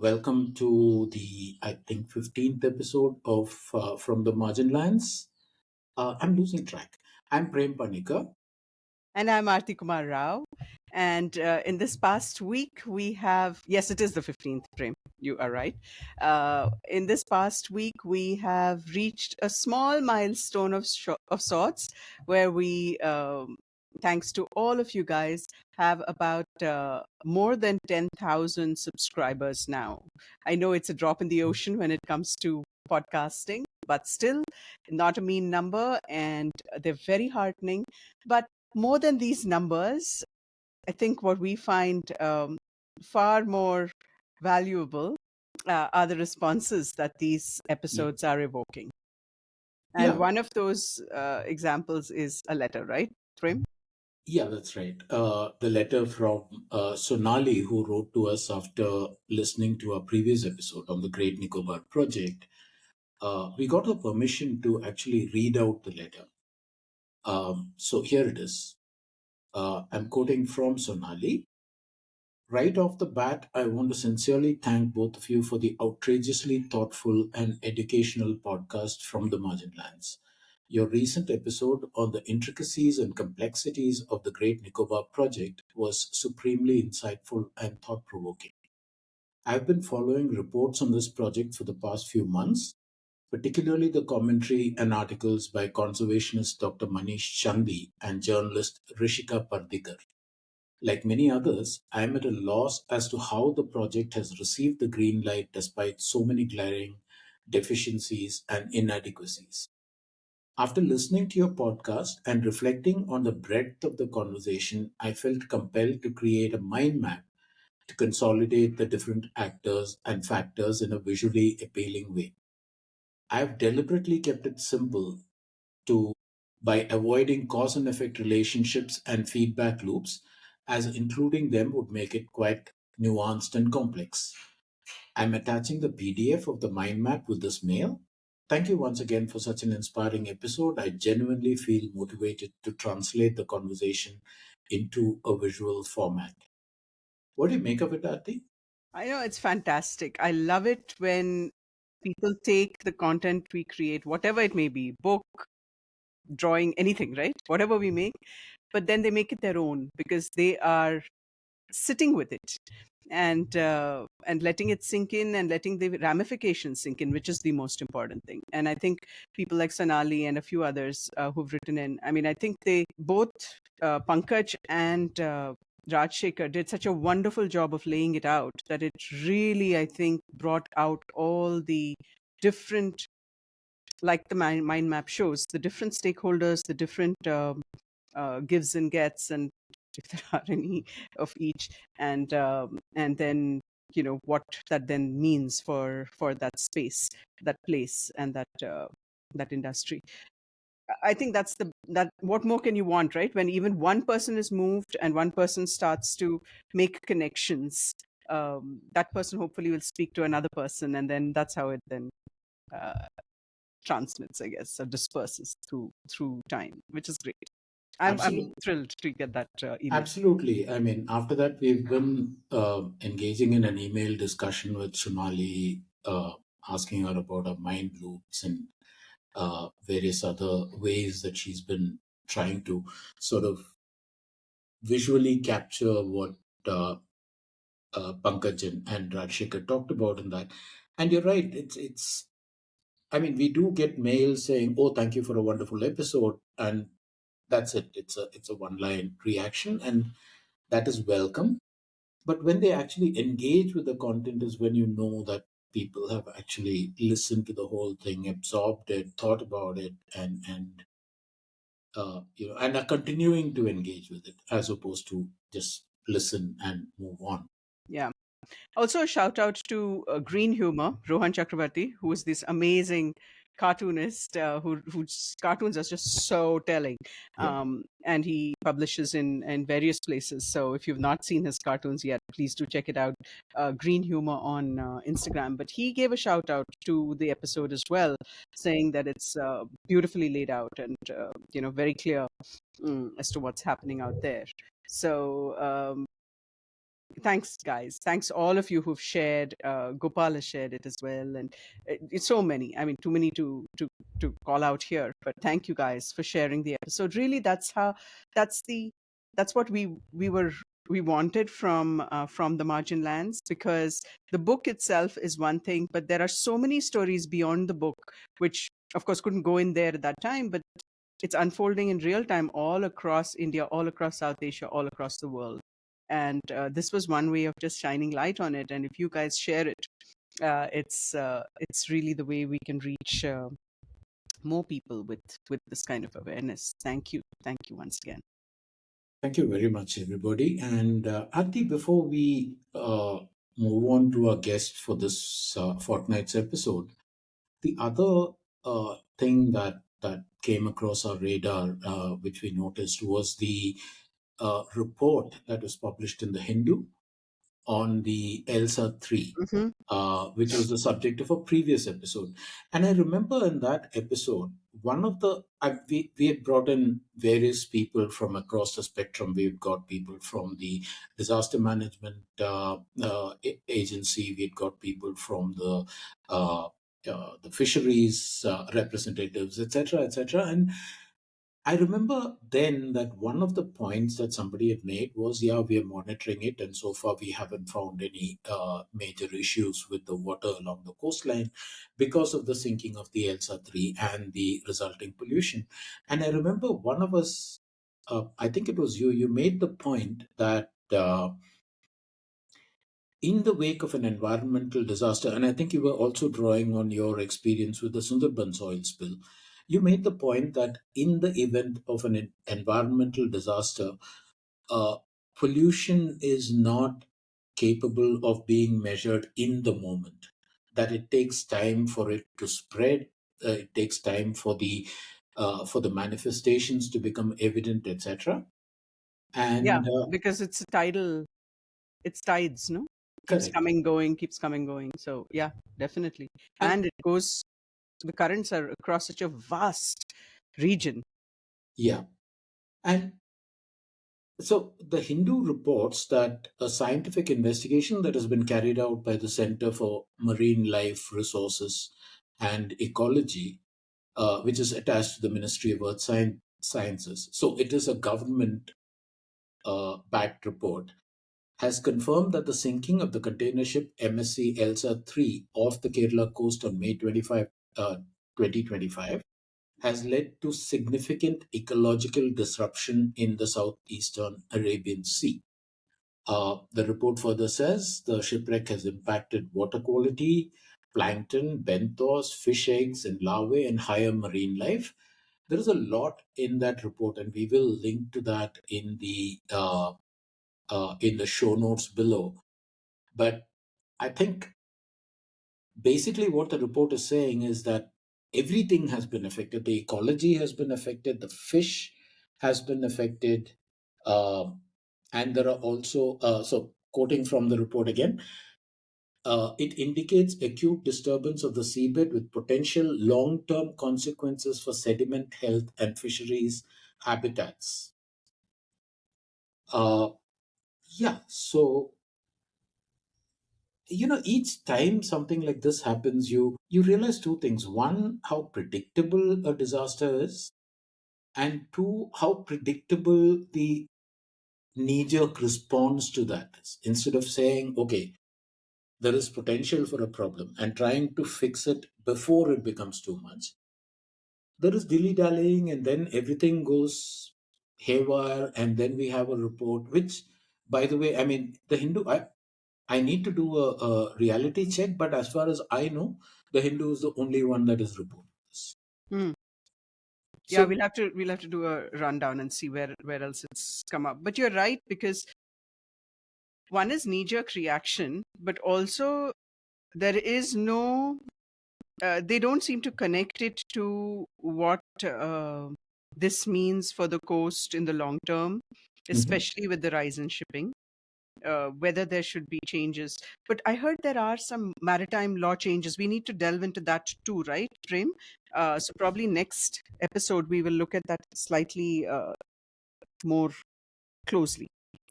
Welcome to the, I think, 15th episode of From the Margin Lands. I'm losing track. I'm Prem Panikar. And I'm Aarti Kumar Rao. And in this past week, we have, yes, it is the 15th, Prem. You are right. In this past week, we have reached a small milestone of sorts where we, thanks to all of you guys, have about more than 10,000 subscribers now. I know it's a drop in the ocean when it comes to podcasting, but still not a mean number, and they're very heartening. But more than these numbers, I think what we find far more valuable are the responses that these Ye- episodes are evoking. And Yeah, one of those examples is a letter, right, Prem? yeah, that's right. The letter from Sonali, who wrote to us after listening to our previous episode on the Great Nicobar Project. We got the permission to actually read out the letter. So here it is. I'm quoting from Sonali. Right off the bat, I want to sincerely thank both of you for the outrageously thoughtful and educational podcast from the Margin Lands. Your recent episode on the intricacies and complexities of the Great Nicobar project was supremely insightful and thought provoking. I've been following reports on this project for the past few months, particularly the commentary and articles by conservationist Dr. Manish Chandi and journalist Rishika Pardikar. Like many others, I am at a loss as to how the project has received the green light despite so many glaring deficiencies and inadequacies. After listening to your podcast and reflecting on the breadth of the conversation, I felt compelled to create a mind map to consolidate the different actors and factors in a visually appealing way. I have deliberately kept it simple to by avoiding cause and effect relationships and feedback loops, as including them would make it quite nuanced and complex. I'm attaching the PDF of the mind map with this mail. Thank you once again for such an inspiring episode. I genuinely feel motivated to translate the conversation into a visual format. What do you make of it, Aarti? I know it's fantastic. I love it when people take the content we create, whatever it may be, book, drawing, anything, right? Whatever we make, but then they make it their own because they are sitting with it and letting it sink in and letting the ramifications sink in, which is the most important thing. And I think people like Sonali and a few others who've written in, I mean, I think they both, Pankaj and Rajshekhar, did such a wonderful job of laying it out that it really, I think, brought out all the different, like the mind map shows, the different stakeholders, the different gives and gets, and if there are any of each, and then what that then means for that space, that place, and that industry. I think that's that. What more can you want, right? When even one person is moved and one person starts to make connections, that person hopefully will speak to another person, and then that's how it then uh, transmits, I guess, or disperses through time, which is great. I'm Absolutely. thrilled to get that email. Absolutely. I mean, after that, we've been engaging in an email discussion with Sonali, asking her about her mind loops and various other ways that she's been trying to sort of visually capture what uh, Pankaj and Rajshekar talked about in that. And you're right. It's. I mean, we do get mails saying, "Oh, thank you for a wonderful episode," and that's it. It's a one line reaction, and that is welcome. But when they actually engage with the content is when you know that people have actually listened to the whole thing, absorbed it, thought about it, and and are continuing to engage with it as opposed to just listen and move on. Yeah. Also, a shout out to Green Humor, Rohan Chakravarti, who is this amazing cartoonist whose cartoons are just so telling. Yeah, And he publishes in various places. So if you've not seen his cartoons yet, please do check it out. Green Humor on Instagram. But he gave a shout out to the episode as well, saying that it's beautifully laid out and very clear as to what's happening out there. So thanks, guys. Thanks all of you who've shared. Gopal has shared it as well, and it's so many. I mean, too many to call out here. But thank you guys for sharing the episode. Really, that's the that's what we wanted from the margin lands, because the book itself is one thing, but there are so many stories beyond the book, which of course couldn't go in there at that time, but it's unfolding in real time all across India, all across South Asia, all across the world. And this was one way of just shining light on it. And if you guys share it, it's really the way we can reach more people with this kind of awareness. Thank you once again. Thank you very much, everybody. And Aarti, before we move on to our guest for this fortnight's episode, the other thing that came across our radar, which we noticed, was the report that was published in the Hindu on the ELSA 3, Hmm. which was the subject of a previous episode. And I remember in that episode, one of the, we had brought in various people from across the spectrum. We've got people from the disaster management agency, we'd got people from the fisheries representatives, etc., etc. And I remember then that one of the points that somebody had made was, yeah, we are monitoring it, and so far we haven't found any major issues with the water along the coastline because of the sinking of the Elsa 3 and the resulting pollution. And I remember one of us, I think it was you made the point that in the wake of an environmental disaster, and I think you were also drawing on your experience with the Sundarbans oil spill, you made the point that in the event of an environmental disaster, uh, pollution is not capable of being measured in the moment. That it takes time for it to spread. It takes time for the manifestations to become evident, etc. Yeah, And because it's tides, no? correct, Keeps coming, going. So yeah, definitely. and And the currents are across such a vast region. yeah, and so the Hindu reports that a scientific investigation that has been carried out by the Center for Marine Life Resources and Ecology, which is attached to the Ministry of Sciences. So it is a government backed report, has confirmed that the sinking of the container ship MSC Elsa 3 off the Kerala coast on May 25, 2025 has led to significant ecological disruption in the southeastern Arabian Sea. The report further says the shipwreck has impacted water quality, plankton, benthos, fish eggs and larvae, and higher marine life. There is a lot in that report, and we will link to that in the show notes below. But I think basically what the report is saying is that everything has been affected. The ecology has been affected. The fish has been affected. Um, and there are also, so quoting from the report again, it indicates acute disturbance of the seabed with potential long term consequences for sediment health and fisheries habitats. Uh, yeah, so each time something like this happens, you realize two things: one, how predictable a disaster is, and two, how predictable the knee-jerk response to that is. Instead of saying, okay, there is potential for a problem and trying to fix it before it becomes too much, there is dilly-dallying, and then everything goes haywire, and then we have a report which, by the way, I mean, the Hindu, I need to do a reality check, but as far as I know, the Hindu is the only one that is reporting this. Hmm. Yeah, So, we'll have to do a rundown and see where else it's come up. But you're right, because one is knee jerk reaction, but also there is no they don't seem to connect it to what this means for the coast in the long term, mhm. especially with the rise in shipping. Whether there should be changes. But I heard there are some maritime law changes. We need to delve into that too, right, Prem? So probably next episode we will look at that slightly more closely,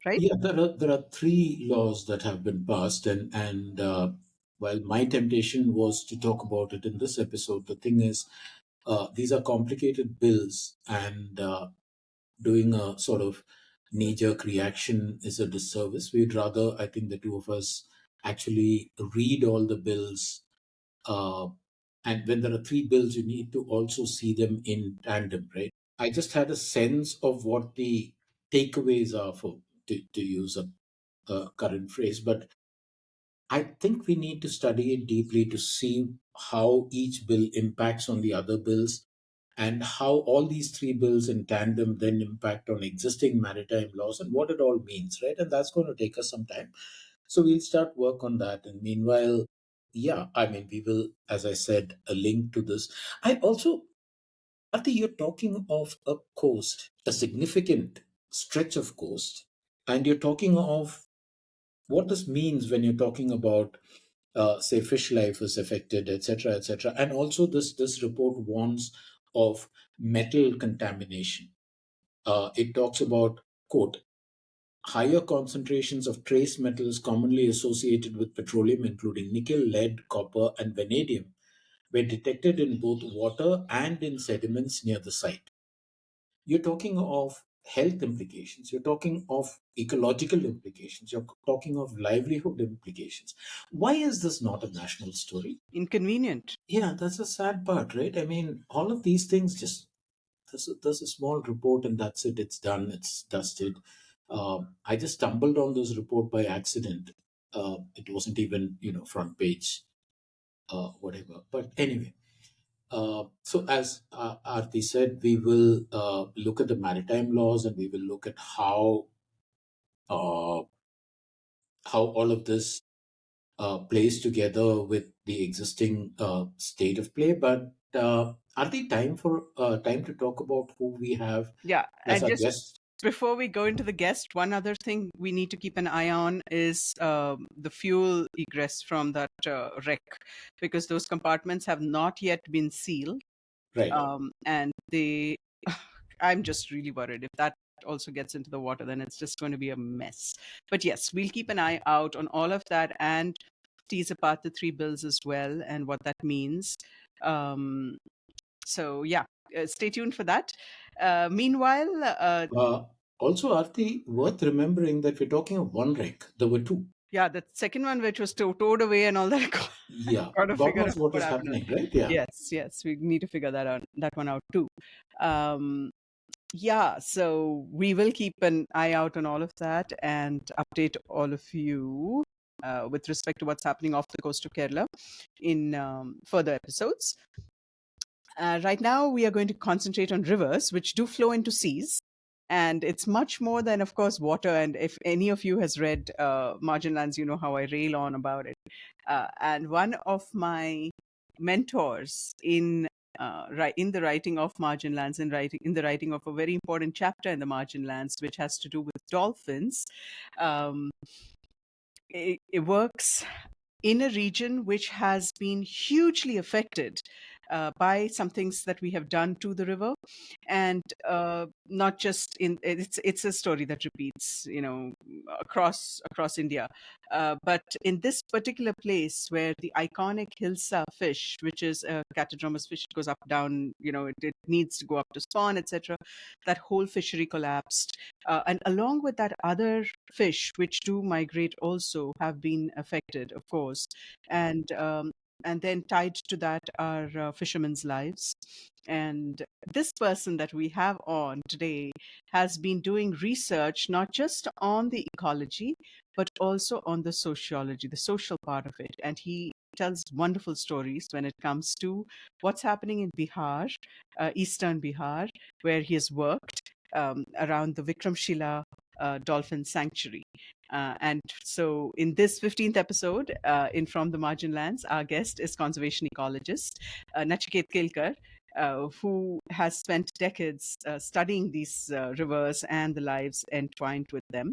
right? Yeah, there are three laws that have been passed, and while my temptation was to talk about it in this episode, the thing is, these are complicated bills, and doing a sort of knee-jerk reaction is a disservice. We'd rather, I think, the two of us actually read all the bills. Uh, and when there are three bills, you need to also see them in tandem, right? I just had a sense of what the takeaways are, for to use a current phrase, but I think we need to study it deeply to see how each bill impacts on the other bills, and how all these three bills in tandem then impact on existing maritime laws and what it all means, right? And that's going to take us some time. So we'll start work on that. And meanwhile, yeah, I mean, we will, as I said, a link to this. I also, Ati, you're talking of a coast, a significant stretch of coast, and you're talking of what this means when you're talking about, say, fish life is affected, etc., etc. And also, this report warns of metal contamination. It talks about, quote, higher concentrations of trace metals commonly associated with petroleum, including nickel, lead, copper, and vanadium, were detected in both water and in sediments near the site. You're talking of health implications, you're talking of ecological implications, you're talking of livelihood implications. Why is this not a national story? Inconvenient. Yeah, that's a sad part, right? I mean, all of these things just, there's a small report and that's it, it's done, it's dusted. I just stumbled on this report by accident. It wasn't even, front page, whatever. But anyway, so as Aarti said, we will look at the maritime laws, and we will look at uh, how all of this plays together with the existing state of play. But Aarti, time to talk about who we have Yeah. as And our just guest. before we go into the guest, one other thing we need to keep an eye on is the fuel egress from that wreck, because those compartments have not yet been sealed. Right. And they, I'm just really worried if that also gets into the water, then it's just going to be a mess. But yes, we'll keep an eye out on all of that and tease apart the three bills as well and what that means. Um, so yeah, stay tuned for that. Meanwhile, Uh, Also, Aarti, worth remembering that we're talking of one wreck. There were two. yeah, the second one, which was towed away and all that, Yeah. got to God figure out knows what what is happened. happening, right? Yeah. Yes, yes, we need to figure that one out too. Um, yeah, so we will keep an eye out on all of that and update all of you with respect to what's happening off the coast of Kerala in further episodes. Right now, we are going to concentrate on rivers, which do flow into seas. And it's much more than, of course, water. And if any of you has read Margin Lands, you know how I rail on about it. And one of my mentors in the writing of Margin Lands, in the writing of a very important chapter in the Margin Lands, which has to do with dolphins, um, it works in a region which has been hugely affected by some things that we have done to the river, and not just in it's a story that repeats, across India, but in this particular place where the iconic Hilsa fish, which is a catadromous fish, it goes up down, it needs to go up to spawn, etc. That whole fishery collapsed, and along with that, other fish which do migrate also have been affected, of course, and and then tied to that are fishermen's lives. And this person that we have on today has been doing research not just on the ecology, but also on the sociology, the social part of it. And he tells wonderful stories when it comes to what's happening in Bihar, eastern Bihar, where he has worked around the Vikramshila dolphin sanctuary. And so, in this 15th episode, in From the Margin Lands, our guest is conservation ecologist Nachiket Kelkar, who has spent decades studying these rivers and the lives entwined with them.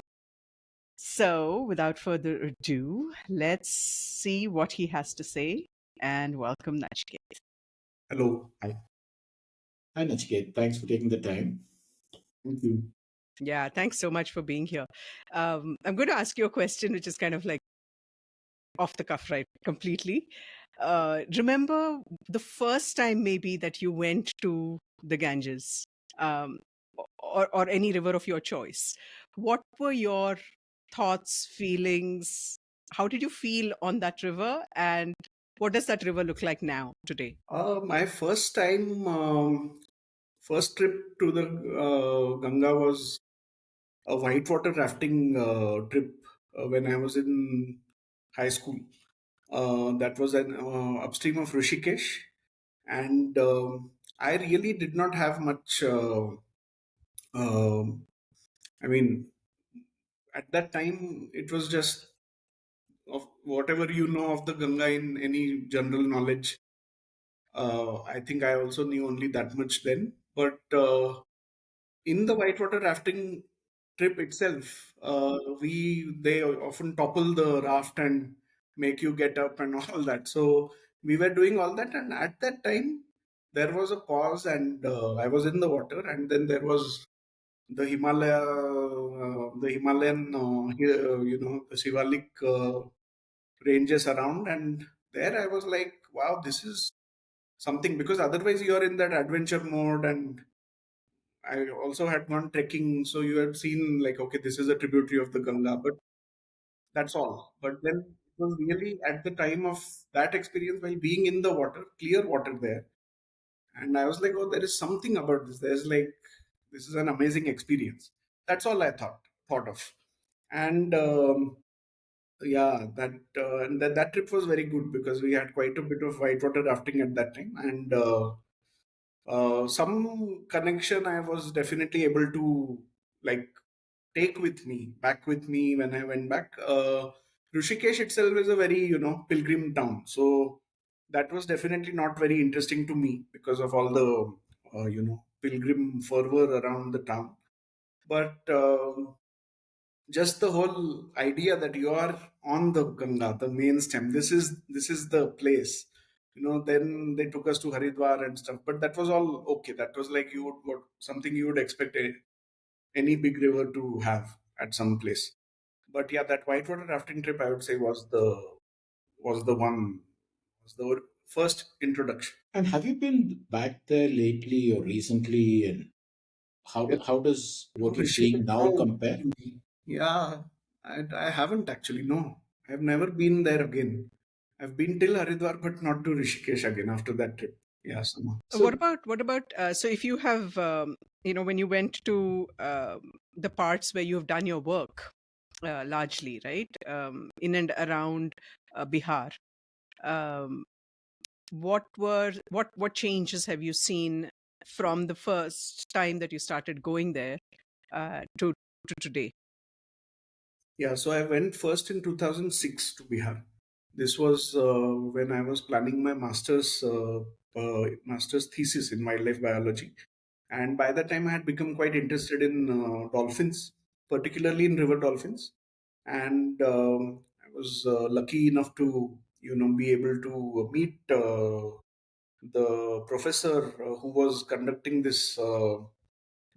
So, without further ado, let's see what he has to say, and welcome Nachiket. Hello. Hi. Hi, Nachiket. Thanks for taking the time. Thank you. Yeah, thanks so much for being here. I'm going to ask you a question which is kind of like off the cuff, right? Completely. Remember the first time maybe that you went to the Ganges, um, or any river of your choice? What were your thoughts, feelings? How did you feel on that river? And what does that river look like now, today? My first trip to the Ganga was a whitewater rafting trip when I was in high school. That was an upstream of Rishikesh, and I really did not have much. Um I mean, at that time, it was just of whatever you know of the Ganga in any general knowledge. I think I also knew only that much then, but in the whitewater rafting trip itself, we they often topple the raft and make you get up and all that. So we were doing all that, and at that time there was a pause, and I was in the water, and then there was the Himalayan, the Shivalik ranges around, and there I was like, wow, this is something, because otherwise you are in that adventure mode, and I also had gone trekking, so you had seen like, okay, this is a tributary of the Ganga, but that's all. But then it was really at the time of that experience, while being in the water, clear water there, and I was like, oh, there is something about this. There's like, this is an amazing experience. That's all I thought of, and yeah, that trip was very good because we had quite a bit of whitewater rafting at that time, and some connection I was definitely able to like take with me back with me when I went back. Rishikesh itself is a very pilgrim town, so that was definitely not very interesting to me because of all the pilgrim fervor around the town. But just the whole idea that you are on the Ganga, the main stem. This is the place. Then they took us to Haridwar and stuff, but that was all okay. That was like something you would expect any big river to have at some place. But yeah, that whitewater rafting trip, I would say, was the first introduction. And have you been back there lately or recently? And how does what you're Rishikesh, seeing now no. compare? Yeah, I haven't actually. No, I've never been there again. I've been till Haridwar, but not to Rishikesh again after that trip. Yeah, What so about so if you have when you went to the parts where you've done your work largely, right, in and around Bihar, um, what changes have you seen from the first time that you started going there to today? yeah, so I went first in 2006 to Bihar. This was when I was planning my master's thesis in wildlife biology, and by that time I had become quite interested in dolphins, particularly in river dolphins, and I was lucky enough to be able to meet the professor who was conducting this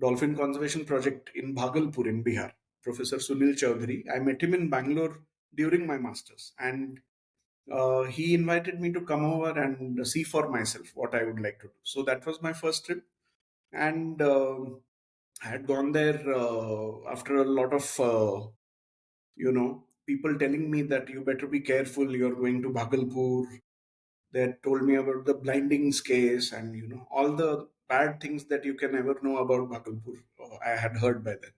dolphin conservation project in Bhagalpur in Bihar, Professor Sunil Chaudhary. I met him in Bangalore during my masters, and he invited me to come over and see for myself what I would like to do. So that was my first trip, and I had gone there after a lot of people telling me that you better be careful. You're going to Bhagalpur. They had told me about the blindings case and all the bad things that you can ever know about Bhagalpur. I had heard by then.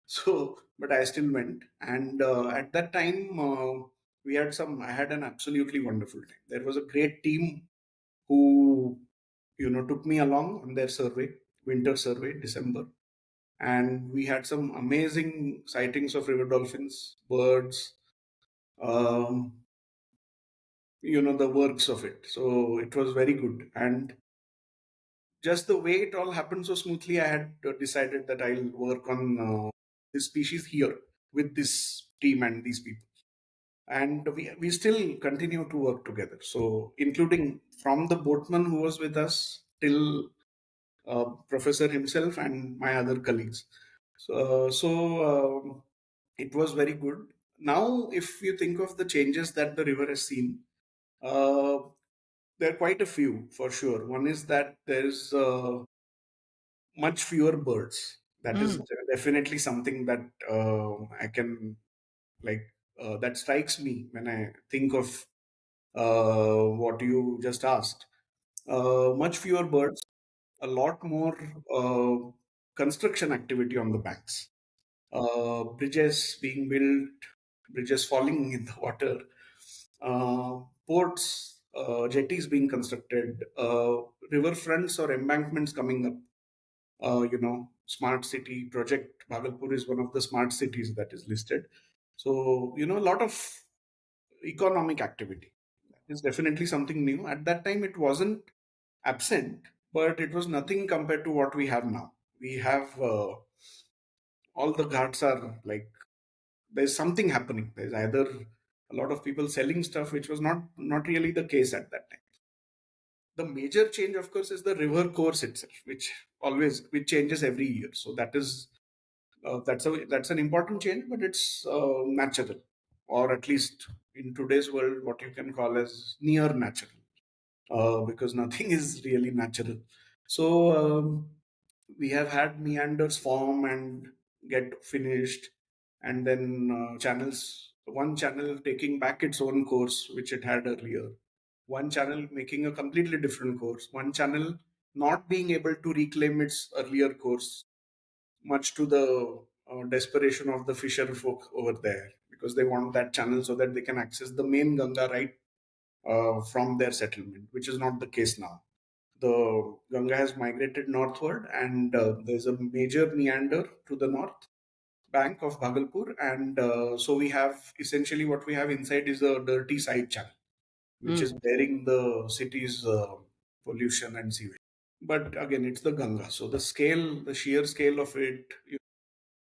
So, but I still went, and at that time I had an absolutely wonderful time. There was a great team who took me along on their winter survey, December, and we had some amazing sightings of river dolphins, birds, um, the works of it. So it was very good, and just the way it all happened so smoothly, I had decided that I'll work on this species here with this team and these people, and we still continue to work together. So including from the boatman who was with us till professor himself and my other colleagues. So it was very good. Now, if you think of the changes that the river has seen, uh, there are quite a few for sure. One is that there's much fewer birds. That is Mm. definitely something that I can like that strikes me when I think of what you just asked. Much fewer birds, a lot more construction activity on the banks, bridges being built, bridges falling in the water, ports, jetties being constructed, river fronts or embankments coming up. Smart city project Bhagalpur is one of the smart cities that is listed. So, a lot of economic activity. That is definitely something new. At that time, it wasn't absent, but it was nothing compared to what we have now. We have all the ghats are like there's something happening. There's either a lot of people selling stuff, which was not really the case at that time. The major change, of course, is the river course itself, which changes every year. So that's an important change, but it's natural, or at least in today's world, what you can call as near natural, because nothing is really natural. So we have had meanders form and get finished, and then channels. One channel taking back its own course, which it had earlier. One channel making a completely different course. One channel not being able to reclaim its earlier course, much to the desperation of the fisher folk over there, because they want that channel so that they can access the main Ganga right from their settlement, which is not the case now. The Ganga has migrated northward, and there's a major meander to the north bank of Bhagalpur, and so we have essentially what we have inside is a dirty side channel, which is Mm. bearing the city's pollution and sewage. But again, it's the Ganga, so the sheer scale of it,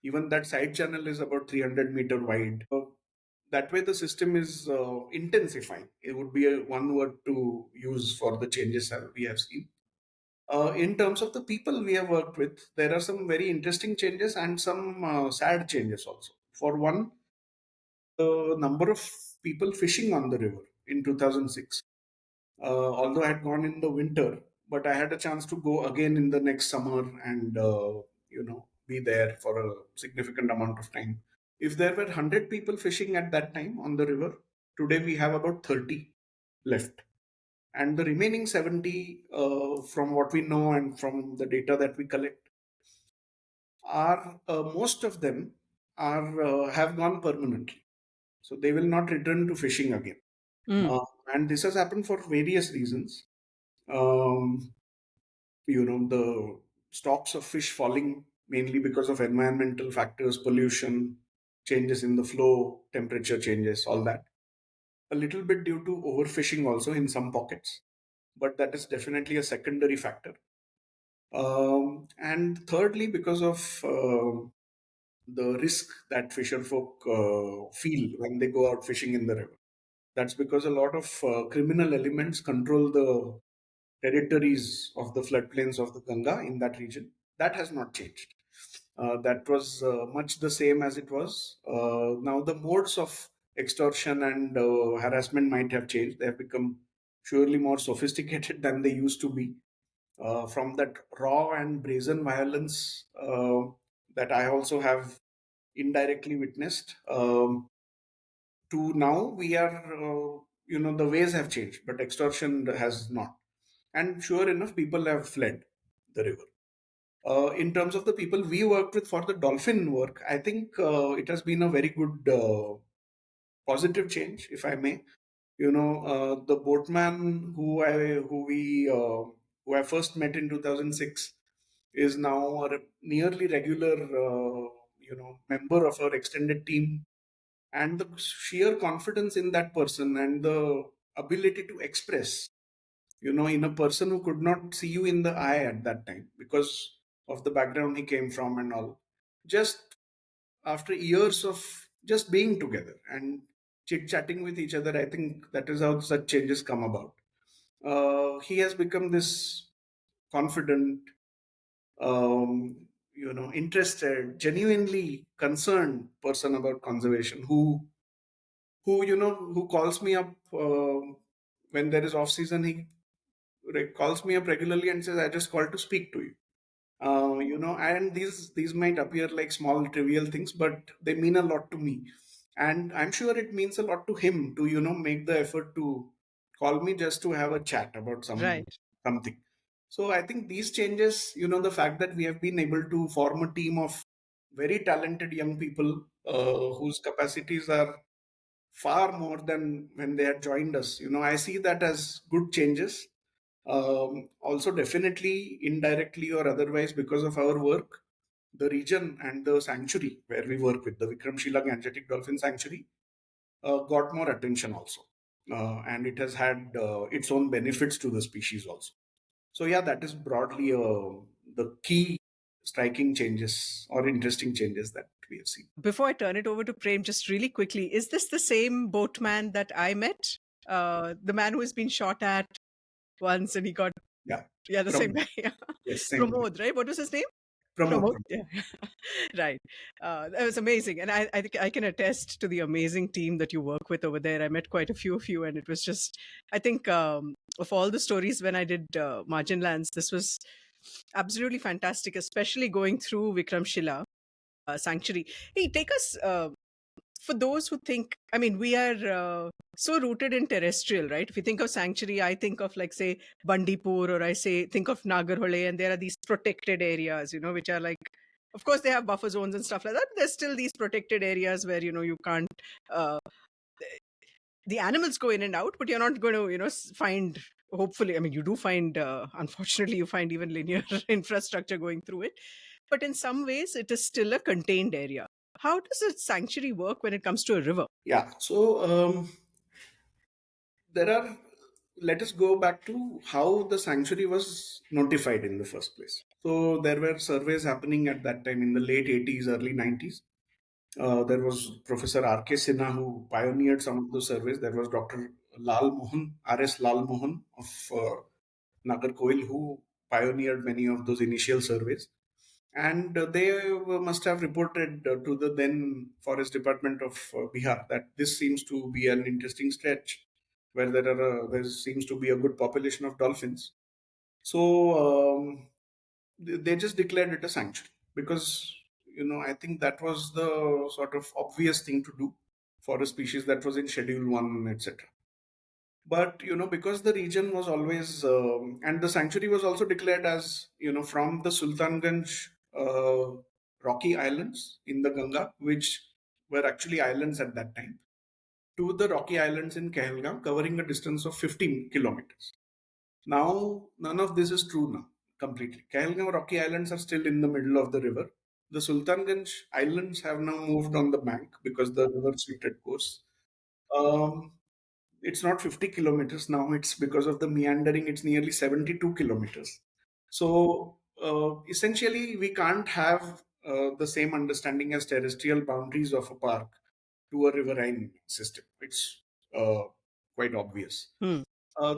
even that side channel is about 300-meter wide. That way, the system is intensifying. It would be one word to use for the changes that we have seen. In terms of the people we have worked with, there are some very interesting changes and some sad changes also. For one, the number of people fishing on the river in 2006. Although I had gone in the winter, but I had a chance to go again in the next summer and be there for a significant amount of time. If there were 100 people fishing at that time on the river, today we have about 30 left. And the remaining 70, from what we know and from the data that we collect, are most of them are have gone permanently. So they will not return to fishing again. Mm. Uh, and this has happened for various reasons. Um, the stocks of fish falling mainly because of environmental factors, pollution, changes in the flow, temperature changes, all that. A little bit due to overfishing also in some pockets, but that is definitely a secondary factor. And thirdly, because of the risk that fisher folk feel when they go out fishing in the river. That's because a lot of criminal elements control the territories of the floodplains of the Ganga in that region. That has not changed. That was much the same as it was. Now, the modes of extortion and harassment might have changed. They have become surely more sophisticated than they used to be. From that raw and brazen violence that I also have indirectly witnessed, to now we are, the ways have changed, but extortion has not. And sure enough, people have fled the river. In terms of the people we worked with for the dolphin work, I think it has been a very good positive change, if I may. The boatman who I first met in 2006 is now a nearly regular, member of our extended team, and the sheer confidence in that person and the ability to express, in a person who could not see you in the eye at that time because of the background he came from and all. Just after years of just being together and chit chatting with each other, I think that is how such changes come about. He has become this confident, interested, genuinely concerned person about conservation who calls me up when there is off season. He calls me up regularly and says, "I just called to speak to you." And these might appear like small trivial things, but they mean a lot to me, and I'm sure it means a lot to him to make the effort to call me just to have a chat about Right. something. So I think these changes, the fact that we have been able to form a team of very talented young people whose capacities are far more than when they had joined us. I see that as good changes. Also, definitely, indirectly or otherwise, because of our work, the region and the sanctuary where we work with, the Vikramshila Gangetic Dolphin Sanctuary, got more attention also. And it has had its own benefits to the species also. So, yeah, that is broadly the key striking changes or interesting changes that we have seen. Before I turn it over to Prem, just really quickly, is this the same boatman that I met? The man who has been shot at once and he got, Yeah, yeah, the same Pramod. guy. Yeah. Yes, same. Pramod, right? What was his name? Pramod. Pramod. Yeah. Right. That was amazing. And I think I can attest to the amazing team that you work with over there. I met quite a few of you, and it was just, I think, of all the stories when I did Margin Lands, this was absolutely fantastic, especially going through Vikramshila Sanctuary. Hey, take us. For those who think, I mean, we are so rooted in terrestrial, right? If you think of sanctuary, I think of, like, say, Bandipur, or I say think of Nagarhole, and there are these protected areas, which are like, of course they have buffer zones and stuff like that, but there's still these protected areas where you can't uh, the animals go in and out, but you're not going to find, hopefully, I mean, you do find, unfortunately, you find even linear infrastructure going through it, but in some ways it is still a contained area. How does a sanctuary work when it comes to a river? Yeah. So there are let us go back to how the sanctuary was notified in the first place. So there were surveys happening at that time in the late 80s, early 90s. There was Professor R.K. Sinha who pioneered some of those surveys. There was Dr. Lal Mohan, R.S. Lal Mohan of Nagarkoil, who pioneered many of those initial surveys. And they must have reported to the then Forest Department of Bihar that this seems to be an interesting stretch where there seems to be a good population of dolphins. So they just declared it a sanctuary because I think that was the sort of obvious thing to do for a species that was in Schedule 1, etc. But because the region was always and the sanctuary was also declared as from the Sultanganj rocky islands in the Ganga, which were actually islands at that time, to the rocky islands in Kahel, covering a distance of 15 kilometers. Now, none of this is true now, completely. Kahel rocky islands are still in the middle of the river. The Sultanganj islands have now moved on the bank because the river shifted course. Um, it's not 50 kilometers now. It's because of the meandering, it's nearly 72 kilometers. So essentially, we can't have the same understanding as terrestrial boundaries of a park to a riverine system. It's quite obvious. Hmm.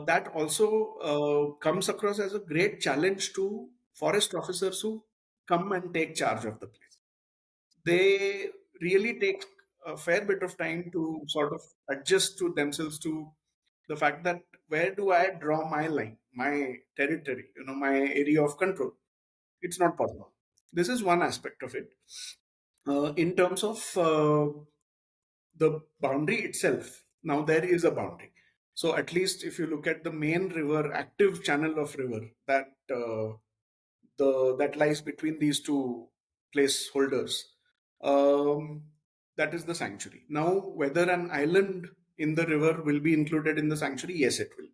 That also comes across as a great challenge to forest officers who come and take charge of the place. They really take a fair bit of time to sort of adjust to themselves to the fact that where do I draw my line, my territory, my area of control? It's not possible. This is one aspect of it. In terms of the boundary itself, now there is a boundary. So at least if you look at the main river, active channel of river that lies between these two placeholders, um, that is the sanctuary. Now, whether an island in the river will be included in the sanctuary, yes, it will.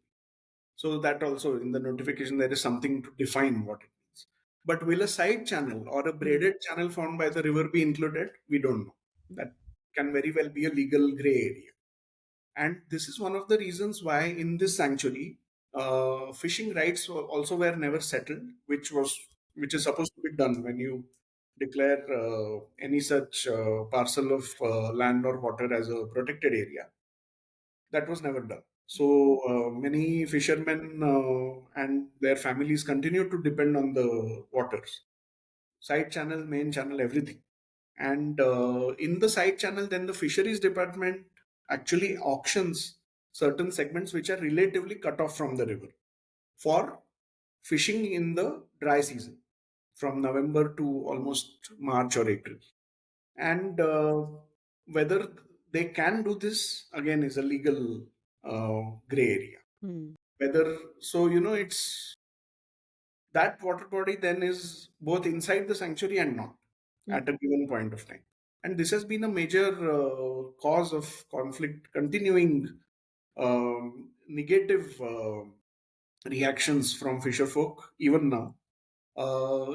So that also in the notification there is something to define what it means. But will a side channel or a braided channel formed by the river be included? We don't know. That can very well be a legal gray area. And this is one of the reasons why in this sanctuary, fishing rights also were never settled, which is supposed to be done when you declare any such parcel of land or water as a protected area. That was never done. So many fishermen and their families continue to depend on the waters. side channel, main channel, everything. And in the side channel, then the fisheries department actually auctions certain segments which are relatively cut off from the river for fishing in the dry season from November to almost March or April. And whether they can do this again is a legal gray area. Hmm. Whether so, it's that water body then is both inside the sanctuary and not Hmm. at a given point of time. And this has been a major cause of conflict, continuing negative reactions from fisher folk even now.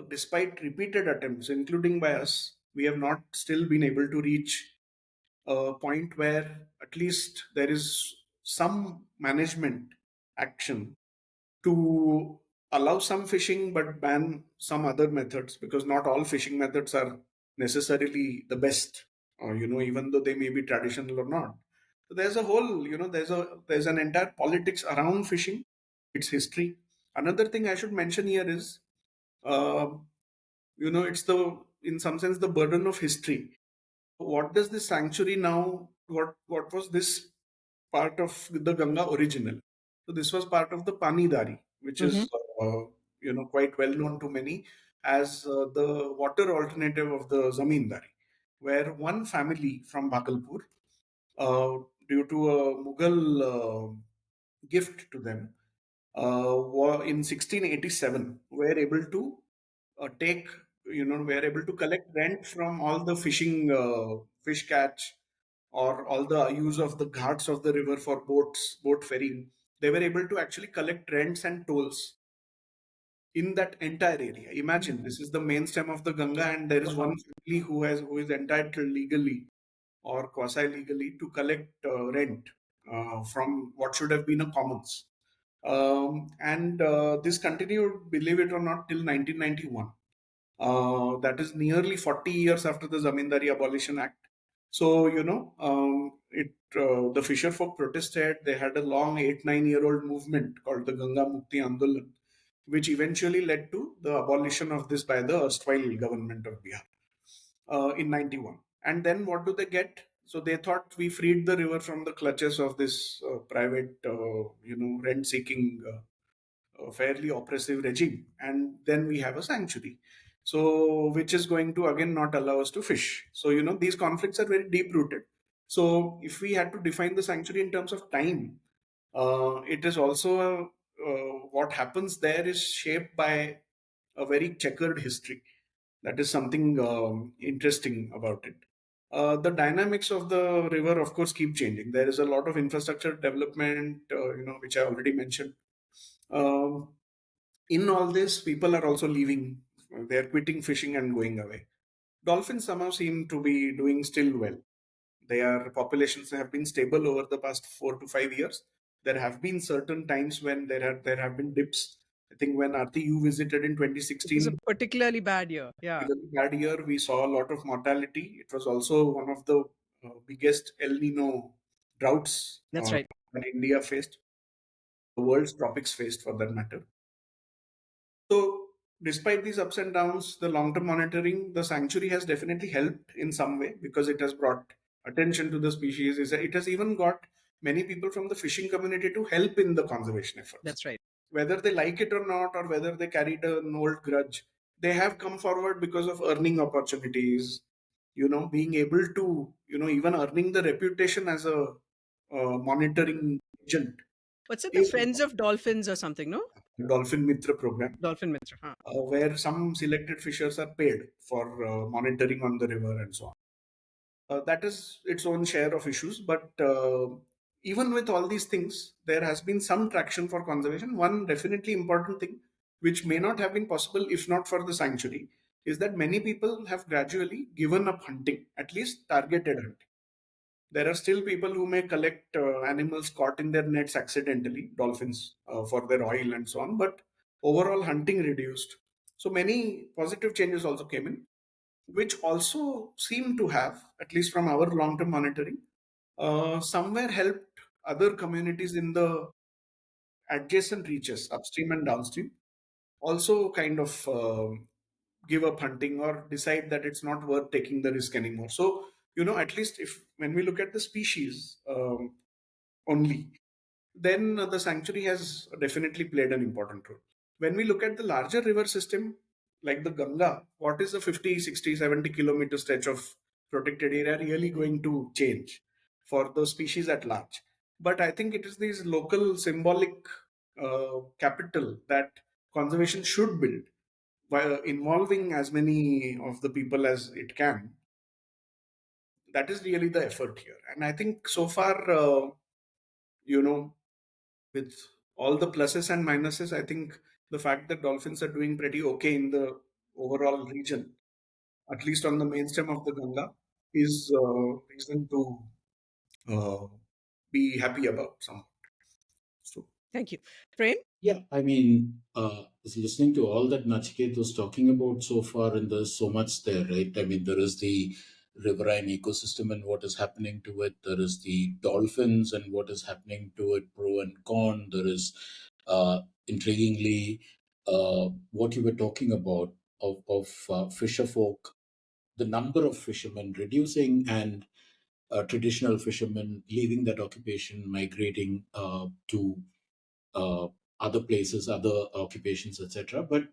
Despite repeated attempts, including by us, we have not still been able to reach a point where at least there is some management action to allow some fishing but ban some other methods, because not all fishing methods are necessarily the best, even though they may be traditional or not. So there's a whole, there's an entire politics around fishing, its history. Another thing I should mention here is, uh, it's the, in some sense, the burden of history. What does this sanctuary now, what was this part of the Ganga original? So this was part of the Panidari, which Mm-hmm. is quite well known to many as the water alternative of the Zamindari, where one family from Bhagalpur, uh, due to a Mughal gift to them, in 1687, were able to were able to collect rent from all the fishing, fish catch, or all the use of the ghats of the river for boat ferrying. They were able to actually collect rents and tolls in that entire area. Imagine, this is the main stem of the Ganga, and there is one family who is entitled legally or quasi legally to collect rent from what should have been a commons. And this continued, believe it or not, till 1991. That is nearly 40 years after the Zamindari Abolition Act. So, the fisher folk protested. They had a long 8-9 year old movement called the Ganga Mukti Andolan, which eventually led to the abolition of this by the erstwhile government of Bihar in 91. And then what do they get? So they thought we freed the river from the clutches of this private, rent-seeking, fairly oppressive regime, and then we have a sanctuary. So which is going to again not allow us to fish. So these conflicts are very deep rooted. So if we had to define the sanctuary in terms of time, it is also what happens there is shaped by a very checkered history. That is something interesting about it. The dynamics of the river, of course, keep changing. There is a lot of infrastructure development, which I already mentioned. Um, in all this, people are also leaving. They are quitting fishing and going away. Dolphins somehow seem to be doing still well. Their populations have been stable over the past 4 to 5 years. There have been certain times when there have been dips. I think when Arti you visited in It was a 2016, particularly bad year. Yeah, particularly bad year, we saw a lot of mortality. It was also one of the biggest El Nino droughts that's right. that India faced, the world's tropics faced for that matter. So, despite these ups and downs, the long term monitoring, the sanctuary has definitely helped in some way because it has brought attention to the species. It has even got many people from the fishing community to help in the conservation efforts. That's right. Whether they like it or not, or whether they carried an old grudge, they have come forward because of earning opportunities, being able to, even earning the reputation as a monitoring agent What's it? The is Friends of Dolphins or something? No, Dolphin Mitra program, Dolphin Mitra. Huh. where some selected fishers are paid for monitoring on the river and so on. That is its own share of issues, but even with all these things, there has been some traction for conservation. One definitely important thing, which may not have been possible if not for the sanctuary, is that many people have gradually given up hunting, at least targeted hunting. There are still people who may collect animals caught in their nets accidentally, dolphins, for their oil and so on, but overall hunting reduced. So many positive changes also came in, which also seem to have, at least from our long term monitoring, somewhere helped other communities in the adjacent reaches, upstream and downstream, also kind of give up hunting or decide that it's not worth taking the risk anymore. So, at least if when we look at the species only, then the sanctuary has definitely played an important role. When we look at the larger river system, like the Ganga, what is the 50, 60, 70 kilometer stretch of protected area really going to change for the species at large? But I think it is these local symbolic capital that conservation should build by involving as many of the people as it can. That is really the effort here. And I think so far, you know, with all the pluses and minuses, I think the fact that dolphins are doing pretty okay in the overall region, at least on the mainstem of the Ganga, is reason to uh, be happy about some. So, Thank you. Prem? Yeah, I mean, listening to all that Nachiket was talking about so far, and there's so much there, right? I mean, there is the riverine ecosystem and what is happening to it. There is the dolphins and what is happening to it, pro and con. There is, intriguingly, what you were talking about of fisher folk, the number of fishermen reducing, and traditional fishermen leaving that occupation, migrating to uh, other places, other occupations, etc. But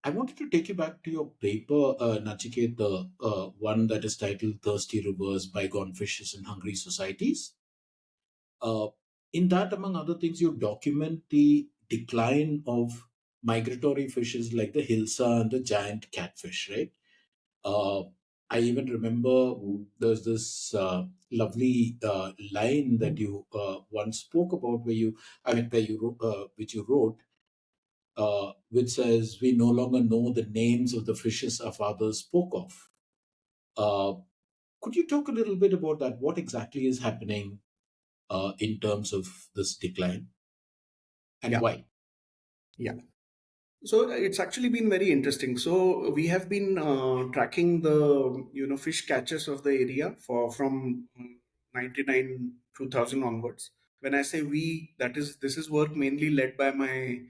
I wanted to take you back to your paper, Nachiket, the one that is titled Thirsty Rivers, Bygone Fishes and Hungry Societies. Uh, in that, among other things, you document the decline of migratory fishes like the hilsa and the giant catfish, right? Uh, I even remember there's this lovely line that you once spoke about, where you which you wrote, which says, "We no longer know the names of the fishes our fathers spoke of." Uh, could you talk a little bit about that? What exactly is happening in terms of this decline, and yeah, why? yeah. So it's actually been very interesting. So we have been tracking the fish catches of the area for from 99 2000 onwards. When I say we, that is this is work mainly led by my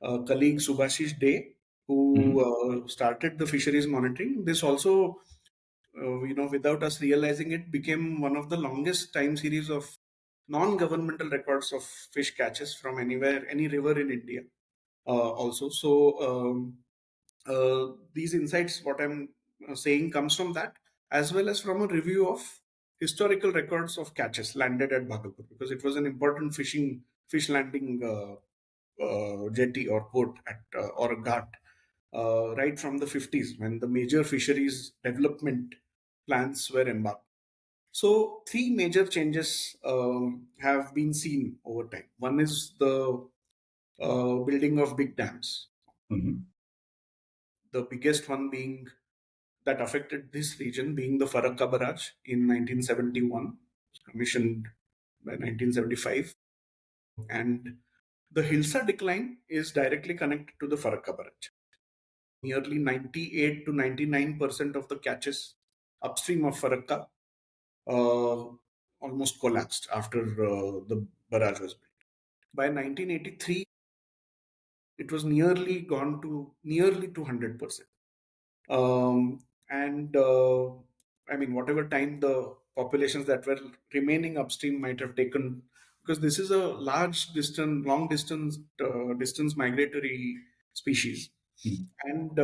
colleague Subhashish Day, who Mhm. started the fisheries monitoring. This also, without us realizing it, became one of the longest time series of non-governmental records of fish catches from anywhere, any river in India. Also, so these insights, what I'm saying, comes from that, as well as from a review of historical records of catches landed at Bhagalpur, because it was an important fish landing jetty or port at or a ghat right from the 50s, when the major fisheries development plans were embarked. So three major changes have been seen over time. One is the building of big dams, Mhm. the biggest one being that affected this region being the Farakka Barrage in 1971, commissioned by 1975. And the Hilsa decline is directly connected to the Farakka Barrage. Nearly 98 to 99% of the catches upstream of Farakka uh, almost collapsed after the barrage was built. By 1983, it was nearly gone to nearly 200%. And I mean, whatever time the populations that were remaining upstream might have taken, because this is a large distance, long distance migratory species, Mhm. and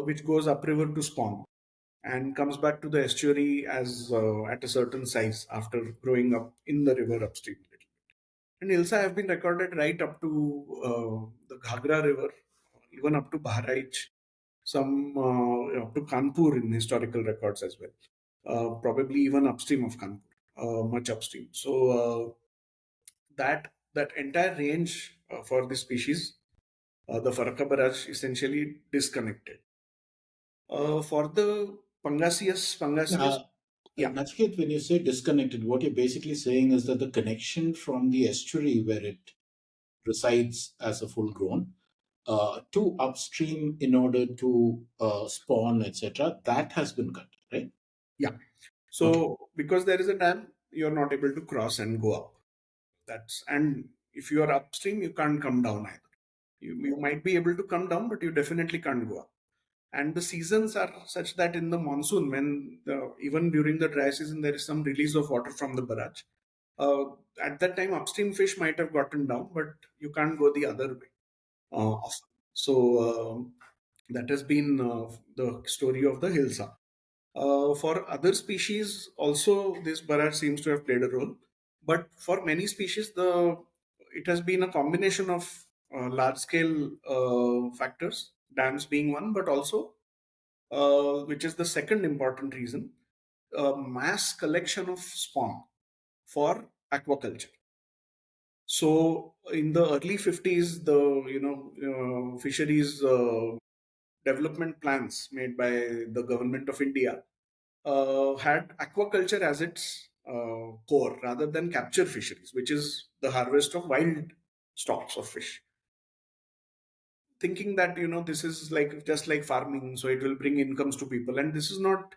which goes upriver to spawn and comes back to the estuary as at a certain size after growing up in the river upstream. And Ilsa have been recorded right up to the Ghagra River, even up to Bahraich, some up to Kanpur in historical records as well. Probably even upstream of Kanpur, much upstream. So that entire range for this species, the Faraka barrage, essentially disconnected. For the Pangasius, Uh, yeah, Nachiket, when you say disconnected, what you're basically saying is that the connection from the estuary where it resides as a full grown to upstream in order to spawn, etc., that has been cut, right? yeah. Okay. So because there is a dam, you're not able to cross and go up. That's and if you are upstream, you can't come down either. You might be able to come down, but you definitely can't go up. And the seasons are such that in the monsoon, when even during the dry season, there is some release of water from the barrage. Uh, at that time, upstream fish might have gotten down, but you can't go the other way often. So that has been the story of the Hilsa. For other species, also this barrage seems to have played a role. But for many species, the it has been a combination of large-scale factors, dams being one, but also, which is the second important reason, mass collection of spawn for aquaculture. So in the early 50s, the fisheries development plans made by the government of India had aquaculture as its core rather than capture fisheries, which is the harvest of wild stocks of fish. Thinking that this is like just like farming, so it will bring incomes to people, and this is not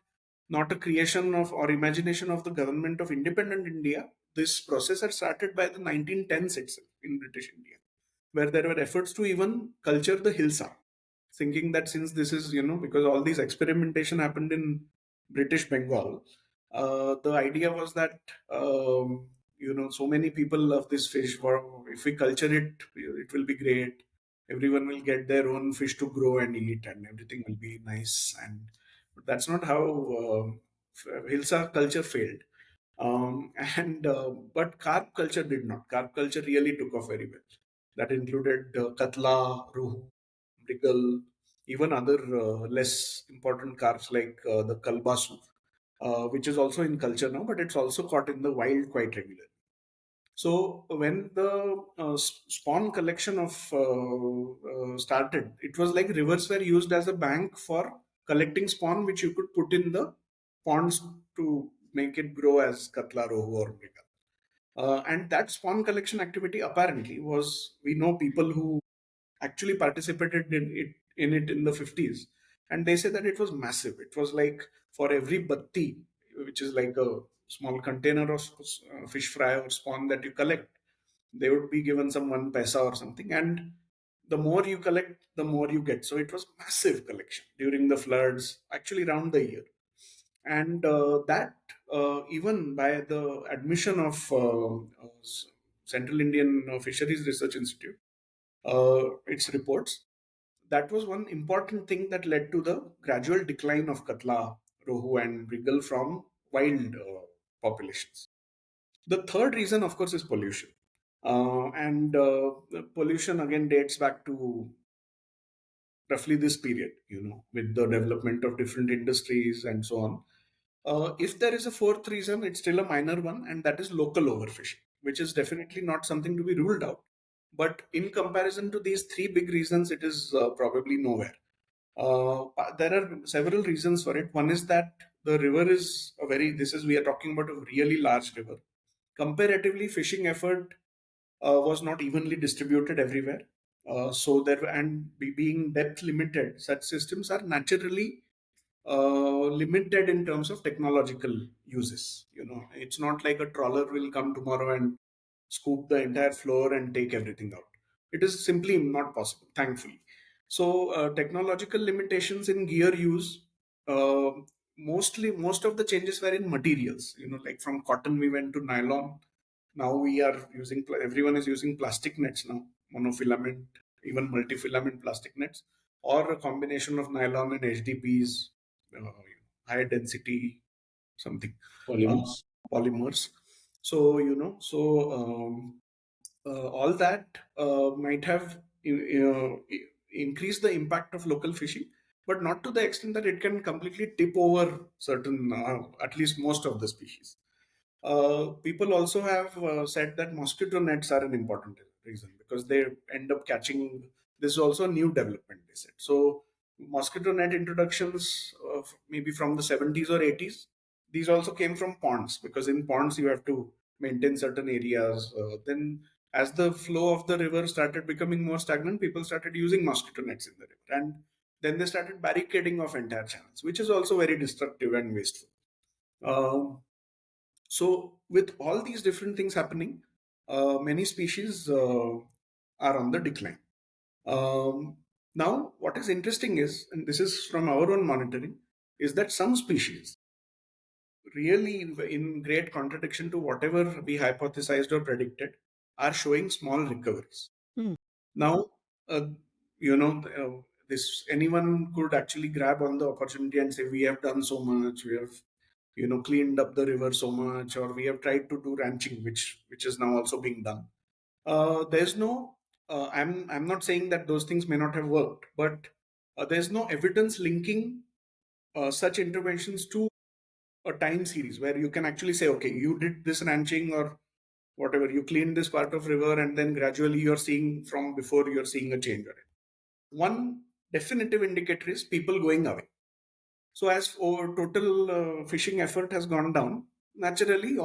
a creation of or imagination of the government of independent India. This process had started by the 1910s itself in British India, where there were efforts to even culture the hilsa, thinking that since this is, because all these experimentation happened in British Bengal, the idea was that, so many people love this fish. If we culture it, it will be great. Everyone will get their own fish to grow and eat, and everything will be nice. And but that's not how Hilsa culture failed. And but carp culture did not. Carp culture really took off very well. That included katla, rohu, mrigal, even other less important carps like the kalbasu, which is also in culture now, but it's also caught in the wild quite regularly. So when the spawn collection of started, it was like rivers were used as a bank for collecting spawn, which you could put in the ponds to make it grow as katla, rohu, or mrigal. And that spawn collection activity apparently was, we know people who actually participated in it in the 50s, and they say that it was massive. It was like for every batti, which is like a small container of fish fry or spawn that you collect, they would be given some 1 paisa or something, and the more you collect, the more you get. So it was massive collection during the floods, actually around the year. And that even by the admission of Central Indian Fisheries Research Institute, its reports, that was one important thing that led to the gradual decline of katla, rohu, and mrigal from wild populations. The third reason, of course, is pollution. And the pollution again dates back to roughly this period, with the development of different industries and so on. If there is a fourth reason, it's still a minor one, and that is local overfishing, which is definitely not something to be ruled out. But in comparison to these three big reasons, it is probably nowhere. There are several reasons for it. One is that the river is we are talking about a really large river. Comparatively, fishing effort was not evenly distributed everywhere. So there and being depth limited, such systems are naturally limited in terms of technological uses. It's not like a trawler will come tomorrow and scoop the entire floor and take everything out. It is simply not possible, thankfully. So technological limitations in gear use. Uh, most of the changes were in materials. Like from cotton we went to nylon. Now we are using. Everyone is using plastic nets now, monofilament, even multifilament plastic nets, or a combination of nylon and HDPs, uh, high density something uh, Polymers. polymers. So all that might have increased the impact of local fishing, but not to the extent that it can completely tip over certain, at least most of the species. People also have said that mosquito nets are an important reason because they end up catching. This is also a new development, they said. So, mosquito net introductions, maybe from the 70s or 80s, these also came from ponds, because in ponds you have to maintain certain areas. Then, as the flow of the river started becoming more stagnant, people started using mosquito nets in the river. And then they started barricading of entire channels, which is also very destructive and wasteful. Um, so, with all these different things happening, many species are on the decline. Um, Now, what is interesting is, and this is from our own monitoring, is that some species really, in great contradiction to whatever we hypothesized or predicted, are showing small recoveries. Hmm. Now, uh, this anyone could actually grab on the opportunity and say, we have done so much, we have, cleaned up the river so much, or we have tried to do ranching, which is now also being done. There's no, I'm not saying that those things may not have worked, but there's no evidence linking such interventions to a time series where you can actually say, okay, you did this ranching or whatever, you cleaned this part of river, and then gradually you're seeing from before you're seeing a change on it. One definitive indicator is people going away. So as our total fishing effort has gone down, naturally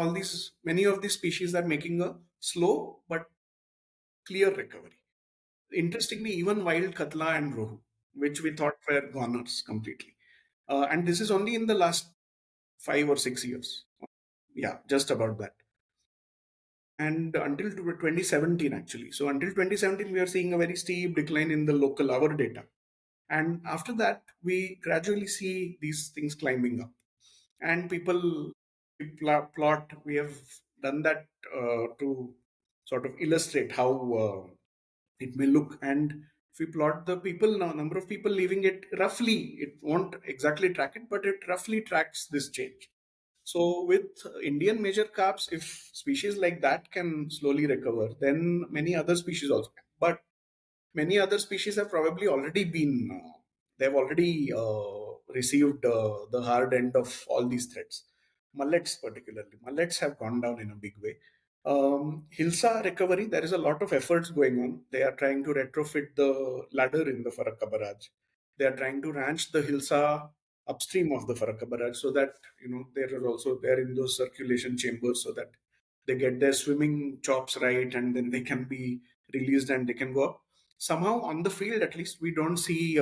many of these species are making a slow but clear recovery. Interestingly, even wild katla and rohu, which we thought were goners completely, and this is only in the last 5 or 6 years. Yeah, just about that. And until 2017, actually. So until 2017, we are seeing a very steep decline in the local our data. And after that, we gradually see these things climbing up. And people plot, we have done that to sort of illustrate how it may look. And if we plot the people now, number of people leaving it, roughly, it won't exactly track it, but it roughly tracks this change. So with Indian major carps, if species like that can slowly recover, then many other species also can. But many other species have probably already been, they've already received the hard end of all these threats. Mullets, particularly, mullets have gone down in a big way. Hilsa recovery, there is a lot of efforts going on. They are trying to retrofit the ladder in the Farakka barrage. They are trying to ranch the Hilsa upstream of the Farakka barrage so that there are also there in those circulation chambers so that they get their swimming chops right, and then they can be released and they can go up. Somehow on the field, at least, we don't see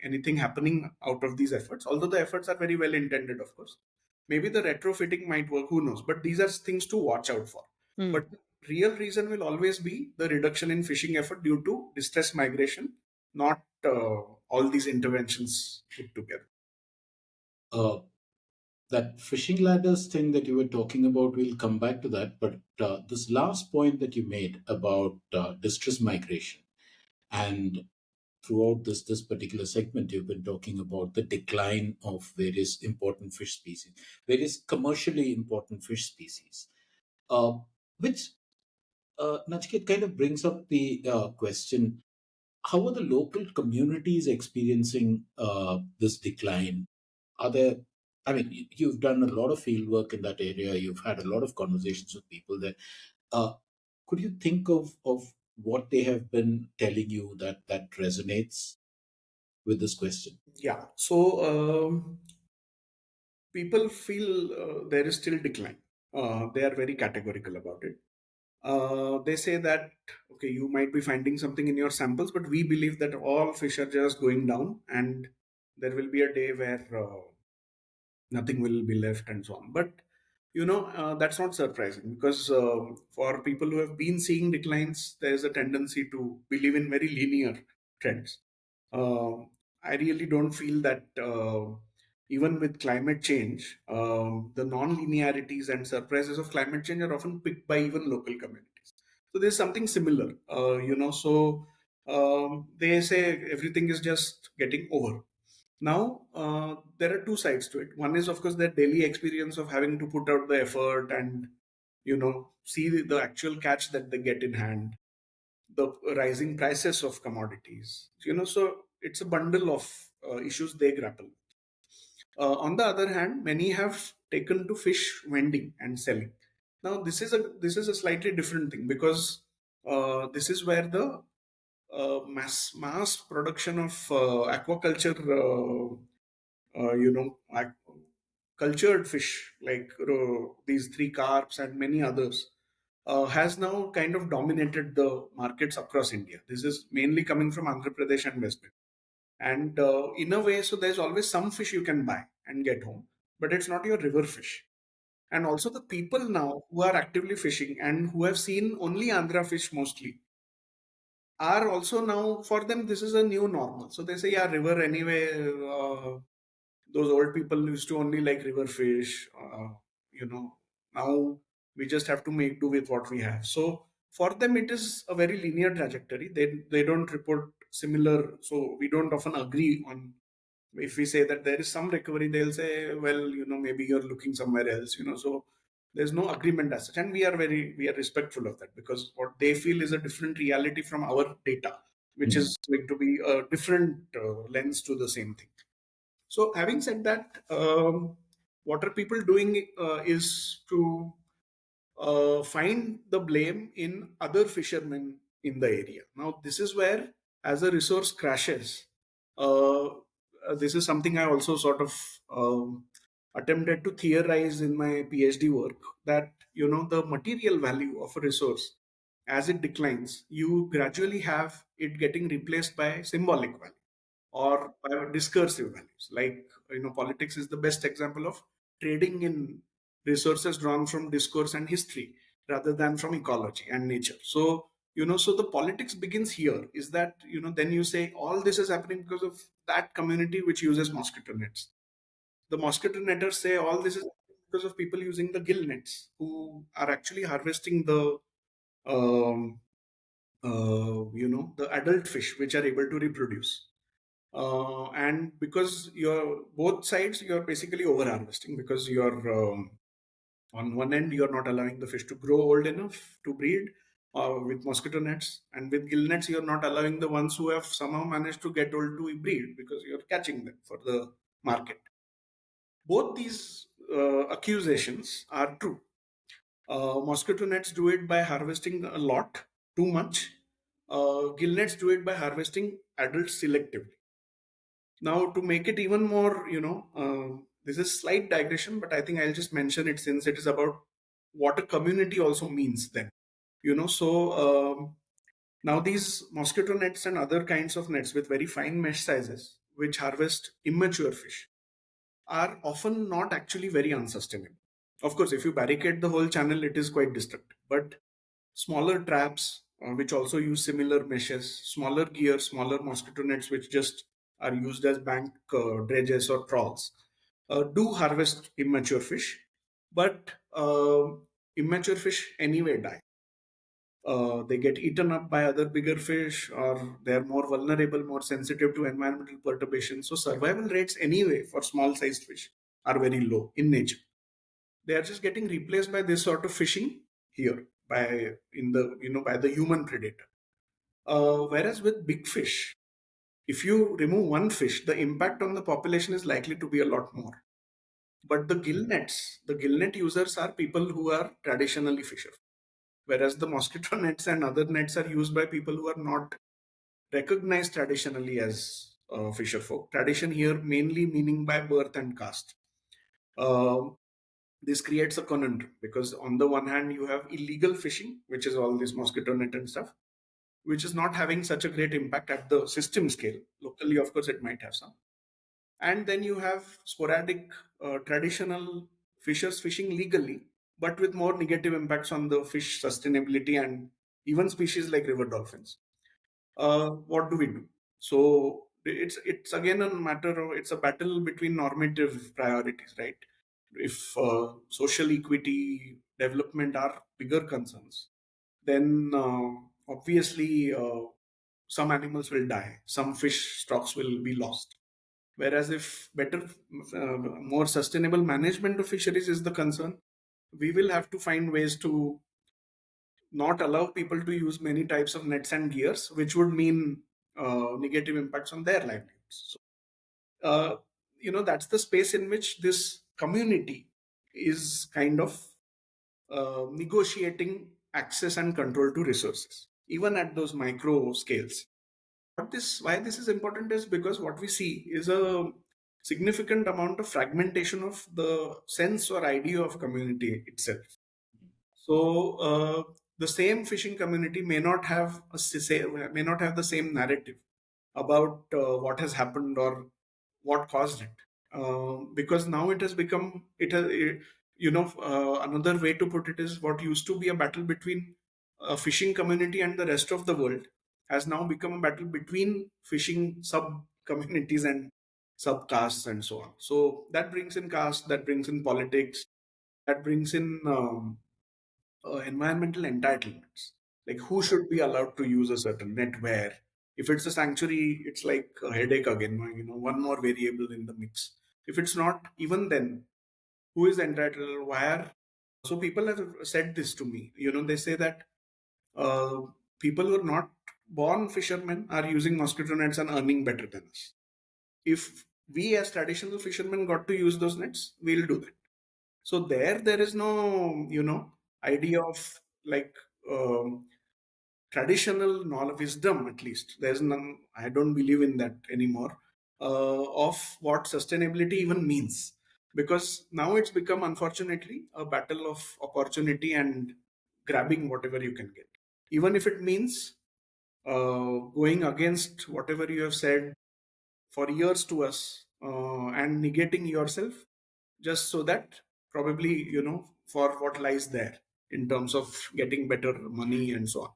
anything happening out of these efforts, although the efforts are very well intended, of course. Maybe the retrofitting might work, who knows, but these are things to watch out for. Hmm. But real reason will always be the reduction in fishing effort due to distress migration, not all these interventions put together. Uh, that fishing ladders thing that you were talking about, we'll come back to that. But this last point that you made about distress migration, and throughout this particular segment, you've been talking about the decline of various important fish species, various commercially important fish species, uh, which Nachiket kind of brings up the question: how are the local communities experiencing this decline? Are there, I mean, you've done a lot of field work in that area. You've had a lot of conversations with people there. Uh, could you think of what they have been telling you that resonates with this question? Yeah. So people feel there is still decline. They are very categorical about it. They say that, okay, you might be finding something in your samples, but we believe that all fish are just going down, and there will be a day where nothing will be left and so on. But that's not surprising, because for people who have been seeing declines, there is a tendency to believe in very linear trends. uh, I really don't feel that even with climate change, the non-linearities and surprises of climate change are often picked by even local communities. So there's something similar, so they say everything is just getting over. Now, there are two sides to it. One is, of course, their daily experience of having to put out the effort and, see the actual catch that they get in hand, the rising prices of commodities. So it's a bundle of issues they grapple with. On the other hand, many have taken to fish vending and selling. Now, this is a slightly different thing, because this is where the mass production of aquaculture, cultured fish like these three carps and many others, has now kind of dominated the markets across India. This is mainly coming from Andhra Pradesh and West Bengal. And in a way, so there's always some fish you can buy and get home, but it's not your river fish. And also the people now who are actively fishing and who have seen only Andhra fish mostly, are also now, for them this is a new normal. So they say, yeah, river anyway. Those old people used to only like river fish. You know, now we just have to make do with what we have. So for them, it is a very linear trajectory. They don't report similar. So we don't often agree on. If we say that there is some recovery, they'll say, well, maybe you're looking somewhere else. So there's no agreement as such, and we are respectful of that, because what they feel is a different reality from our data, which is going to be a different lens to the same thing. So, having said that, what are people doing is to find the blame in other fishermen in the area. Now, this is where, as a resource crashes, this is something I also sort of attempted to theorize in my PhD work, that the material value of a resource, as it declines, you gradually have it getting replaced by symbolic value or by discursive values. Like, politics is the best example of trading in resources drawn from discourse and history rather than from ecology and nature. So, so the politics begins here, is that, then you say all this is happening because of that community which uses mosquito nets. The mosquito netters say all this is happening because of people using the gill nets, who are actually harvesting um, the adult fish which are able to reproduce. And because you're both sides, you're basically over harvesting, because you're on one end you're not allowing the fish to grow old enough to breed with mosquito nets, and with gill nets you're not allowing the ones who have somehow managed to get old to breed, because you're catching them for the market. Both these accusations are true. Mosquito nets do it by harvesting a lot, too much. Gill nets do it by harvesting adults selectively. Now, to make it even more, this is slight digression, but I think I'll just mention it since it is about what a community also means then. Now these mosquito nets and other kinds of nets with very fine mesh sizes, which harvest immature fish, are often not actually very unsustainable. Of course, if you barricade the whole channel, it is quite destructive. But smaller traps, which also use similar meshes, smaller gear, smaller mosquito nets, which just are used as bank dredges or trawls, do harvest immature fish. But immature fish anyway die. They get eaten up by other bigger fish, or they're more vulnerable, more sensitive to environmental perturbations. So survival rates anyway for small sized fish are very low in nature. They are just getting replaced by this sort of fishing here by the human predator. Whereas with big fish, if you remove one fish, the impact on the population is likely to be a lot more. But the gill net users are people who are traditionally fishers, whereas the mosquito nets and other nets are used by people who are not recognized traditionally as fisher folk. Tradition here mainly meaning by birth and caste. Uh, this creates a conundrum, because on the one hand you have illegal fishing, which is all this mosquito net and stuff, which is not having such a great impact at the system scale. Locally, of course, it might have some. And then you have sporadic traditional fishers fishing legally, but with more negative impacts on the fish sustainability and even species like river dolphins. What do we do? So it's again a matter of, it's a battle between normative priorities, right? If social equity, development are bigger concerns, then obviously some animals will die, some fish stocks will be lost. Whereas if better, more sustainable management of fisheries is the concern, we will have to find ways to not allow people to use many types of nets and gears, which would mean negative impacts on their livelihoods. So, that's the space in which this community is kind of negotiating access and control to resources, even at those micro scales. Why this is important is because what we see is a significant amount of fragmentation of the sense or idea of community itself. So the same fishing community may not have the same narrative about what has happened or what caused it, because now it has become another way to put it is, what used to be a battle between a fishing community and the rest of the world has now become a battle between fishing sub communities and sub castes and so on. So that brings in caste, that brings in politics, that brings in environmental entitlements. Like who should be allowed to use a certain net where? If it's a sanctuary, it's like a headache again, one more variable in the mix. If it's not, even then, who is entitled, where? So people have said this to me. They say that uh, people who are not born fishermen are using mosquito nets and earning better than us. If we as traditional fishermen got to use those nets, we'll do that. So there is no, idea of like traditional knowledge, wisdom at least. There's none. I don't believe in that anymore. Of what sustainability even means, because now it's become unfortunately a battle of opportunity and grabbing whatever you can get, even if it means going against whatever you have said for years to us, and negating yourself just so that probably for what lies there in terms of getting better money and so on.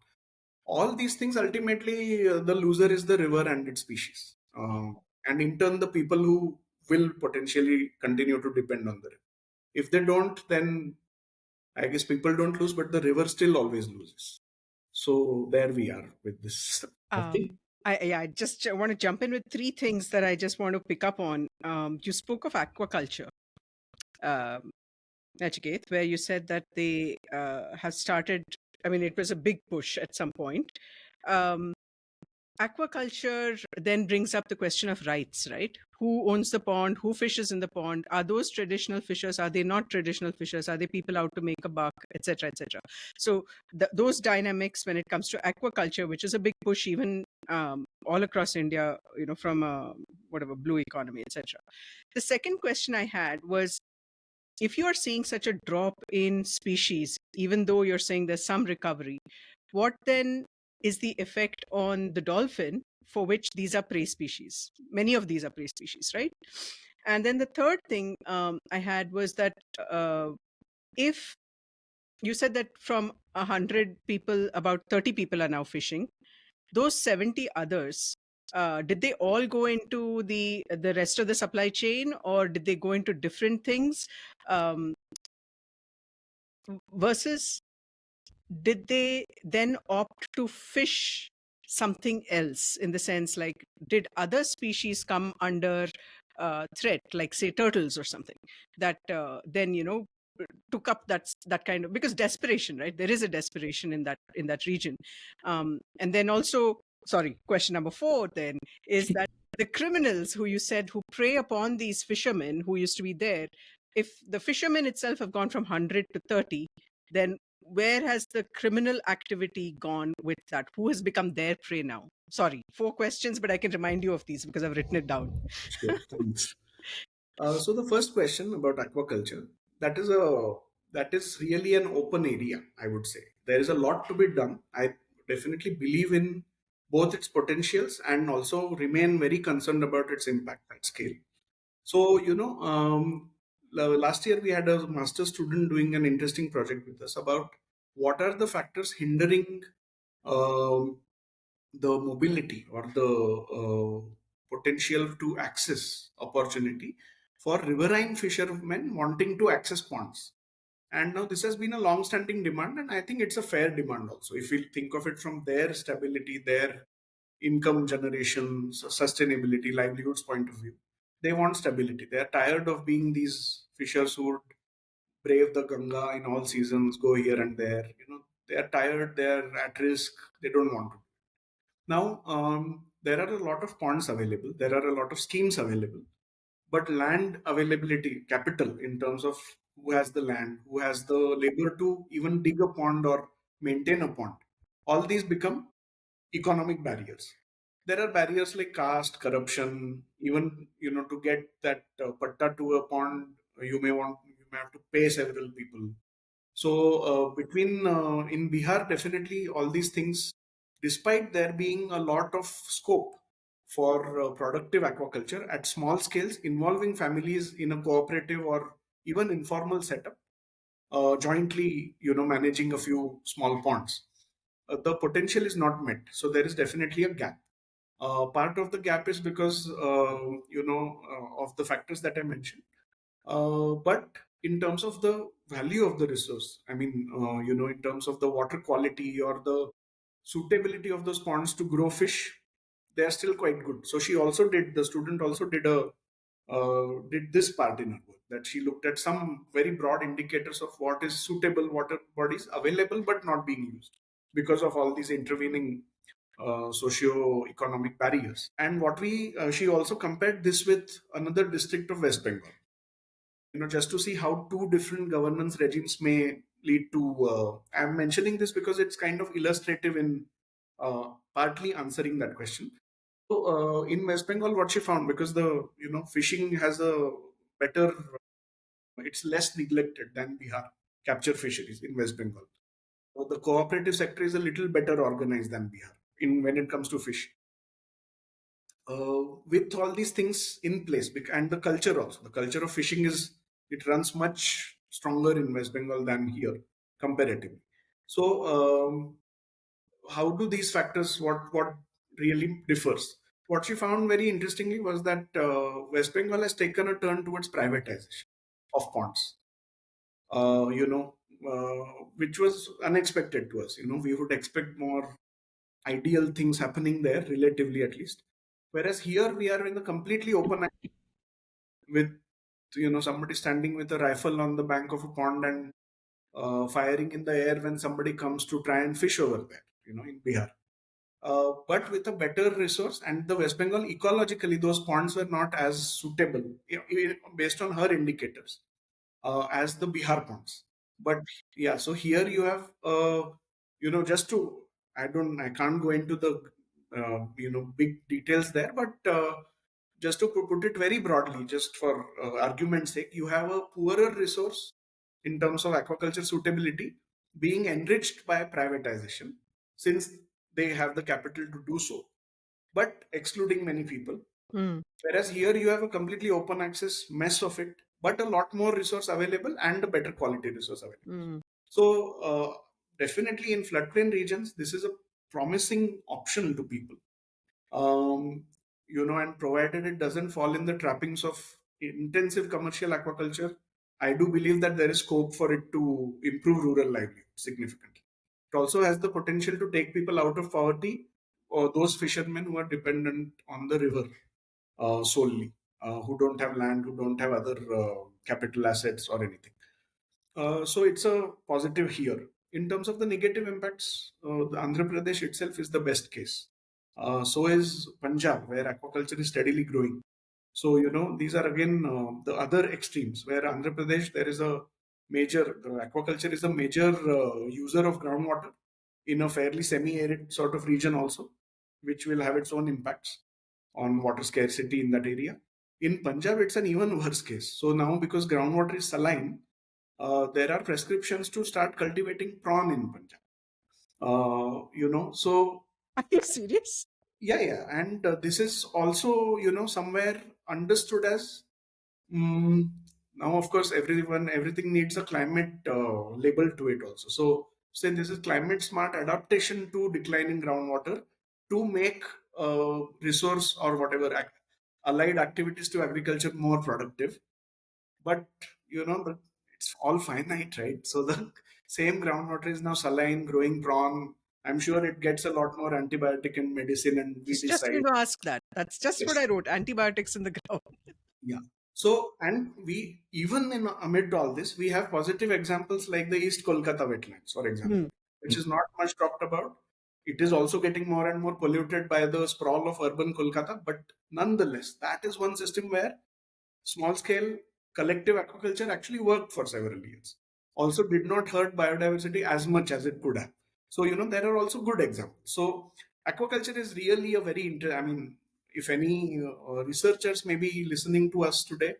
All these things ultimately, the loser is the river and its species, and in turn the people who will potentially continue to depend on the river. If they don't, then I guess people don't lose, but the river still always loses. So there we are with this. Okay. I just want to jump in with three things that I just want to pick up on. You spoke of aquaculture, um, Nachiket, where you said that they have started. I mean, it was a big push at some point. Um, Aquaculture then brings up the question of rights, right? Who owns the pond? Who fishes in the pond? Are those traditional fishers? Are they not traditional fishers? Are they people out to make a buck, etc., etc.? So those dynamics when it comes to aquaculture, which is a big push even all across India, from whatever blue economy, etc. The second question I had was, if you are seeing such a drop in species, even though you're saying there's some recovery, what then is the effect on the dolphin, for which these are prey species? Many of these are prey species, right? And then the third thing I had was that if you said that from 100 people, about 30 people are now fishing, those 70 others, did they all go into the rest of the supply chain, or did they go into different things? Um, versus did they then opt to fish something else, in the sense like, did other species come under threat, like say turtles or something, that then took up that kind of, because desperation, right? There is a desperation in that region. And then also, sorry, question number 4 then is that the criminals who you said who prey upon these fishermen who used to be there, if the fishermen itself have gone from 100 to 30, then where has the criminal activity gone with that? Who has become their prey now? Sorry, 4 questions, but I can remind you of these because I've written it down. Sure, thanks. So the first question about aquaculture, that is really an open area. I would say there is a lot to be done. I definitely believe in both its potentials and also remain very concerned about its impact at scale. So last year we had a master student doing an interesting project with us about what are the factors hindering um, the mobility or the potential to access opportunity for riverine fishermen wanting to access ponds. And now this has been a long-standing demand, and I think it's a fair demand also. If we think of it from their stability, their income generation, sustainability, livelihoods point of view, they want stability. They are tired of being these fishers who would brave the Ganga in all seasons, go here and there. They are tired. They are at risk. They don't want to. Now, there are a lot of ponds available, there are a lot of schemes available, but land availability, capital in terms of who has the land, who has the labor to even dig a pond or maintain a pond, all these become economic barriers. There are barriers like caste, corruption, even to get that patta to a pond, you may have to pay several people. So between in Bihar, definitely all these things, despite there being a lot of scope for productive aquaculture at small scales involving families in a cooperative or even informal setup, jointly, managing a few small ponds. the potential is not met. So there is definitely a gap. Part of the gap is because of the factors that I mentioned. But in terms of the value of the resource, I mean, in terms of the water quality or the suitability of those ponds to grow fish, they are still quite good. So the student also did this part in her work, that she looked at some very broad indicators of what is suitable water bodies available but not being used because of all these intervening socio-economic barriers. And she also compared this with another district of West Bengal, just to see how two different governance regimes may lead to. I'm mentioning this because it's kind of illustrative in partly answering that question. So in West Bengal, what she found, because the fishing has a better, it's less neglected than Bihar capture fisheries in West Bengal. So the cooperative sector is a little better organized than Bihar in when it comes to fish. With all these things in place, and the culture also, the culture of fishing it runs much stronger in West Bengal than here comparatively. So how do these factors, what really differs? What she found very interestingly was that West Bengal has taken a turn towards privatization of ponds. uh, you know which was unexpected to us. We would expect more ideal things happening there, relatively at least. Whereas here we are in a completely open with somebody standing with a rifle on the bank of a pond and firing in the air when somebody comes to try and fish over there, in Bihar. But with a better resource, and the West Bengal ecologically, those ponds were not as suitable, based on her indicators, as the Bihar ponds. But yeah, so here you have, just to, I can't go into the, big details there, but just to put it very broadly, just for argument's sake, you have a poorer resource in terms of aquaculture suitability being enriched by privatization, since they have the capital to do so, but excluding many people. Hmm. Whereas here you have a completely open access mess of it, but a lot more resource available and a better quality resource available. Hmm. So definitely in floodplain regions, this is a promising option to people. um, and provided it doesn't fall in the trappings of intensive commercial aquaculture, I do believe that there is scope for it to improve rural livelihood significantly. It also has the potential to take people out of poverty, or those fishermen who are dependent on the river solely, who don't have land, who don't have other capital assets or anything. So it's a positive here. In terms of the negative impacts, the Andhra Pradesh itself is the best case. So is Punjab, where aquaculture is steadily growing. So, these are again the other extremes, where Andhra Pradesh, the aquaculture is a major user of groundwater in a fairly semi-arid sort of region also, which will have its own impacts on water scarcity in that area. In Punjab, it's an even worse case. So now, because groundwater is saline, there are prescriptions to start cultivating prawn in Punjab. So Are you serious? yeah, and this is also, somewhere understood as, now, of course, everything needs a climate label to it also. So say this is climate smart adaptation to declining groundwater to make resource or whatever allied activities to agriculture more productive. But it's all finite, right? So the same groundwater is now saline, growing prawn. I'm sure it gets a lot more antibiotic and medicine and Just weedicide. going to ask that. That's just what Yes. I wrote. Antibiotics in the ground. Yeah. So, and we, even in amid all this, we have positive examples like the East Kolkata wetlands, for example, Hmm. which is not much talked about. It is also getting more and more polluted by the sprawl of urban Kolkata, but nonetheless, that is one system where small scale collective aquaculture actually worked for several years. Also did not hurt biodiversity as much as it could have. So, there are also good examples. So aquaculture is really a very I mean, if any researchers may be listening to us today,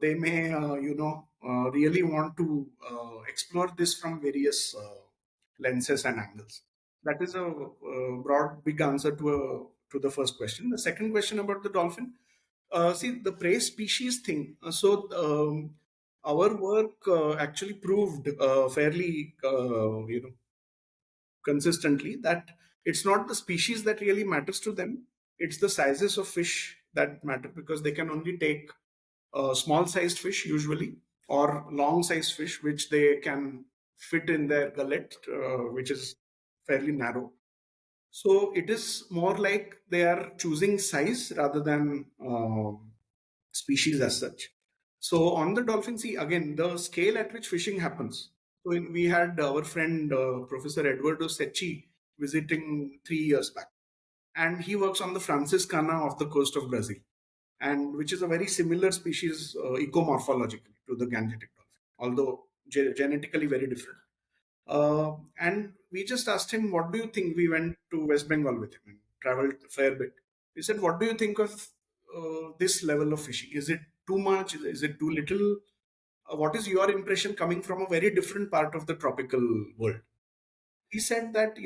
they may, really want to explore this from various lenses and angles. That is a broad, big answer to the first question. The second question about the dolphin, see the prey species thing. Our work actually proved fairly, consistently that it's not the species that really matters to them. It's the sizes of fish that matter, because they can only take small sized fish usually, or long sized fish which they can fit in their gullet, which is fairly narrow. So it is more like they are choosing size rather than species as such. So on the dolphin sea, again, the scale at which fishing happens. So we had our friend Professor Eduardo Secchi visiting 3 years back, and he works on the Franciscana off the coast of Brazil, and which is a very similar species ecomorphologically to the Gangetic dolphin, although genetically very different. And we just asked him, what do you think? We went to West Bengal with him and traveled a fair bit. We said, what do you think of this level of fishing? Is it too much? Is it too little? What is your impression coming from a very different part of the tropical world? He said that,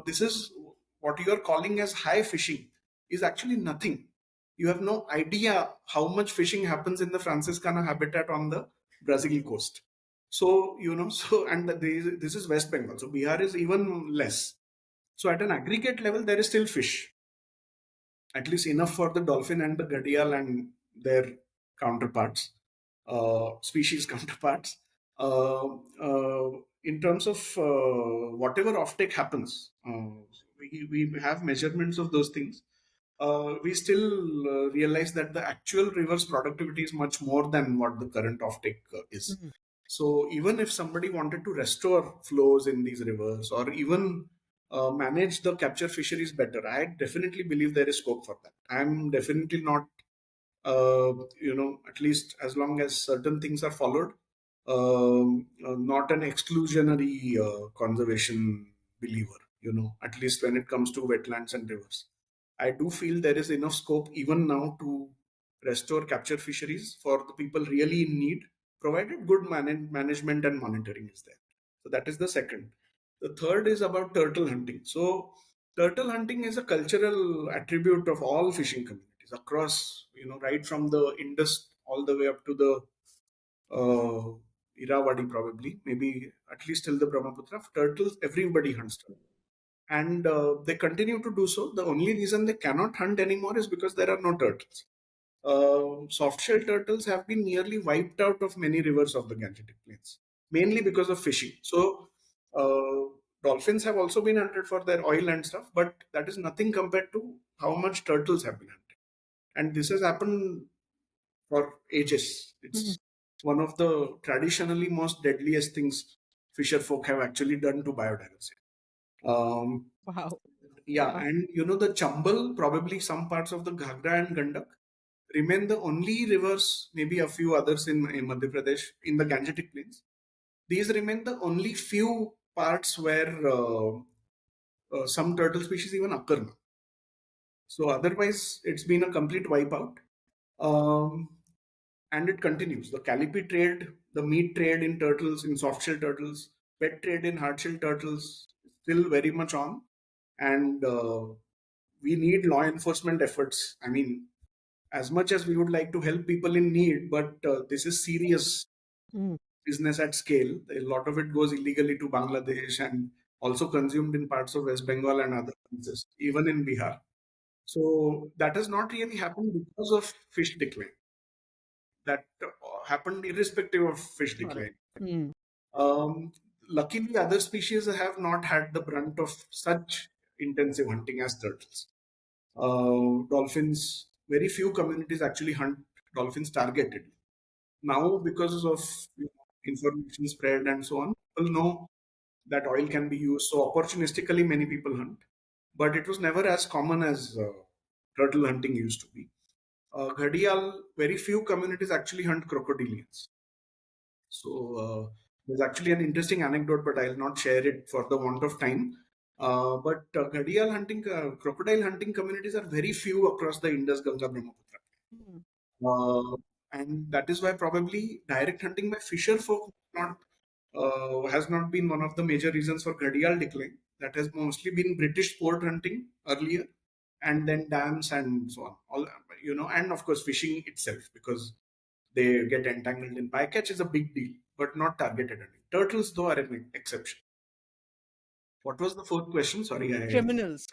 this is what you are calling as high fishing is actually nothing. You have no idea how much fishing happens in the Franciscana habitat on the Brazil coast. So, and this is West Bengal. So Bihar is even less. So at an aggregate level, there is still fish, at least enough for the dolphin and the ghadial and their counterparts, species counterparts. Uh, uh, in terms of whatever offtake happens, we have measurements of those things. We still realize that the actual river's productivity is much more than what the current offtake is. Mhm. So even if somebody wanted to restore flows in these rivers, or even manage the capture fisheries better, I definitely believe there is scope for that. I'm definitely not, at least as long as certain things are followed, not an exclusionary conservation believer, at least when it comes to wetlands and rivers. I do feel there is enough scope even now to restore capture fisheries for the people really in need, provided good management and monitoring is there. So that is the second. The third is about turtle hunting. So turtle hunting is a cultural attribute of all fishing communities across, right from the Indus all the way up to the Irrawaddy, probably, maybe at least till the Brahmaputra. Turtles, everybody hunts turtles. And they continue to do so. The only reason they cannot hunt anymore is because there are no turtles. Soft-shell turtles have been nearly wiped out of many rivers of the Gangetic Plains, mainly because of fishing. So, dolphins have also been hunted for their oil and stuff, but that is nothing compared to how much turtles have been hunted. And this has happened for ages. Mhm. It's one of the traditionally most deadliest things fisher folk have actually done to biodiversity. Um, Wow. yeah, and the Chambal, probably some parts of the Ghagra and Gandak, remain the only rivers, maybe a few others in Madhya Pradesh, in the Gangetic Plains. These remain the only few parts where some turtle species even occur now. So otherwise, it's been a complete wipeout. Um, and it continues. The calipi trade, the meat trade in turtles, in soft shell turtles, pet trade in hard shell turtles, still very much on. And we need law enforcement efforts. I mean, as much as we would like to help people in need, but this is serious Mm. business at scale. A lot of it goes illegally to Bangladesh and also consumed in parts of West Bengal and other places, even in Bihar. So that has not really happened because of fish decline. That happened irrespective of fish Got it. decline. Mm. Um, Luckily, other species have not had the brunt of such intensive hunting as turtles. Dolphins, very few communities actually hunt dolphins targeted. Now, because of information spread and so on, people know that oil can be used. So opportunistically, many people hunt, but it was never as common as turtle hunting used to be. Ghadial, very few communities actually hunt crocodilians. So there's actually an interesting anecdote, but I'll not share it for the want of time. But Ghadial hunting, crocodile hunting communities are very few across the Indus, Ganga, Brahmaputra. Mm. And that is why probably direct hunting by fisher folk not has not been one of the major reasons for Ghadial decline. That has mostly been British sport hunting earlier, and then dams and so on. All and of course fishing itself, because they get entangled in bycatch is a big deal, but not targeted hunting. Turtles, though, are an exception. What was the fourth question? Sorry, Criminals.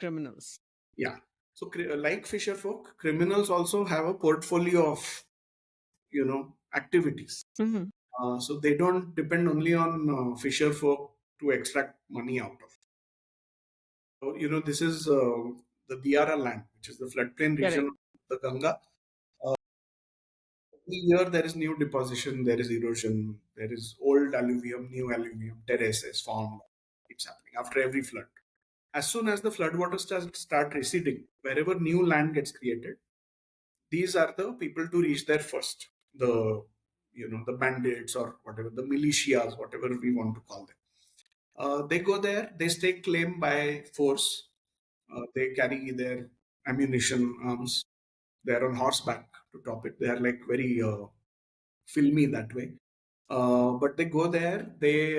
yeah. So, like fisher folk, criminals also have a portfolio of, activities. Mhm. So they don't depend only on fisher folk to extract money out of. So, this is the Diara land, which is the floodplain region Correct. of the Ganga. Every year there is new deposition, there is erosion, there is old alluvium, new alluvium, terraces formed. Keeps happening after every flood. As soon as the floodwaters start receding, wherever new land gets created, these are the people to reach there first. The bandits or whatever, the militias, whatever we want to call them. They go there, they stake claim by force. They carry their ammunition, arms. They are on horseback to top it. They are like very filmy that way. But they go there, they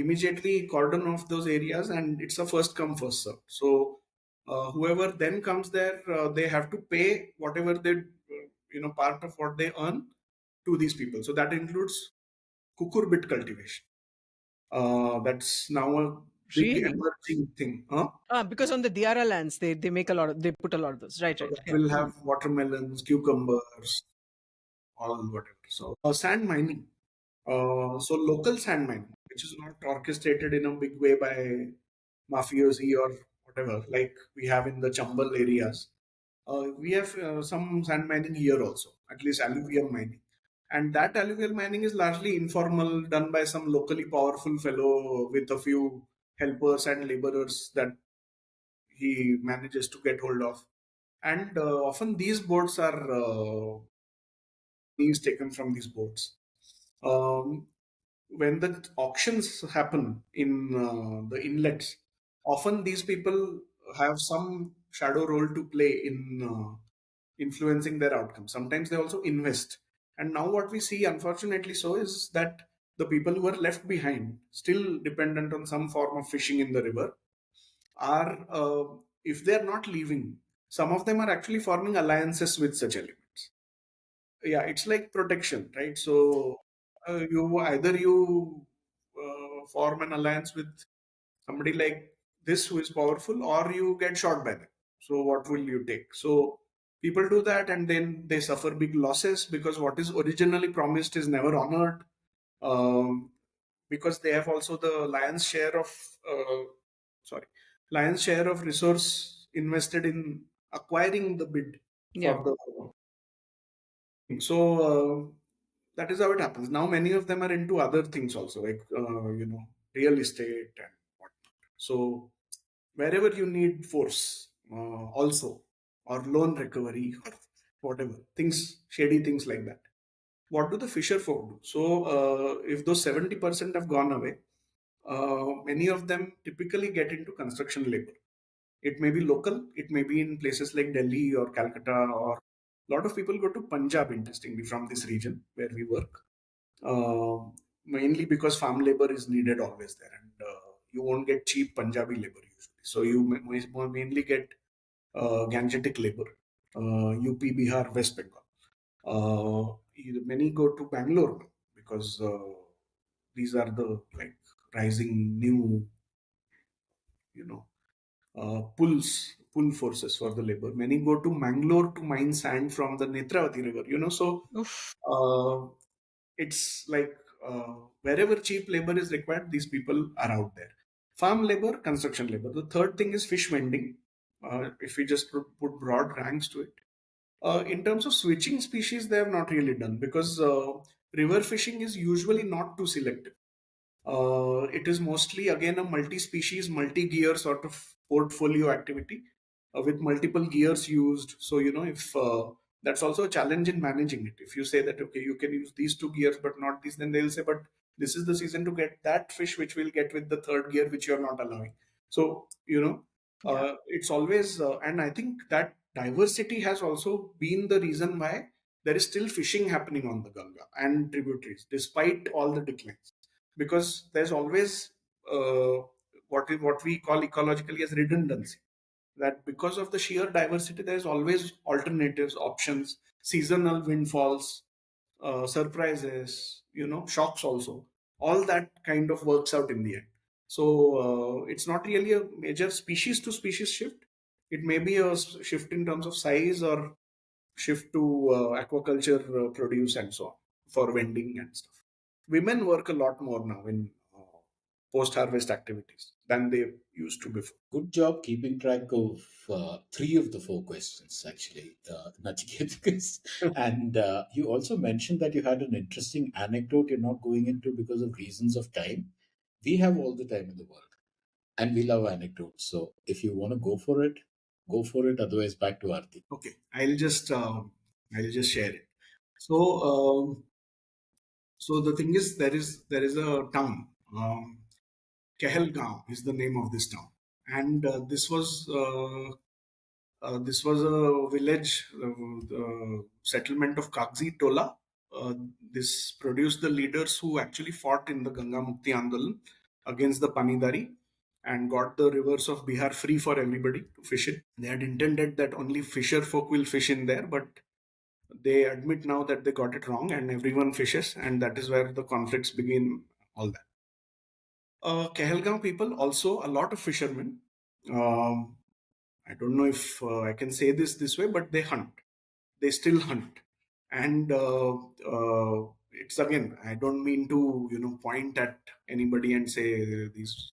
immediately cordon off those areas, and it's a first come, first serve. So whoever then comes there, they have to pay whatever they, part of what they earn to these people. So that includes cucurbit cultivation. That's now a big Really? emerging thing. Huh? Because on the Diara lands, they make a lot of, they put a lot of those. Right, So right. that Yeah. will have watermelons, cucumbers, all whatever. So sand mining. So local sand mining, which is not orchestrated in a big way by mafiosi or whatever, like we have in the Chambal areas. We have some sand mining here also, at least alluvial mining. And that alluvial mining is largely informal, done by some locally powerful fellow with a few helpers and laborers that he manages to get hold of. And often these boats are these taken from these boats. Um, when the auctions happen in the inlets, often these people have some shadow role to play in influencing their outcome. Sometimes they also invest. And now, what we see, unfortunately, so is that the people who are left behind, still dependent on some form of fishing in the river, are, if they are not leaving, some of them are actually forming alliances with such elements. Yeah, it's like protection, right? So you form an alliance with somebody like this who is powerful, or you get shot by them. So what will you take? So people do that, and then they suffer big losses because what is originally promised is never honored. um, because they have also the uh, sorry lion's share of resource invested in acquiring the bid for Yeah. the. So that is how it happens. Now many of them are into other things also, like real estate and whatnot. So wherever you need force, also, or loan recovery or whatever things, shady things like that. What do the fisher folk do? So if those 70% have gone away, many of them typically get into construction labor. It may be local, it may be in places like Delhi or Calcutta, or a lot of people go to Punjab, interestingly, from this region where we work. Mainly because farm labor is needed always there, and you won't get cheap Punjabi labor usually. So you mainly get Gangetic labor, UP, Bihar, West Bengal. Many go to Bangalore because these are the like rising new, you know, pull forces for the labor. Many go to Mangalore to mine sand from the Netravati river. So Oof. uh, it's like wherever cheap labor is required, these people are out there. Farm labor, construction labor. The third thing is fish vending. If we just put broad ranks to it. In terms of switching species, they have not really done, because river fishing is usually not too selective. It is mostly again a multi-species, multi-gear sort of portfolio activity with multiple gears used. So if that's also a challenge in managing it. If you say that okay, you can use these two gears but not these, then they'll say, but this is the season to get that fish, which we'll get with the third gear, which you're not allowing. So Yeah. it's always, and I think that diversity has also been the reason why there is still fishing happening on the Ganga and tributaries despite all the declines, because there's always what we call ecologically as redundancy. That because of the sheer diversity, there's always alternatives, options, seasonal windfalls, surprises, shocks also. All that kind of works out in the end. So it's not really a major species to species shift. It may be a shift in terms of size or shift to aquaculture produce and so on for vending and stuff. Women work a lot more now in post-harvest activities than they used to before. Good job keeping track of three of the four questions, actually, Nachiket. And you also mentioned that you had an interesting anecdote you're not going into because of reasons of time. We have all the time in the world, and we love anecdotes. So if you want to go for it, go for it. Otherwise, back to Arti. Okay, I'll just share it. So so the thing is, there is a town. Kahel is the name of this town, and this was a village, the settlement of Kagzi Tola. Uh, this produced the leaders who actually fought in the Ganga Mukti Andolan against the Panidari and got the rivers of Bihar free for everybody to fish in. They had intended that only fisher folk will fish in there, but they admit now that they got it wrong and everyone fishes, and that is where the conflicts begin. All that. Kehelgaon people, also a lot of fishermen. Um, I don't know if I can say this way, but they hunt. They still hunt, and it's again. I don't mean to point at anybody and say these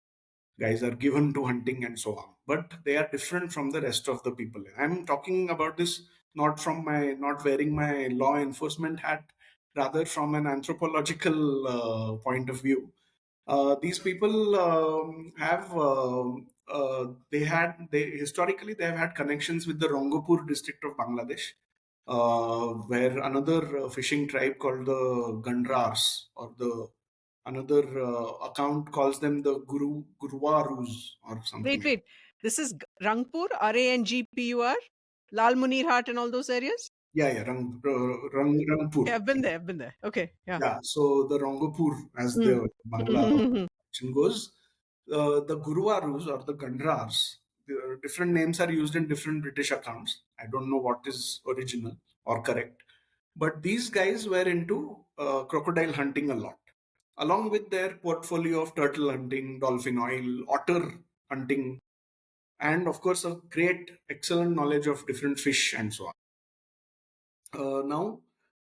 guys are given to hunting and so on, but they are different from the rest of the people. I'm talking about this not wearing my law enforcement hat, rather from an anthropological point of view. These people they historically they have had connections with the Rangpur district of Bangladesh, where another fishing tribe called the Gandrars, or the another account calls them the Guruwarus or something. Wait. This is Rangpur, Rangpur, Lal Munirhat, and all those areas. Yeah, Rangpur. Yeah, I've been there. I've been there. Okay, yeah. Yeah, so the Rangpur, as Mm. the Bangla version goes, the Guruwarus or the Gandhars, the different names are used in different British accounts. I don't know what is original or correct, but these guys were into crocodile hunting a lot, along with their portfolio of turtle hunting, dolphin oil, otter hunting, and of course a great, excellent knowledge of different fish and so on. Now,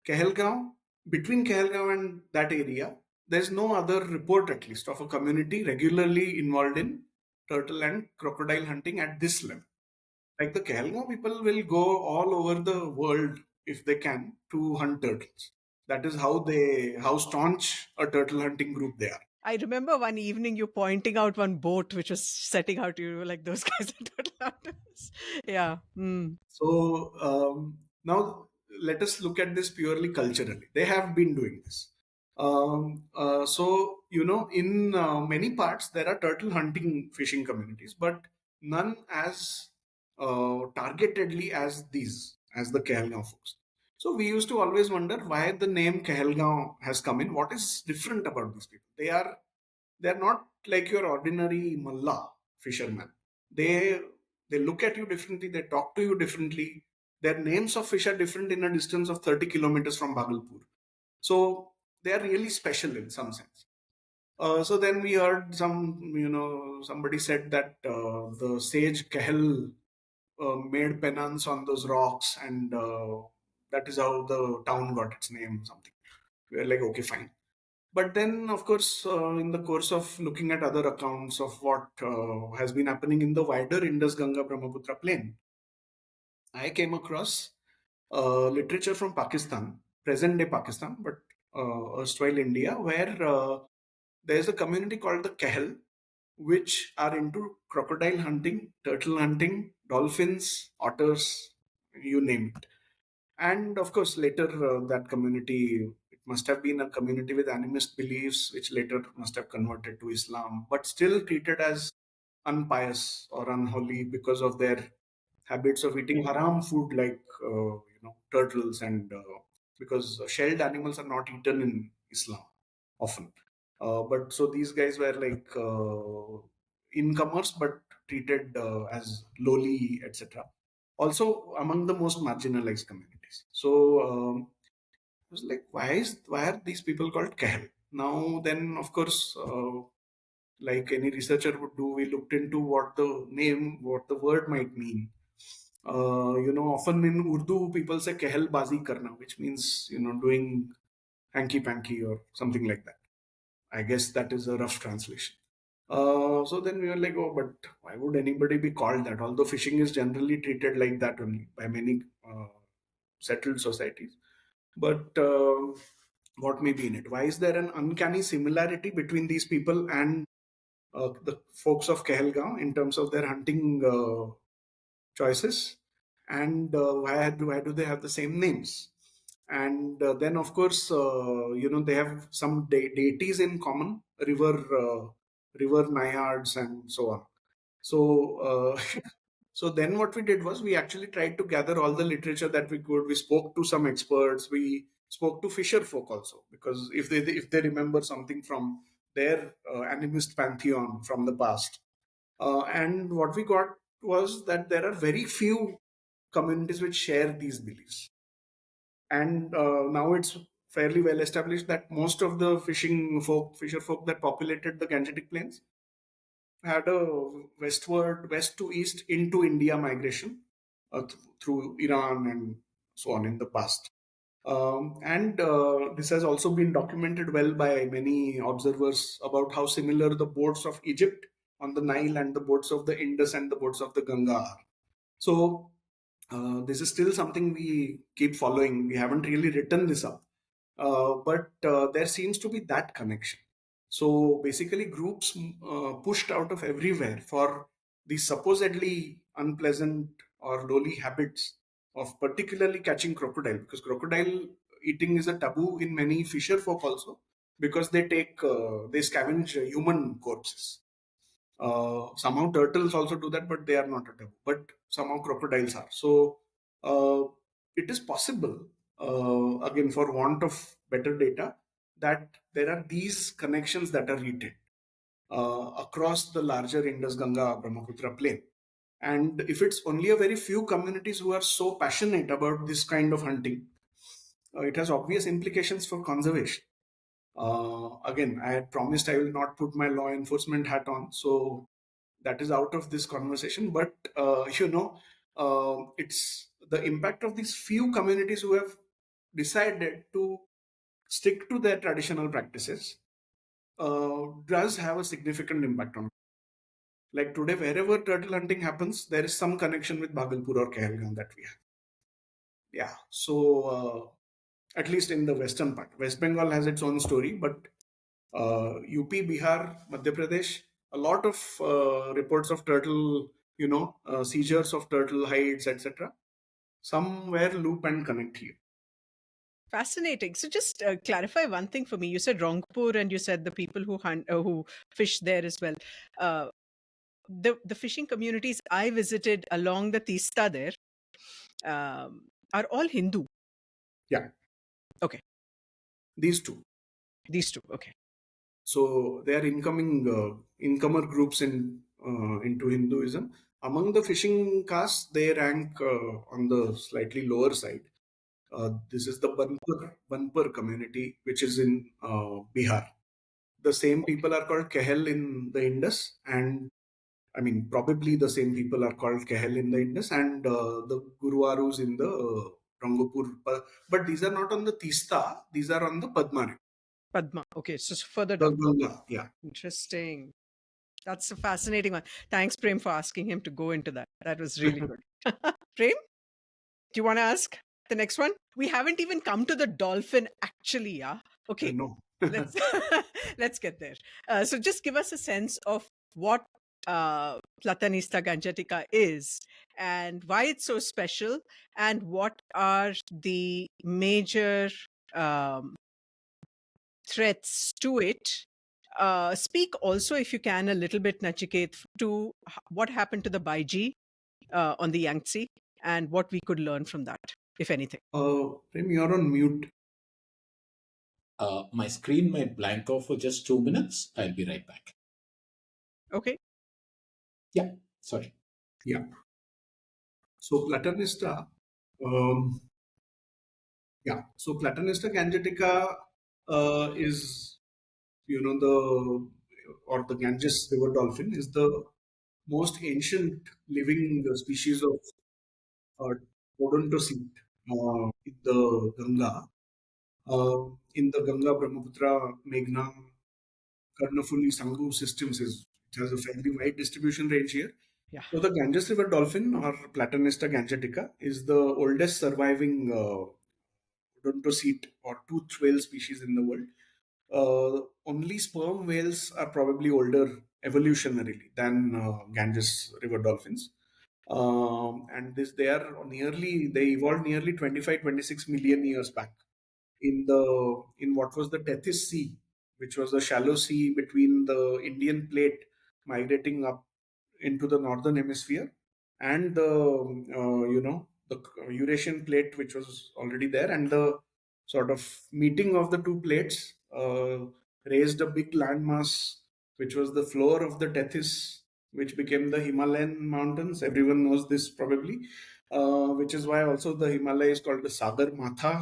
Kehelgaon, between Kehelgaon and that area, there's no other report, at least, of a community regularly involved in turtle and crocodile hunting at this level. Like the Kehelgaon people will go all over the world if they can to hunt turtles. That is how staunch a turtle hunting group they are. I remember one evening you pointing out one boat which was setting out. You were like, those guys are total hunters. Yeah. Mm. So now let us look at this purely culturally. They have been doing this. So in many parts there are turtle hunting fishing communities, but none as targetedly as as the Kehelgaon folks. So we used to always wonder why the name Kehelgaon has come in. What is different about these people? They're not like your ordinary mullah fisherman. They they look at you differently. They talk to you differently. Their names of fish are different in a distance of 30 kilometers from Bhagalpur. So they are really special in some sense. So then we heard somebody said that the sage Kahel made penance on those rocks, and that is how the town got its name. Something. We are like, okay, fine. But then, of course, in the course of looking at other accounts of what has been happening in the wider Indus Ganga Brahmaputra plain, I came across literature from Pakistan, present day Pakistan, but erstwhile India, where there's a community called the Kahel, which are into crocodile hunting, turtle hunting, dolphins, otters, you name it. And of course, later that community, it must have been a community with animist beliefs, which later must have converted to Islam, but still treated as unpious or unholy because of their habits of eating haram food like turtles, and because shelled animals are not eaten in Islam often. But so these guys were like incomers, but treated as lowly, etc. Also among the most marginalized communities. So it was like, why are these people called Kahel? Now then, of course, like any researcher would do. We looked into what the word might mean. Often in Urdu, people say "Kahel bazi karna," which means doing hanky panky or something like that. I guess that is a rough translation. So then we were like, oh, but why would anybody be called that? Although fishing is generally treated like that only by many settled societies. But what may be in it? Why is there an uncanny similarity between these people and the folks of Kehelgaon in terms of their hunting choices? And why do they have the same names? And then, of course, they have some deities in common, river naiads, and so on. So, so then what we did was we actually tried to gather all the literature that we could. We spoke to some experts. We spoke to fisher folk also, because if they remember something from their animist pantheon from the past. And what we got was that there are very few communities which share these beliefs. And now it's fairly well established that most of the fisher folk that populated the Gangetic Plains had a west to east into India migration through Iran and so on in the past. And this has also been documented well by many observers about how similar the boats of Egypt on the Nile and the boats of the Indus and the boats of the Ganga are. So this is still something we keep following. We haven't really written this up, but there seems to be that connection. So basically, groups pushed out of everywhere for these supposedly unpleasant or lowly habits of particularly catching crocodile, because crocodile eating is a taboo in many fisher folk also, because they scavenge human corpses. Somehow turtles also do that, but they are not a taboo. But somehow crocodiles are. So it is possible, again, for want of better data, that there are these connections that are retained across the larger Indus Ganga Brahmaputra plain. And if it's only a very few communities who are so passionate about this kind of hunting, it has obvious implications for conservation. Again, I had promised I will not put my law enforcement hat on, so that is out of this conversation. But it's the impact of these few communities who have decided to stick to their traditional practices does have a significant impact on. Like today, wherever turtle hunting happens, there is some connection with Bhagalpur or Kehelgaon that we have. Yeah, so at least in the western part, West Bengal has its own story, but UP, Bihar, Madhya Pradesh, a lot of reports of turtle, seizures of turtle hides, etc. Somewhere loop and connect here. Fascinating. So just clarify one thing for me. You said Rangpur, and you said the people who hunt, who fish there as well. Uh, the fishing communities I visited along the Tista there are all Hindu. Yeah. Okay. These two. These two. Okay. So they are incomer groups into Hinduism. Among the fishing castes, they rank on the slightly lower side. This is the Banpur community, which is in Bihar. The same people are called Kahel in the Indus, and I mean, probably the same people are called Kahel in the Indus, and the Guruvarus in the Rangapur. But these are not on the Tista, these are on the Padma. Padma. Okay. So further The down. Ganga, yeah. Interesting. That's a fascinating one. Thanks, Prem, for asking him to go into that. That was really good. Prem, do you want to ask the next one? We haven't even come to the dolphin, actually. Yeah. Okay. No. let's let's get there. So just give us a sense of what Platanista gangetica is and why it's so special, and what are the major threats to it. Speak also, if you can, a little bit, Nachiket, to what happened to the Baiji on the Yangtze and what we could learn from that, if anything. Prem, you're on mute. My screen might blank off for just 2 minutes. I'll be right back. Okay. Yeah, sorry. Yeah. So Platanista, So Platanista gangetica is, the or the Ganges river dolphin, is the most ancient living species of odontocete in the Ganga, in the Ganga, Brahmaputra, Meghna, Karnafuli, Sanghu systems. It has a fairly wide distribution range here. Yeah. So the Ganges River dolphin, or Platanista gangetica, is the oldest surviving odontocete or toothed whale species in the world. Only sperm whales are probably older evolutionarily than Ganges River dolphins. And this they evolved nearly 25-26 million years back in what was the Tethys Sea, which was a shallow sea between the Indian plate migrating up into the northern hemisphere, and the the Eurasian plate, which was already there, and the sort of meeting of the two plates raised a big landmass, which was the floor of the Tethys, which became the Himalayan mountains. Everyone knows this probably, which is why also the Himalaya is called the Sagar Matha.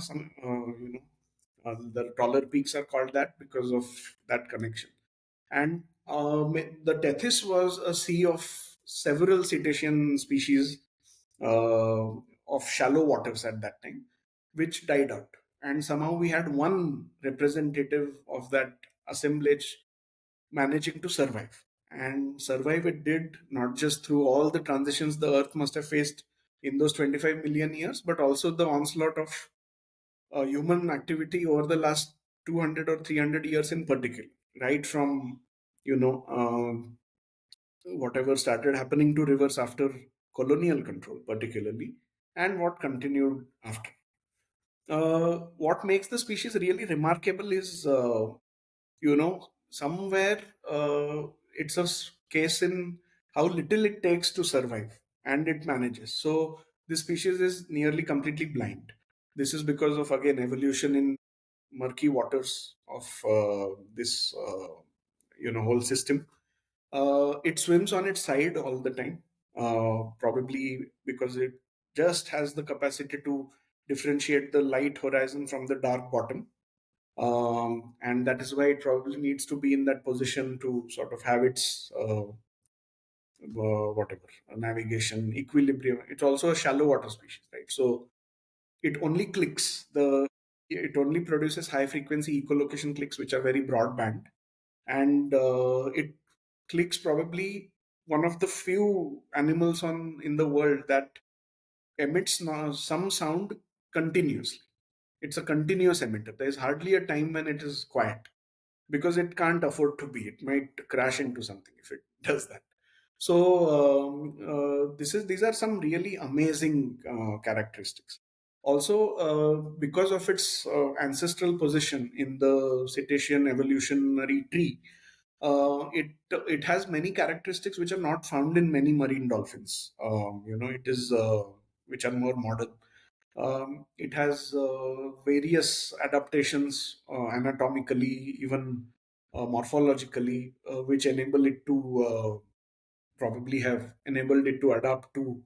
The taller peaks are called that because of that connection. And the Tethys was a sea of several cetacean species of shallow waters at that time, which died out. And somehow we had one representative of that assemblage managing to survive. And survive it did, not just through all the transitions the Earth must have faced in those 25 million years, but also the onslaught of human activity over the last 200 or 300 years in particular, right from, you know, whatever started happening to rivers after colonial control, particularly, and what continued after. What makes the species really remarkable is, somewhere it's a case in how little it takes to survive, and it manages. So this species is nearly completely blind. This is because of, again, evolution in murky waters of this whole system. It swims on its side all the time, probably because it just has the capacity to differentiate the light horizon from the dark bottom. And that is why it probably needs to be in that position to sort of have its whatever navigation equilibrium. It's also a shallow water species, right? So it only produces high frequency echolocation clicks, which are very broadband, and it clicks probably one of the few animals on in the world that emits some sound continuously. It's a continuous emitter. There is hardly a time when it is quiet, because it can't afford to be. It might crash into something if it does that. So these are some really amazing characteristics. Also, because of its ancestral position in the cetacean evolutionary tree, it has many characteristics which are not found in many marine dolphins. It is which are more modern. It has various adaptations anatomically, even morphologically, which enable it to probably have enabled it to adapt to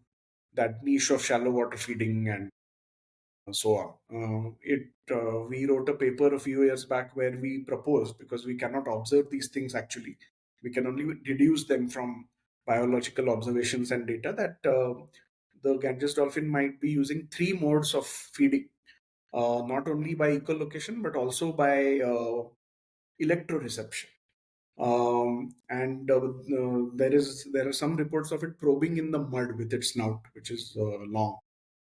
that niche of shallow water feeding and so on. We wrote a paper a few years back where we proposed, because we cannot observe these things actually, we can only deduce them from biological observations and data, that the Ganges dolphin might be using three modes of feeding, not only by echolocation but also by electroreception. And there are some reports of it probing in the mud with its snout, which is long,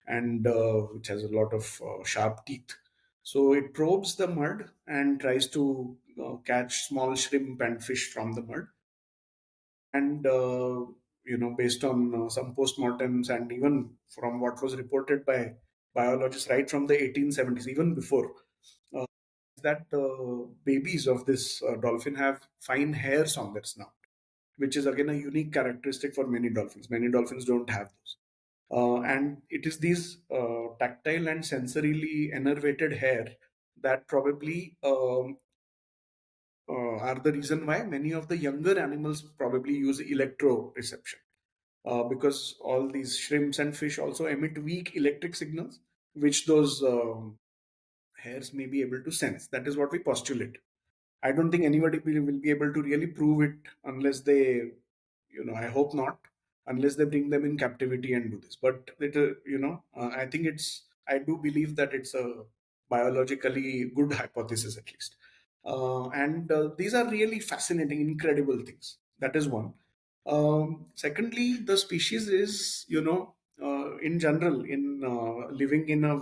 and which has a lot of sharp teeth. So it probes the mud and tries to catch small shrimp and fish from the mud. And based on some postmortems, and even from what was reported by biologists right from the 1870s, even before, uh, that babies of this dolphin have fine hairs on their snout, which is again a unique characteristic for many dolphins. Many dolphins don't have those. And it is these tactile and sensorily innervated hair that probably are the reason why many of the younger animals probably use electroreception, because all these shrimps and fish also emit weak electric signals, which those hairs may be able to sense. That is what we postulate. I don't think anybody will be able to really prove it unless they, I hope not, unless they bring them in captivity and do this. But I think I do believe that it's a biologically good hypothesis at least. And these are really fascinating, incredible things. That is one. Secondly, the species is, in general, in living in a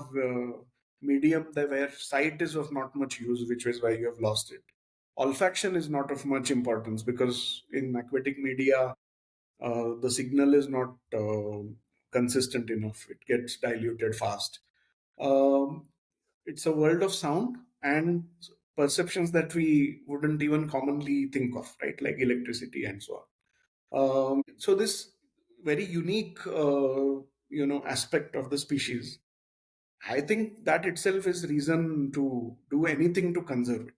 medium where sight is of not much use, which is why you have lost it. Olfaction is not of much importance because in aquatic media, the signal is not consistent enough. It gets diluted fast. Um, it's a world of sound and perceptions that we wouldn't even commonly think of, right? Like electricity and so on. So this very unique, aspect of the species, I think that itself is reason to do anything to conserve it.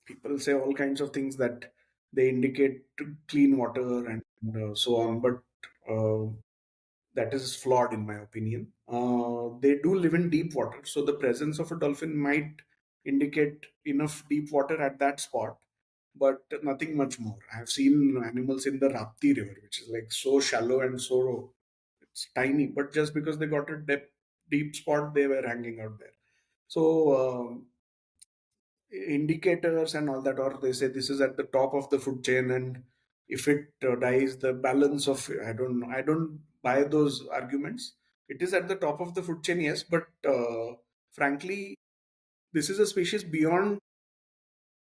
People say all kinds of things that they indicate to clean water and so on, but uh, that is flawed in my opinion. They do live in deep water, so the presence of a dolphin might indicate enough deep water at that spot, but nothing much more. I have seen animals in the Rapti River, which is like so shallow and so it's tiny, but just because they got a deep spot, they were hanging out there. So indicators and all that, or they say this is at the top of the food chain, and if it dies, the balance of, I don't know, I don't buy those arguments. It is at the top of the food chain, yes, but frankly, this is a species beyond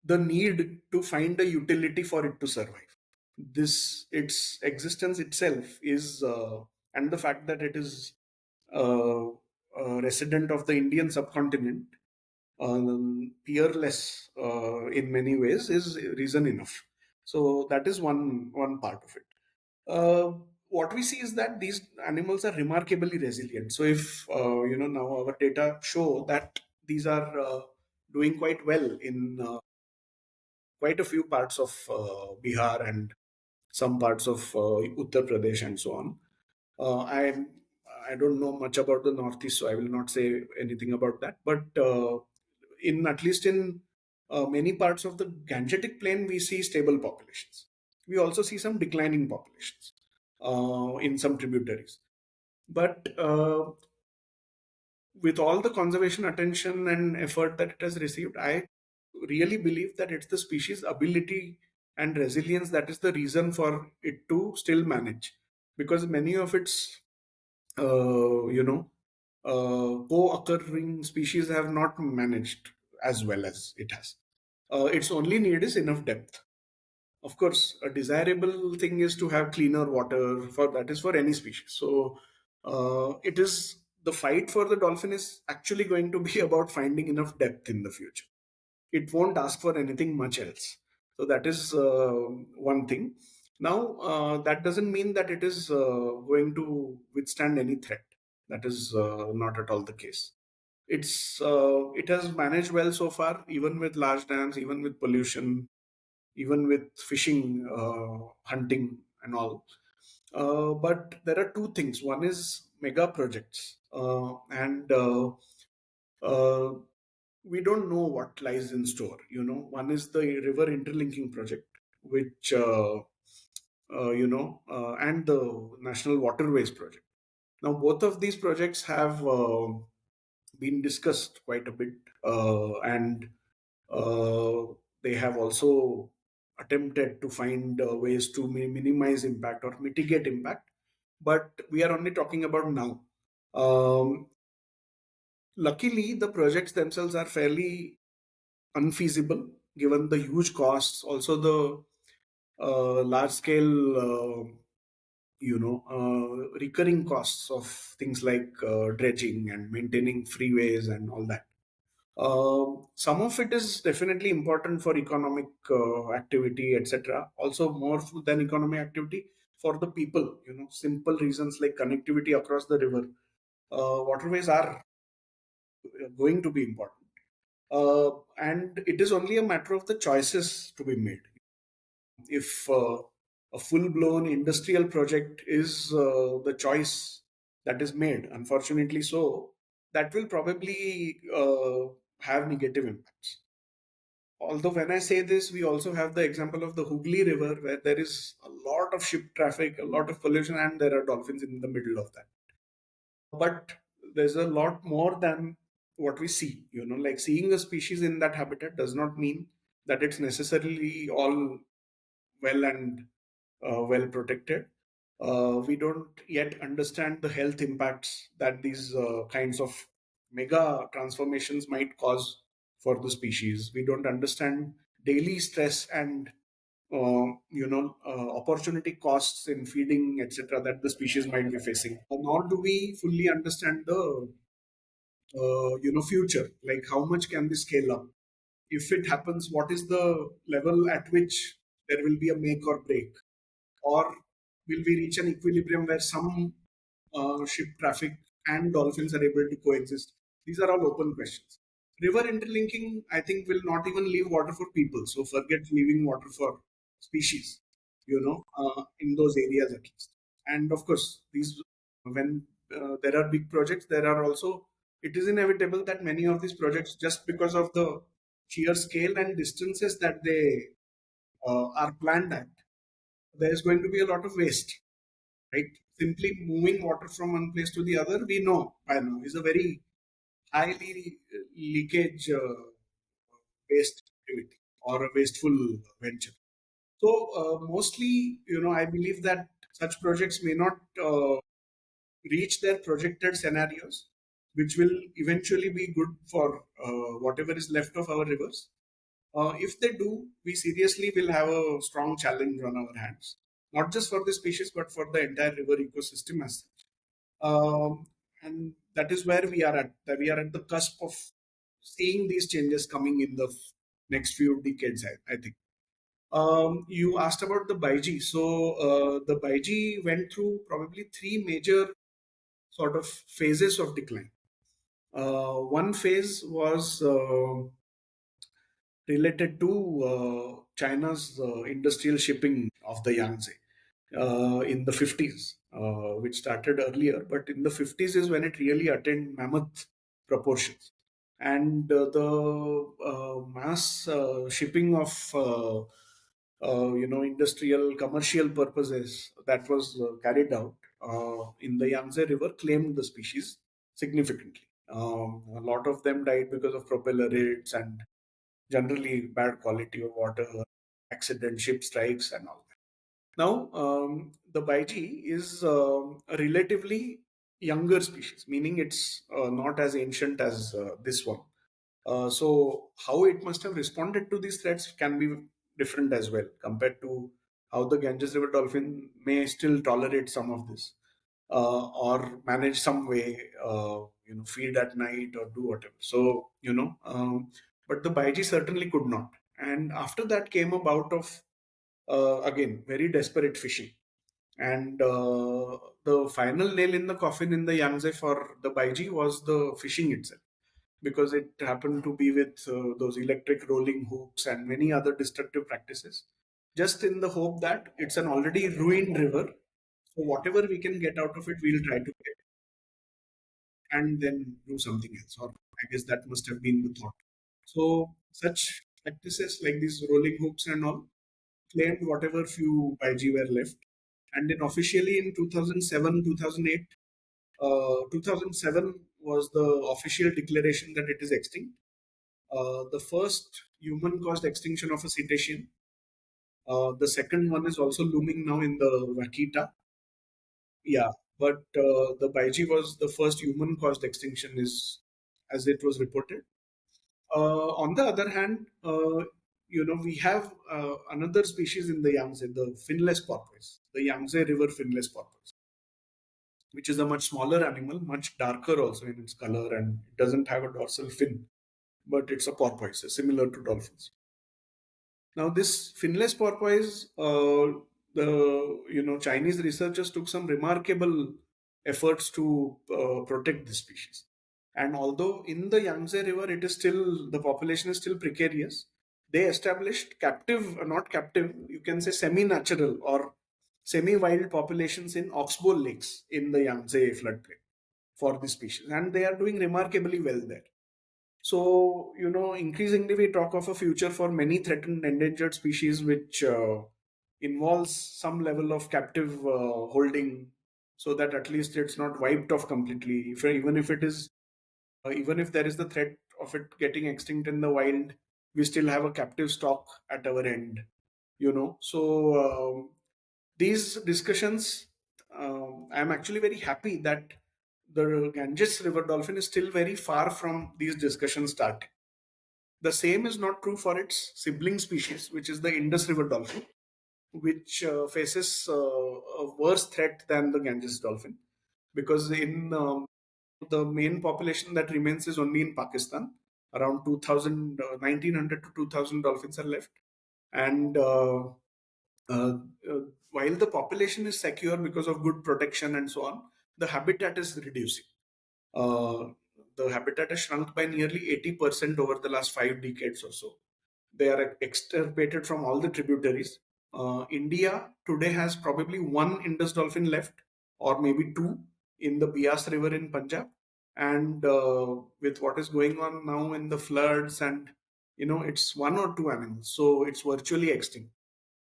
the need to find a utility for it to survive. This, its existence itself is, and the fact that it is a resident of the Indian subcontinent, peerless in many ways, is reason enough. So that is one part of it. What we see is that these animals are remarkably resilient. So if now our data show that these are doing quite well in quite a few parts of Bihar and some parts of Uttar Pradesh and so on. I don't know much about the Northeast, so I will not say anything about that. But in at least in many parts of the Gangetic Plain, we see stable populations. We also see some declining populations in some tributaries. But with all the conservation attention and effort that it has received, I really believe that it's the species' ability and resilience that is the reason for it to still manage. Because many of its, co-occurring species have not managed as well as it has. Its only need is enough depth. Of course, a desirable thing is to have cleaner water. For that is for any species. So it is, the fight for the dolphin is actually going to be about finding enough depth in the future. It won't ask for anything much else. So that is one thing. Now, that doesn't mean that it is going to withstand any threat. That is not at all the case. It has managed well so far, even with large dams, even with pollution, even with fishing, hunting, and all. But there are two things. One is mega projects, and uh, we don't know what lies in store. One is the river interlinking project, which and the national waterways project. Now, both of these projects have been discussed quite a bit, and uh, they have also attempted to find ways to minimize impact or mitigate impact. But we are only talking about now. Um, Luckily, the projects themselves are fairly unfeasible given the huge costs, also the large scale, recurring costs of things like dredging and maintaining freeways and all that. Some of it is definitely important for economic activity, etc. Also, more than economic activity, for the people. Simple reasons like connectivity across the river. Waterways are going to be important, and it is only a matter of the choices to be made. If a full-blown industrial project is the choice that is made, unfortunately so, that will probably have negative impacts. Although when I say this, we also have the example of the Hooghly River, where there is a lot of ship traffic, a lot of pollution, and there are dolphins in the middle of that. But there's a lot more than what we see. Like seeing a species in that habitat does not mean that it's necessarily all well and well protected. We don't yet understand the health impacts that these kinds of mega transformations might cause for the species. We don't understand daily stress and opportunity costs in feeding, etc., that the species might be facing. Nor do we fully understand the future, like how much can we scale up. If it happens, what is the level at which there will be a make or break, or will we reach an equilibrium where some ship traffic and dolphins are able to coexist? These are all open questions. River interlinking, I think, will not even leave water for people. So forget leaving water for species, in those areas at least. And of course, these when there are big projects, there are also, it is inevitable that many of these projects, just because of the sheer scale and distances that they are planned at, there is going to be a lot of waste, right? Simply moving water from one place to the other, we know by now, is a very highly leakage waste activity or a wasteful venture. So mostly, I believe that such projects may not reach their projected scenarios, which will eventually be good for whatever is left of our rivers. If they do, we seriously will have a strong challenge on our hands, not just for the species, but for the entire river ecosystem as such. And that is where we are at. We are at the cusp of seeing these changes coming in the next few decades, I think. You asked about the Baiji. So the Baiji went through probably three major sort of phases of decline. One phase was related to China's industrial shipping of the Yangtze in the 50s, which started earlier, but in the 50s is when it really attained mammoth proportions. And the mass shipping of industrial commercial purposes that was carried out in the Yangtze River claimed the species significantly. A lot of them died because of propeller hits and generally bad quality of water, accident, ship strikes, and all that. Now, the Baiji is a relatively younger species, meaning it's not as ancient as this one. So, how it must have responded to these threats can be different as well, compared to how the Ganges River dolphin may still tolerate some of this, or manage some way, feed at night or do whatever. So, but the Baiji certainly could not. And after that came a bout of, again, very desperate fishing. And the final nail in the coffin in the Yangtze for the Baiji was the fishing itself, because it happened to be with those electric rolling hooks and many other destructive practices, just in the hope that it's an already ruined river. So whatever we can get out of it, we'll try to get and then do something else. Or I guess that must have been the thought. So such practices like these rolling hooks and all claimed whatever few Baiji were left. And then officially in 2007, 2008, 2007 was the official declaration that it is extinct. The first human-caused extinction of a cetacean. The second one is also looming now in the Wakita. Yeah, but the Baiji was the first human-caused extinction, is as it was reported. On the other hand, we have another species in the Yangtze, the finless porpoise, the Yangtze River finless porpoise, which is a much smaller animal, much darker also in its color, and it doesn't have a dorsal fin, but it's a porpoise, similar to dolphins. Now, this finless porpoise, the Chinese researchers took some remarkable efforts to protect this species. And although in the Yangtze River, it is still, the population is still precarious, they established captive, not captive, you can say semi-natural or semi-wild populations in oxbow lakes in the Yangtze floodplain for this species, and they are doing remarkably well there. So, increasingly we talk of a future for many threatened endangered species, which involves some level of captive holding, so that at least it's not wiped off completely. Even if it is, even if there is the threat of it getting extinct in the wild, we still have a captive stock at our end. So these discussions, I'm actually very happy that the Ganges river dolphin is still very far from these discussions starting. The same is not true for its sibling species, which is the Indus river dolphin, which faces a worse threat than the Ganges dolphin, because in the main population that remains is only in Pakistan. Around 2000, 1900 to 2000 dolphins are left. And uh, uh, while the population is secure because of good protection and so on, the habitat is reducing. Uh, the habitat has shrunk by nearly 80% over the last 5 decades or so. They are extirpated from all the tributaries. India today has probably one Indus dolphin left, or maybe two, in the Bias River in Punjab. And with what is going on now in the floods, and it's one or two animals, so it's virtually extinct.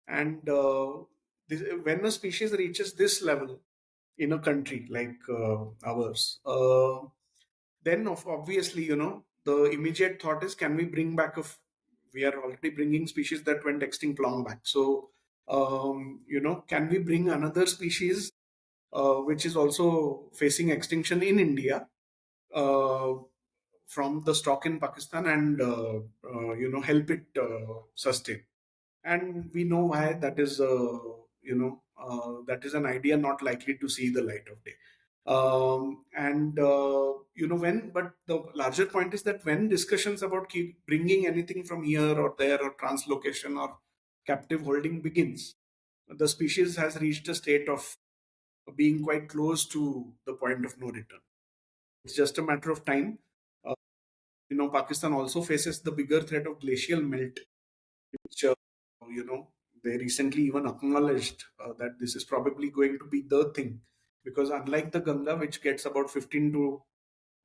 And when a species reaches this level in a country like ours, then obviously, the immediate thought is, can we bring back we are already bringing species that went extinct long back. So, can we bring another species which is also facing extinction in India, uh, from the stock in Pakistan, and help it sustain? And we know why that is. That is an idea not likely to see the light of day. And when, but the larger point is that when discussions about keep bringing anything from here or there, or translocation or captive holding begins, the species has reached a state of being quite close to the point of no return. It's just a matter of time. uh, Pakistan also faces the bigger threat of glacial melt, which you know they recently even acknowledged that this is probably going to be the thing, because unlike the Ganga, which gets about 15 to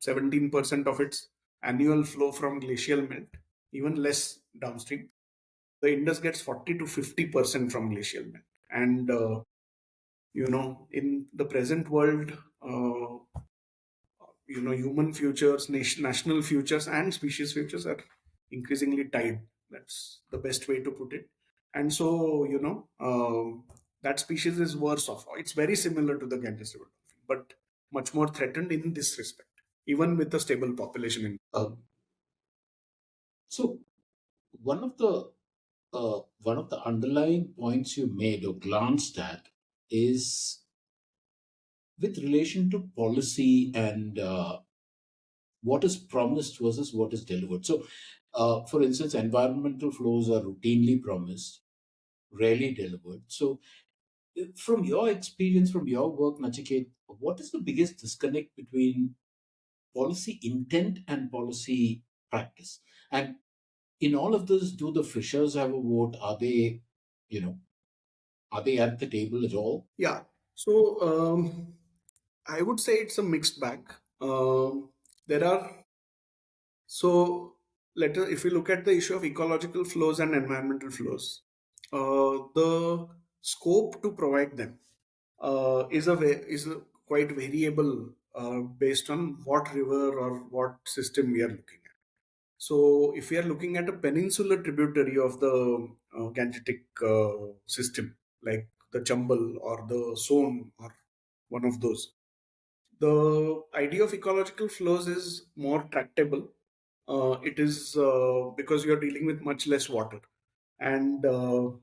17% of its annual flow from glacial melt, even less downstream, the Indus gets 40 to 50% from glacial melt. And in the present world, human futures, national futures, and species futures are increasingly tied. That's the best way to put it. And so, that species is worse off. It's very similar to the Ganges river dolphin, but much more threatened in this respect, even with a stable population. So one of the underlying points you made or glanced at is with relation to policy and what is promised versus what is delivered. So, for instance, environmental flows are routinely promised, rarely delivered. So, from your experience, from your work, Nachiket, what is the biggest disconnect between policy intent and policy practice? And in all of this, do the fishers have a vote? Are they, you know, are they at the table at all? Yeah. So I would say it's a mixed bag. There are so if we look at the issue of ecological flows and environmental flows, the scope to provide them is quite variable based on what river or what system we are looking at. So, if we are looking at a peninsular tributary of the Gangetic system, like the Chambal or the Son or one of those, the idea of ecological flows is more tractable. It is because you're dealing with much less water, and there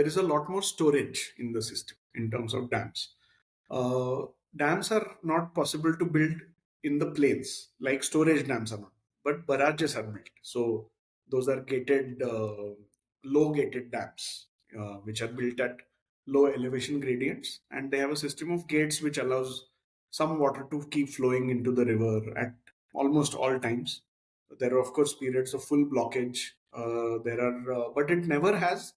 is a lot more storage in the system in terms of dams. Uh, Dams are not possible to build in the plains, like storage dams are not, but barrages are built. So those are gated, low gated dams, which are built at low elevation gradients, and they have a system of gates which allows some water to keep flowing into the river at almost all times. There are of course periods of full blockage. But it never has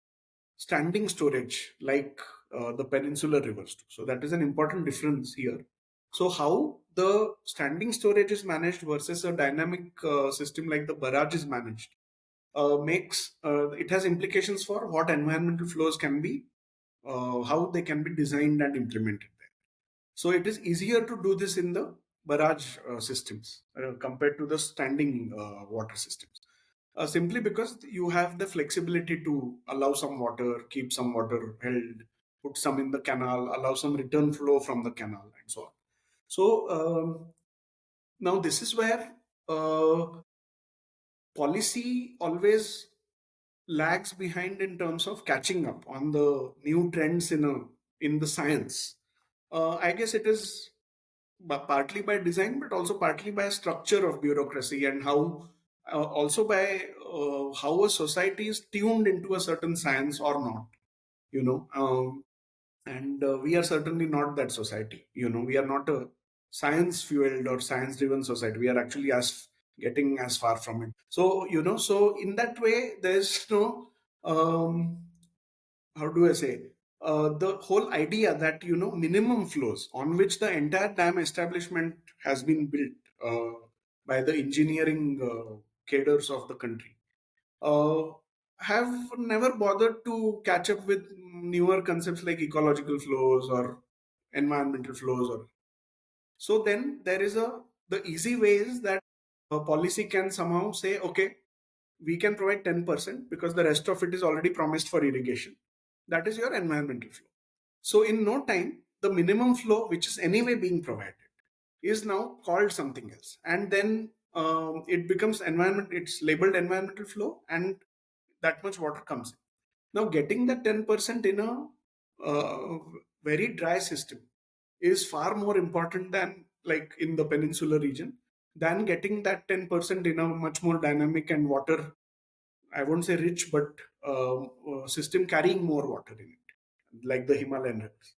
standing storage like the peninsular rivers do. So that is an important difference here. So how the standing storage is managed versus a dynamic system like the barrage is managed, makes it has implications for what environmental flows can be, how they can be designed and implemented there. So it is easier to do this in the barrage systems compared to the standing water systems. Simply because you have the flexibility to allow some water, keep some water held, put some in the canal, allow some return flow from the canal, and so on. So now this is where policy always lags behind in terms of catching up on the new trends in the science. I guess it is partly by design, but also partly by structure of bureaucracy and how also by how a society is tuned into a certain science or not. You know, and we are certainly not that society. We are not a science fueled or science driven society. We are actually as getting as far from it. So so in that way, there's no um, how do I say, the whole idea that minimum flows on which the entire dam establishment has been built by the engineering cadres of the country uh, have never bothered to catch up with newer concepts like ecological flows or environmental flows. Or so then there is the easy way is that policy can somehow say, okay, we can provide 10% because the rest of it is already promised for irrigation. That is your environmental flow. So in no time, the minimum flow, which is anyway being provided, is now called something else. And then it becomes environment, it's labeled environmental flow, and that much water comes in. Now, getting that 10% in a very dry system is far more important than, like in the peninsular region, than getting that 10% in a much more dynamic and water, I won't say rich, but system carrying more water in it, like the Himalayan rivers.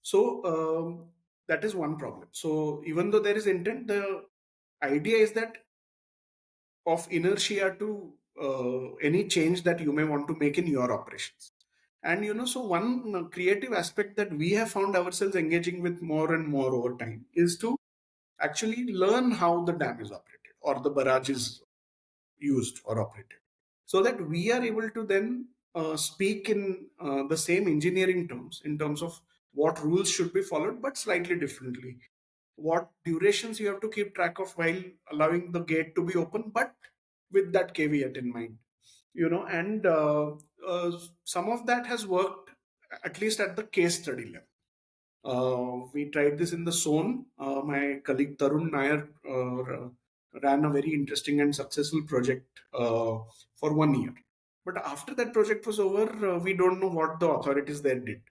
So that is one problem. So even though there is intent, the idea is that of inertia to any change that you may want to make in your operations. And so one creative aspect that we have found ourselves engaging with more and more over time is to actually learn how the dam is operated or the barrage is used or operated, so that we are able to then speak in the same engineering terms in terms of what rules should be followed, but slightly differently. What durations you have to keep track of while allowing the gate to be open, but with that caveat in mind. And some of that has worked, at least at the case study level. We tried this in the zone. My colleague Tarun Nair ran a very interesting and successful project for 1 year. But after that project was over, we don't know what the authorities there did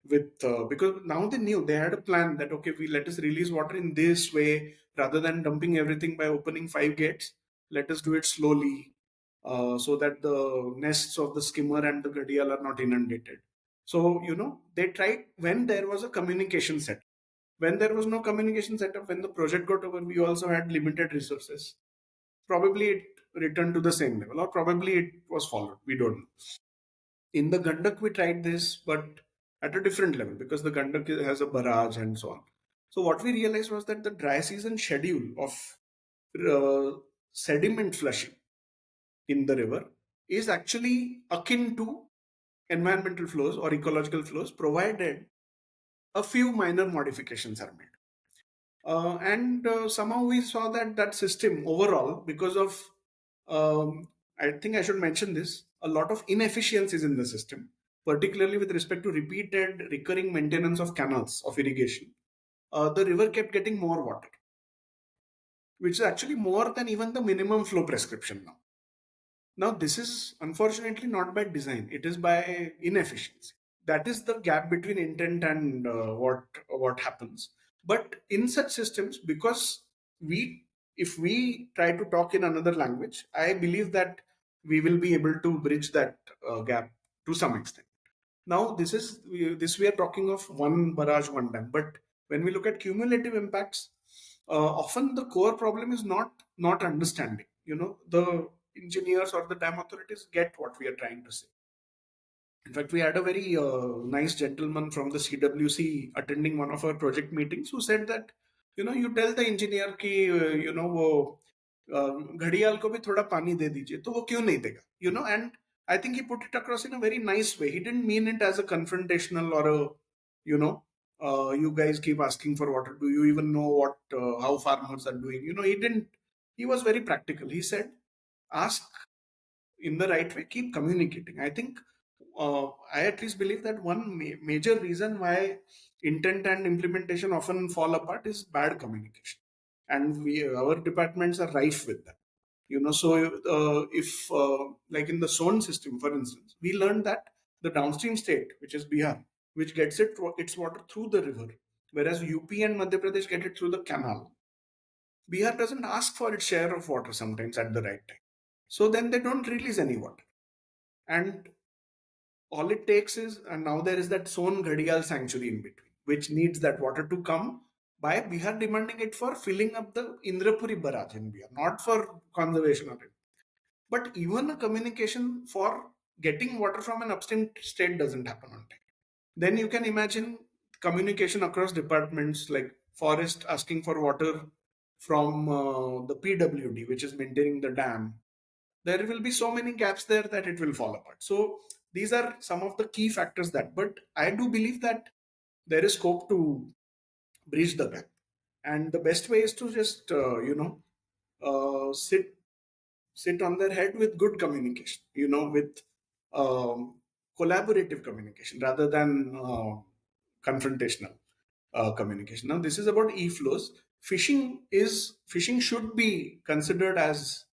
with because now they knew they had a plan that, okay, we let us release water in this way rather than dumping everything by opening 5 gates. Let us do it slowly so that the nests of the skimmer and the gadial are not inundated. So, they tried when there was a communication setup. When there was no communication setup, when the project got over, we also had limited resources. Probably it returned to the same level, or probably it was followed. We don't know. In the Gandak, we tried this, but at a different level because the Gandak has a barrage and so on. So, what we realized was that the dry season schedule of sediment flushing in the river is actually akin to environmental flows or ecological flows, provided a few minor modifications are made. And somehow we saw that that system overall, because of, I think I should mention this, a lot of inefficiencies in the system, particularly with respect to repeated recurring maintenance of canals of irrigation, the river kept getting more water, which is actually more than even the minimum flow prescription now. Now, this is unfortunately not by design, it is by inefficiency. That is the gap between intent and what happens. But in such systems, because we if we try to talk in another language, I believe that we will be able to bridge that gap to some extent. Now, this we are talking of one barrage, one dam. But when we look at cumulative impacts, often the core problem is not understanding. The engineers or the dam authorities get what we are trying to say. In fact, we had a very nice gentleman from the CWC attending one of our project meetings who said that You tell the engineer कि वो घड़ियाल को भी थोड़ा पानी दे दीजिए, तो वो क्यों नहीं देगा? And I think he put it across in a very nice way. He didn't mean it as a confrontational or a, you know, you guys keep asking for water. Do you even know what how farmers are doing? He didn't. He was very practical. He said, ask in the right way, keep communicating. I think I at least believe that one major reason why intent and implementation often fall apart is bad communication, and our departments are rife with that. So if like in the zone system, for instance, we learned that the downstream state, which is Bihar, which gets its water through the river, whereas UP and Madhya Pradesh get it through the canal. Bihar doesn't ask for its share of water sometimes at the right time. So then they don't release any water. And all it takes is, and now there is that Son Ghadial sanctuary in between, which needs that water to come by Bihar demanding it for filling up the Indrapuri barrage in Bihar, not for conservation of it. But even a communication for getting water from an upstream state doesn't happen on time. Then you can imagine communication across departments, like forest asking for water from the PWD, which is maintaining the dam. There will be so many gaps there that it will fall apart. So these are some of the key factors but I do believe that there is scope to bridge the gap. And the best way is to just, sit on their head with good communication, with um, collaborative communication rather than confrontational communication. Now, this is about e-flows. Fishing should be considered as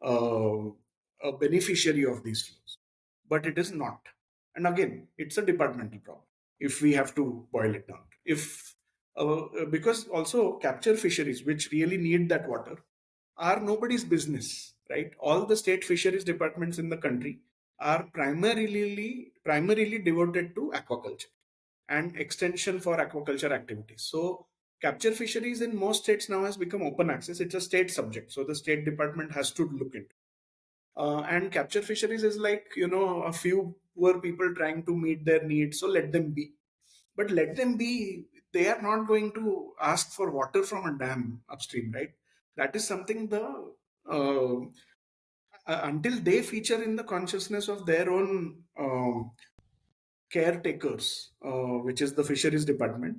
uh, a beneficiary of these flows, but it is not. And again, it's a departmental problem if we have to boil it down. If Because also capture fisheries, which really need that water, are nobody's business, right? All the state fisheries departments in the country are primarily devoted to aquaculture and extension for aquaculture activities. So capture fisheries in most states now has become open access. It's a state subject, so the state department has to look into. And capture fisheries is like a few poor people trying to meet their needs. So let them be, but let them be. They are not going to ask for water from a dam upstream, right? That is something until they feature in the consciousness of their own caretakers, which is the fisheries department,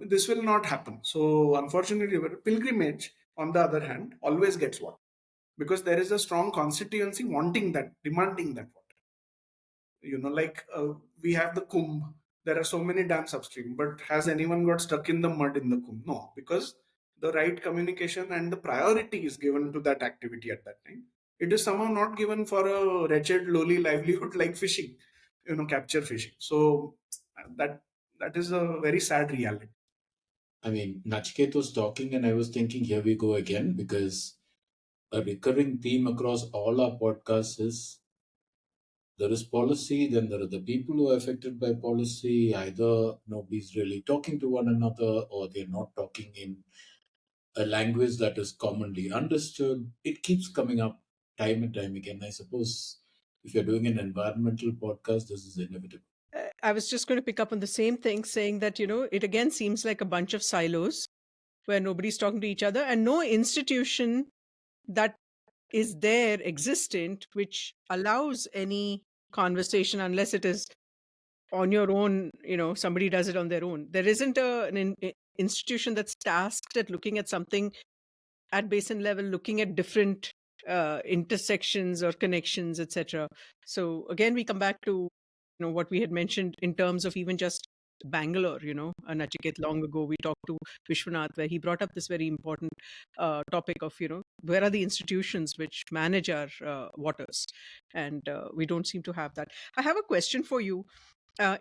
this will not happen. So, unfortunately, pilgrimage, on the other hand, always gets water because there is a strong constituency wanting that, demanding that water. Like we have the Kumbh. There are so many dams upstream, but has anyone got stuck in the mud in the Kumbh? No, because the right communication and the priority is given to that activity at that time. It is somehow not given for a wretched, lowly livelihood like fishing, capture fishing. So that that is a very sad reality. I mean, Nachiket was talking, and I was thinking, here we go again, because a recurring theme across all our podcasts is there is policy, then there are the people who are affected by policy. Either nobody's really talking to one another, or they're not talking in a language that is commonly understood. It keeps coming up time and time again. I suppose if you're doing an environmental podcast, this is inevitable. I was just going to pick up on the same thing, saying that, it again seems like a bunch of silos where nobody's talking to each other and no institution that is there existent which allows any conversation unless it is on your own. Somebody does it on their own. There isn't an institution that's tasked at looking at something at basin level, looking at different intersections or connections, etc. So again, we come back to what we had mentioned in terms of even just Bangalore. Nachiket, long ago we talked to Vishwanath, where he brought up this very important topic of where are the institutions which manage our waters, and we don't seem to have that. I have a question for you.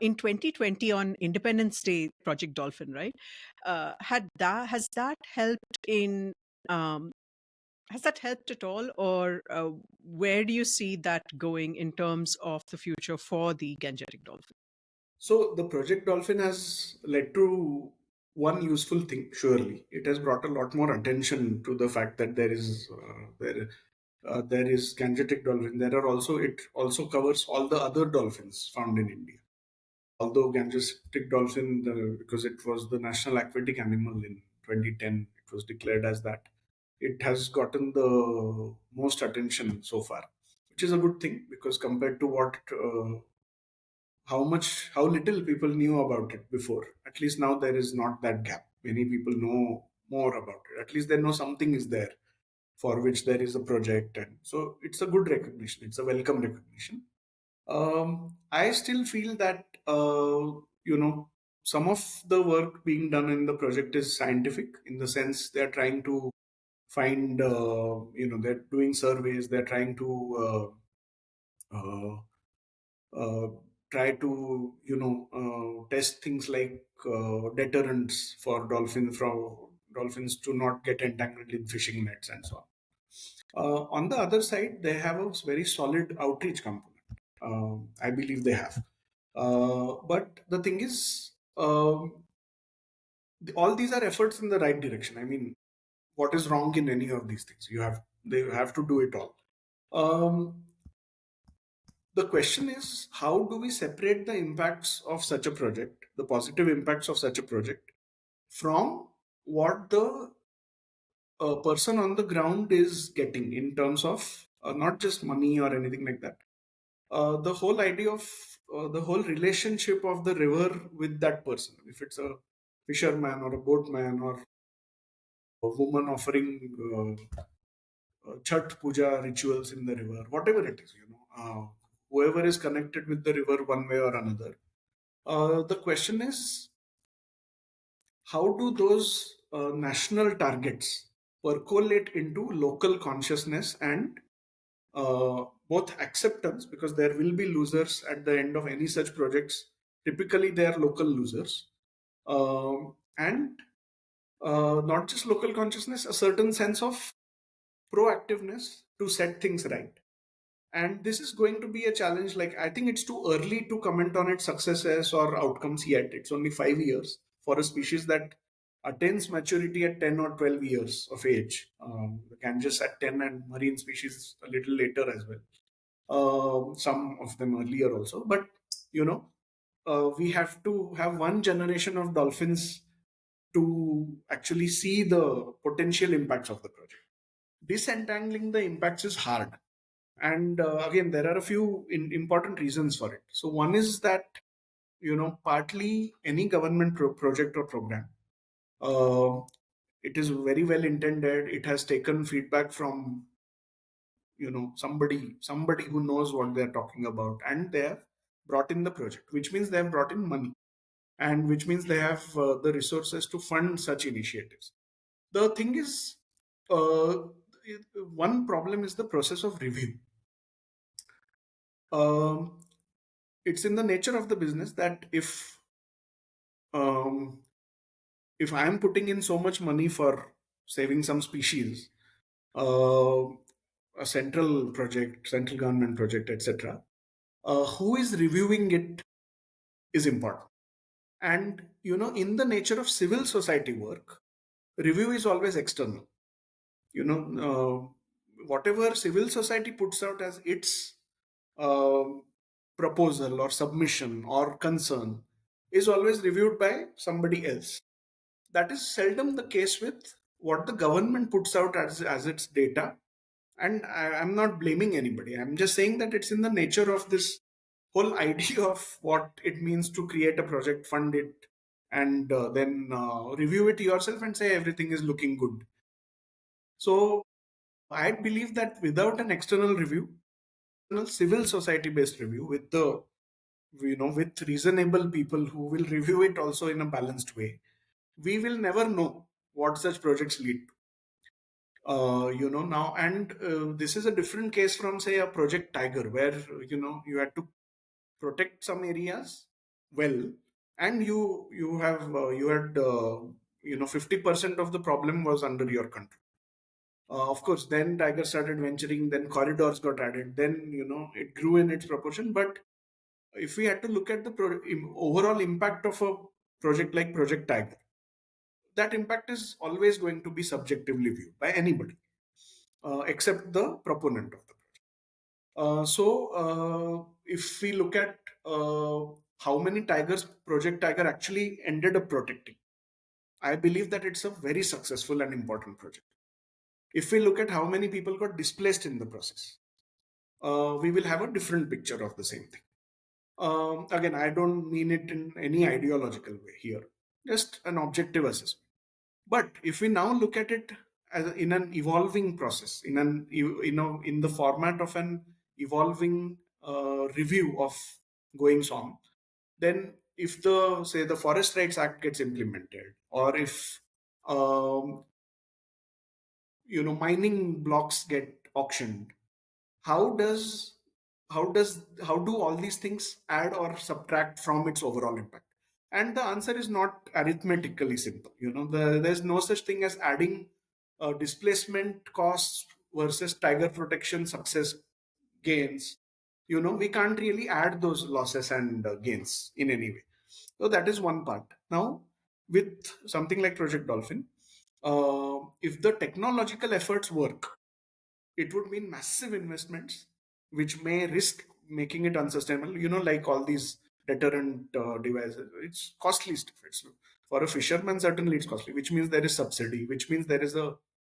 In 2020 on Independence Day, Project Dolphin, right? Has that helped in um, has that helped at all, or where do you see that going in terms of the future for the Gangetic dolphin? So the Project Dolphin has led to one useful thing. Surely, it has brought a lot more attention to the fact that there is Gangetic dolphin. There are also It also covers all the other dolphins found in India. Although Gangetic dolphin, because it was the national aquatic animal in 2010. It was declared as that. It has gotten the most attention so far, which is a good thing, because compared to how little people knew about it before, at least now there is not that gap. Many people know more about it. At least they know something is there for which there is a project, and so it's a good recognition. It's a welcome recognition. I still feel that some of the work being done in the project is scientific, in the sense they are trying to find, they're doing surveys, they're trying to uh, uh, try to test things like deterrents for dolphins to not get entangled in fishing nets and so on. On the other side, they have a very solid outreach component. I believe they have. But the thing is, all these are efforts in the right direction. I mean, what is wrong in any of these things? They have to do it all. The question is, how do we separate the impacts of such a project, the positive impacts of such a project, from what the person on the ground is getting in terms of not just money or anything like that. The whole idea of the whole relationship of the river with that person, if it's a fisherman or a boatman or a woman offering Chhat Puja rituals in the river, whatever it is, whoever is connected with the river one way or another. The question is, how do those national targets percolate into local consciousness and both acceptance, because there will be losers at the end of any such projects. Typically, they are local losers, and not just local consciousness, a certain sense of proactiveness to set things right. And this is going to be a challenge. Like, I think it's too early to comment on its successes or outcomes yet. It's only 5 years for a species that attains maturity at 10 or 12 years of age. The Ganges at 10, and marine species a little later as well. Some of them earlier also. But, we have to have one generation of dolphins to actually see the potential impacts of the project. Disentangling the impacts is hard. And again, there are a few important reasons for it. So one is that, partly any government project or program, uh, it is very well intended. It has taken feedback from, somebody who knows what they're talking about, and they have brought in the project, which means they have brought in money, and which means they have the resources to fund such initiatives. The thing is, uh, one problem is the process of review. Um, it's in the nature of the business that um, if I am putting in so much money for saving some species, uh, a central government project, etc., who is reviewing it is important. And in the nature of civil society work, review is always external. Whatever civil society puts out as its um proposal or submission or concern is always reviewed by somebody else. That is seldom the case with what the government puts out as its data. And I'm not blaming anybody. I'm just saying that it's in the nature of this whole idea of what it means to create a project, fund it, and then review it yourself and say everything is looking good. So I believe that without an external review, civil society based review with with reasonable people who will review it also in a balanced way, we will never know what such projects lead to. Now, and this is a different case from, say, a Project Tiger, where you had to protect some areas well, and you had 50% of the problem was under your control. Of course, then Tiger started venturing, then corridors got added, then it grew in its proportion. But if we had to look at the overall impact of a project like Project Tiger, that impact is always going to be subjectively viewed by anybody, except the proponent of the project. If we look at how many tigers Project Tiger actually ended up protecting, I believe that it's a very successful and important project. If we look at how many people got displaced in the process, we will have a different picture of the same thing. Again, I don't mean it in any ideological way here, just an objective assessment. But if we now look at it as in an evolving process, in the format of an evolving review of goings on, then if the Forest Rights Act gets implemented, or if um, mining blocks get auctioned, how does how do all these things add or subtract from its overall impact? And the answer is not arithmetically simple. There's no such thing as adding displacement costs versus tiger protection success gains. We can't really add those losses and gains in any way. So that is one part. Now, with something like Project Dolphin, if the technological efforts work, it would mean massive investments, which may risk making it unsustainable. Like all these deterrent devices, it's costly stuff. For a fisherman, certainly it's costly, which means there is subsidy, which means there is a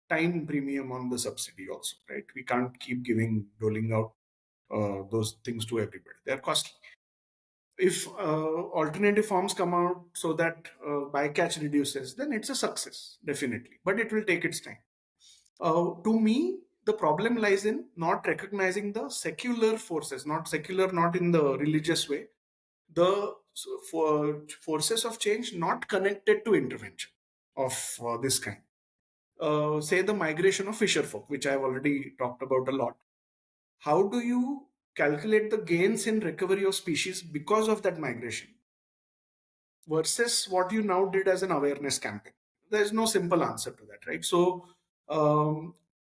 time premium on the subsidy also, right? We can't keep doling out those things to everybody. They're costly. If alternative forms come out so that bycatch reduces, then it's a success, definitely. But it will take its time. To me, the problem lies in not recognizing the secular forces, not in the religious way, the forces of change not connected to intervention of this kind. Say the migration of fisher folk, which I've already talked about a lot. How do you calculate the gains in recovery of species because of that migration versus what you now did as an awareness campaign? There's no simple answer to that, right? So, um,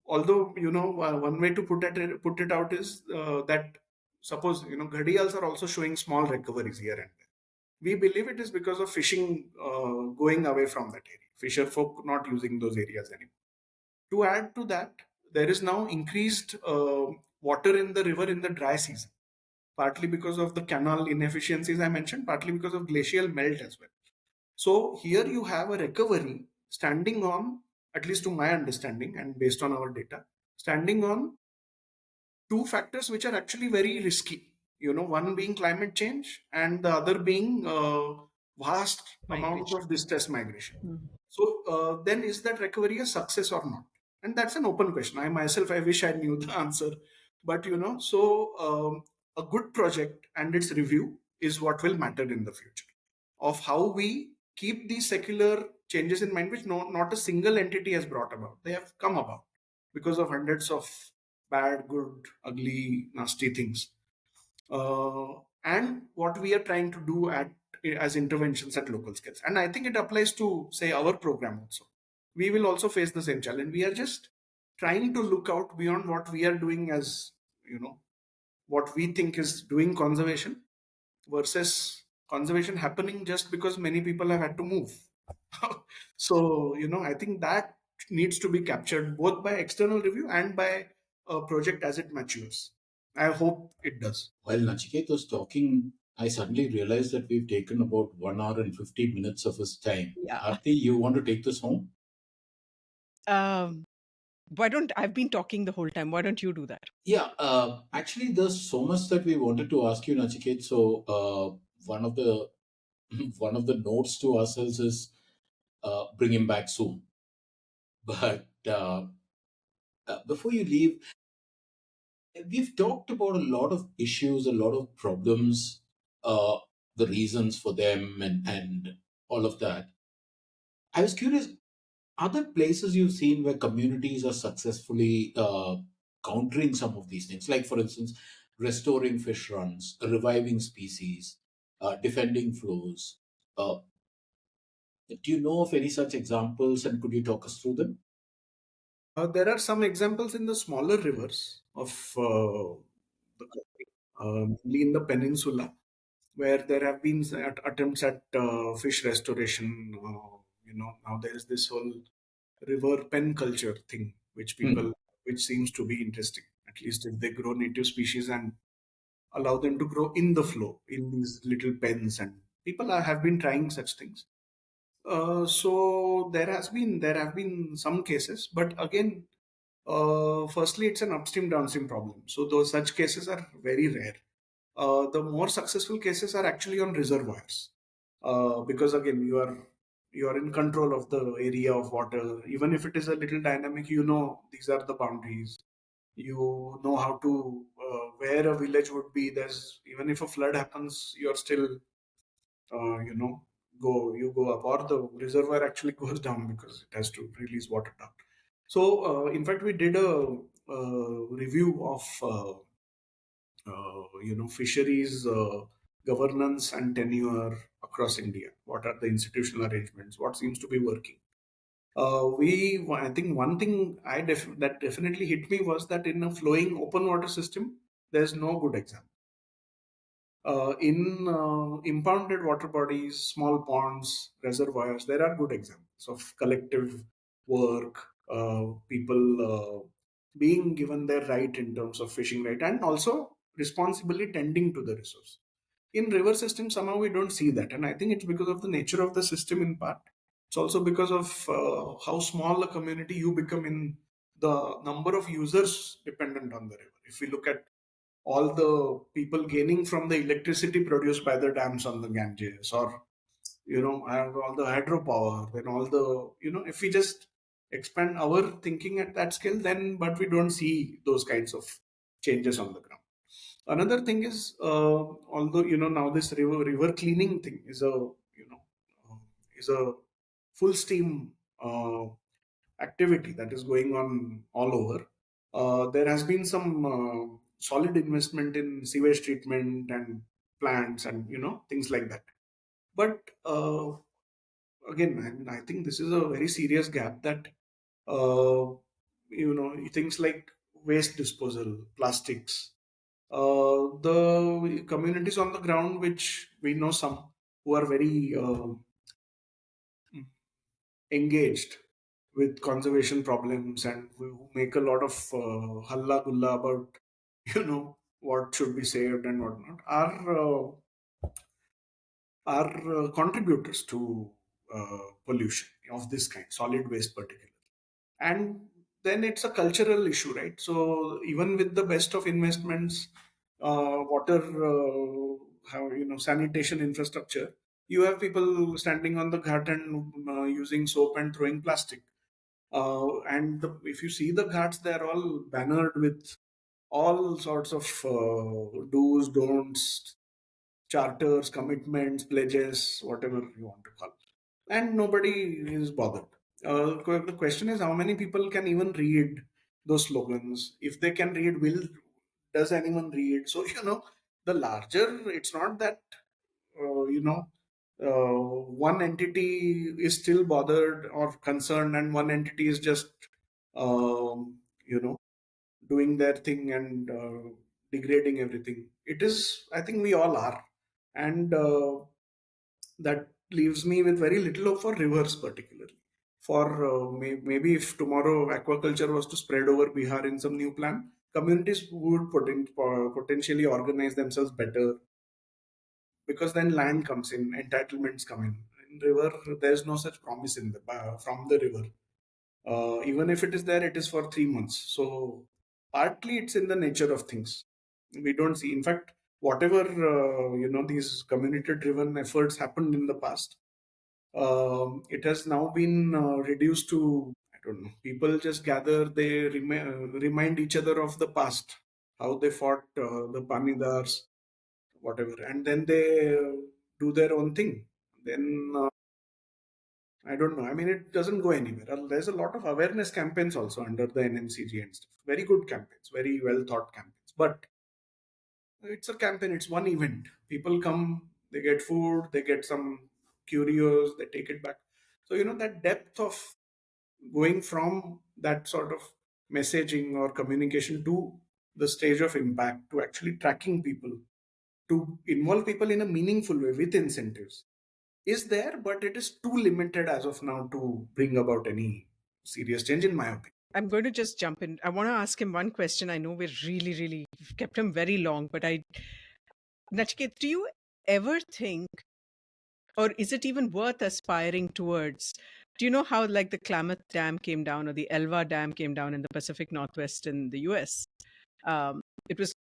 although one way to put it out is that suppose ghadials are also showing small recoveries here and there. We believe it is because of fishing going away from that area, fisher folk not using those areas anymore. To add to that, there is now increased water in the river in the dry season, partly because of the canal inefficiencies I mentioned, partly because of glacial melt as well. So here you have a recovery standing on, at least to my understanding and based on our data, standing on two factors which are actually very risky. One being climate change and the other being vast amount Migration. of distress migration. Mhm. So then is that recovery a success or not? And that's an open question. I wish I knew the answer. But a good project and its review is what will matter in the future, of how we keep these secular changes in mind, which not a single entity has brought about. They have come about because of hundreds of bad, good, ugly, nasty things. And what we are trying to do as interventions at local scales. And I think it applies to, say, our program also. We will also face the same challenge. We are just trying to look out beyond what we are doing as, what we think is doing conservation versus conservation happening just because many people have had to move. So, I think that needs to be captured both by external review and by a project as it matures. I hope it does. While Nachiket was talking, I suddenly realized that we've taken about 1 hour and 50 minutes of his time. Yeah. Arti, you want to take this home? Um, why don't I've been talking the whole time? Why don't you do that? Yeah, actually, there's so much that we wanted to ask you, Nachiket. So, one of the one of the notes to ourselves is bring him back soon. But before you leave, we've talked about a lot of issues, a lot of problems, uh, the reasons for them, and all of that. I was curious, other places you've seen where communities are successfully countering some of these things, like for instance, restoring fish runs, reviving species, defending flows. Uh, do you know of any such examples, and could you talk us through them? There are some examples in the smaller rivers of the country, mainly in the peninsula, where there have been attempts at fish restoration. Now there is this whole river pen culture thing, Hmm. which seems to be interesting. At least if they grow native species and allow them to grow in the flow in these little pens, and people have been trying such things. So there have been some cases, but again, firstly, it's an upstream downstream problem. So those such cases are very rare. The more successful cases are actually on reservoirs, because again you are in control of the area of water. Even if it is a little dynamic, you know these are the boundaries. You know how to where a village would be. There's even if a flood happens, you're still you know go up, or the reservoir actually goes down because it has to release water down. So in fact we did a review of fisheries governance and tenure across India. What are the institutional arrangements? What seems to be working? I think one thing that definitely hit me was that in a flowing open water system, there's no good example. In impounded water bodies, small ponds, reservoirs, there are good examples of collective work, people being given their right in terms of fishing right, and also responsibly tending to the resource. In river systems, somehow we don't see that, and I think it's because of the nature of the system in part. It's also because of how small a community you become in the number of users dependent on the river. If we look at all the people gaining from the electricity produced by the dams on the Ganges, or all the hydropower, then all the if we just expand our thinking at that scale, then but we don't see those kinds of changes on the ground. Another thing is, although now this river cleaning thing uh, is a full steam activity that is going on all over. There has been some solid investment in sewage treatment and plants and things like that. But again, I think this is a very serious gap that things like waste disposal, plastics. The communities on the ground, which we know some who are very engaged with conservation problems and who make a lot of halla gulla about what should be saved and what not, are contributors to pollution of this kind, solid waste particularly. And then it's a cultural issue, right? So even with the best of investments, water, how sanitation infrastructure, you have people standing on the ghat and using soap and throwing plastic. If you see the ghats, they're all bannered with all sorts of do's, don'ts, charters, commitments, pledges, whatever you want to call it. And nobody is bothered. The question is, how many people can even read those slogans? If they can read, does anyone read? So the larger, it's not that one entity is still bothered or concerned, and one entity is just um, you know doing their thing and degrading everything. It is, I think we all are, and that leaves me with very little hope for rivers particularly. For maybe if tomorrow aquaculture was to spread over Bihar in some new plan, communities would potentially organize themselves better, because then land comes in, entitlements come in. In river, there's no such promise in the from the river. Even if it is there, it is for 3 months. So partly it's in the nature of things. We don't see. In fact, whatever these community-driven efforts happened in the past, it has now been reduced to, I don't know. People just gather, they remind each other of the past, how they fought the Panidars, whatever, and then they do their own thing. Then I don't know. I mean, it doesn't go anywhere. There's a lot of awareness campaigns also under the NMCG and stuff. Very good campaigns, very well thought campaigns. But it's a campaign, it's one event. People come, they get food, they get some curios, they take it back. So, that depth of going from that sort of messaging or communication to the stage of impact, to actually tracking people, to involve people in a meaningful way with incentives, is there, but it is too limited as of now to bring about any serious change, in my opinion. I'm going to just jump in. I want to ask him one question. I know we've kept him very long, but Nachiket, do you ever think Or is it even worth aspiring towards? Do you know how, like, the Klamath Dam came down, or the Elva Dam came down in the Pacific Northwest in the US? It was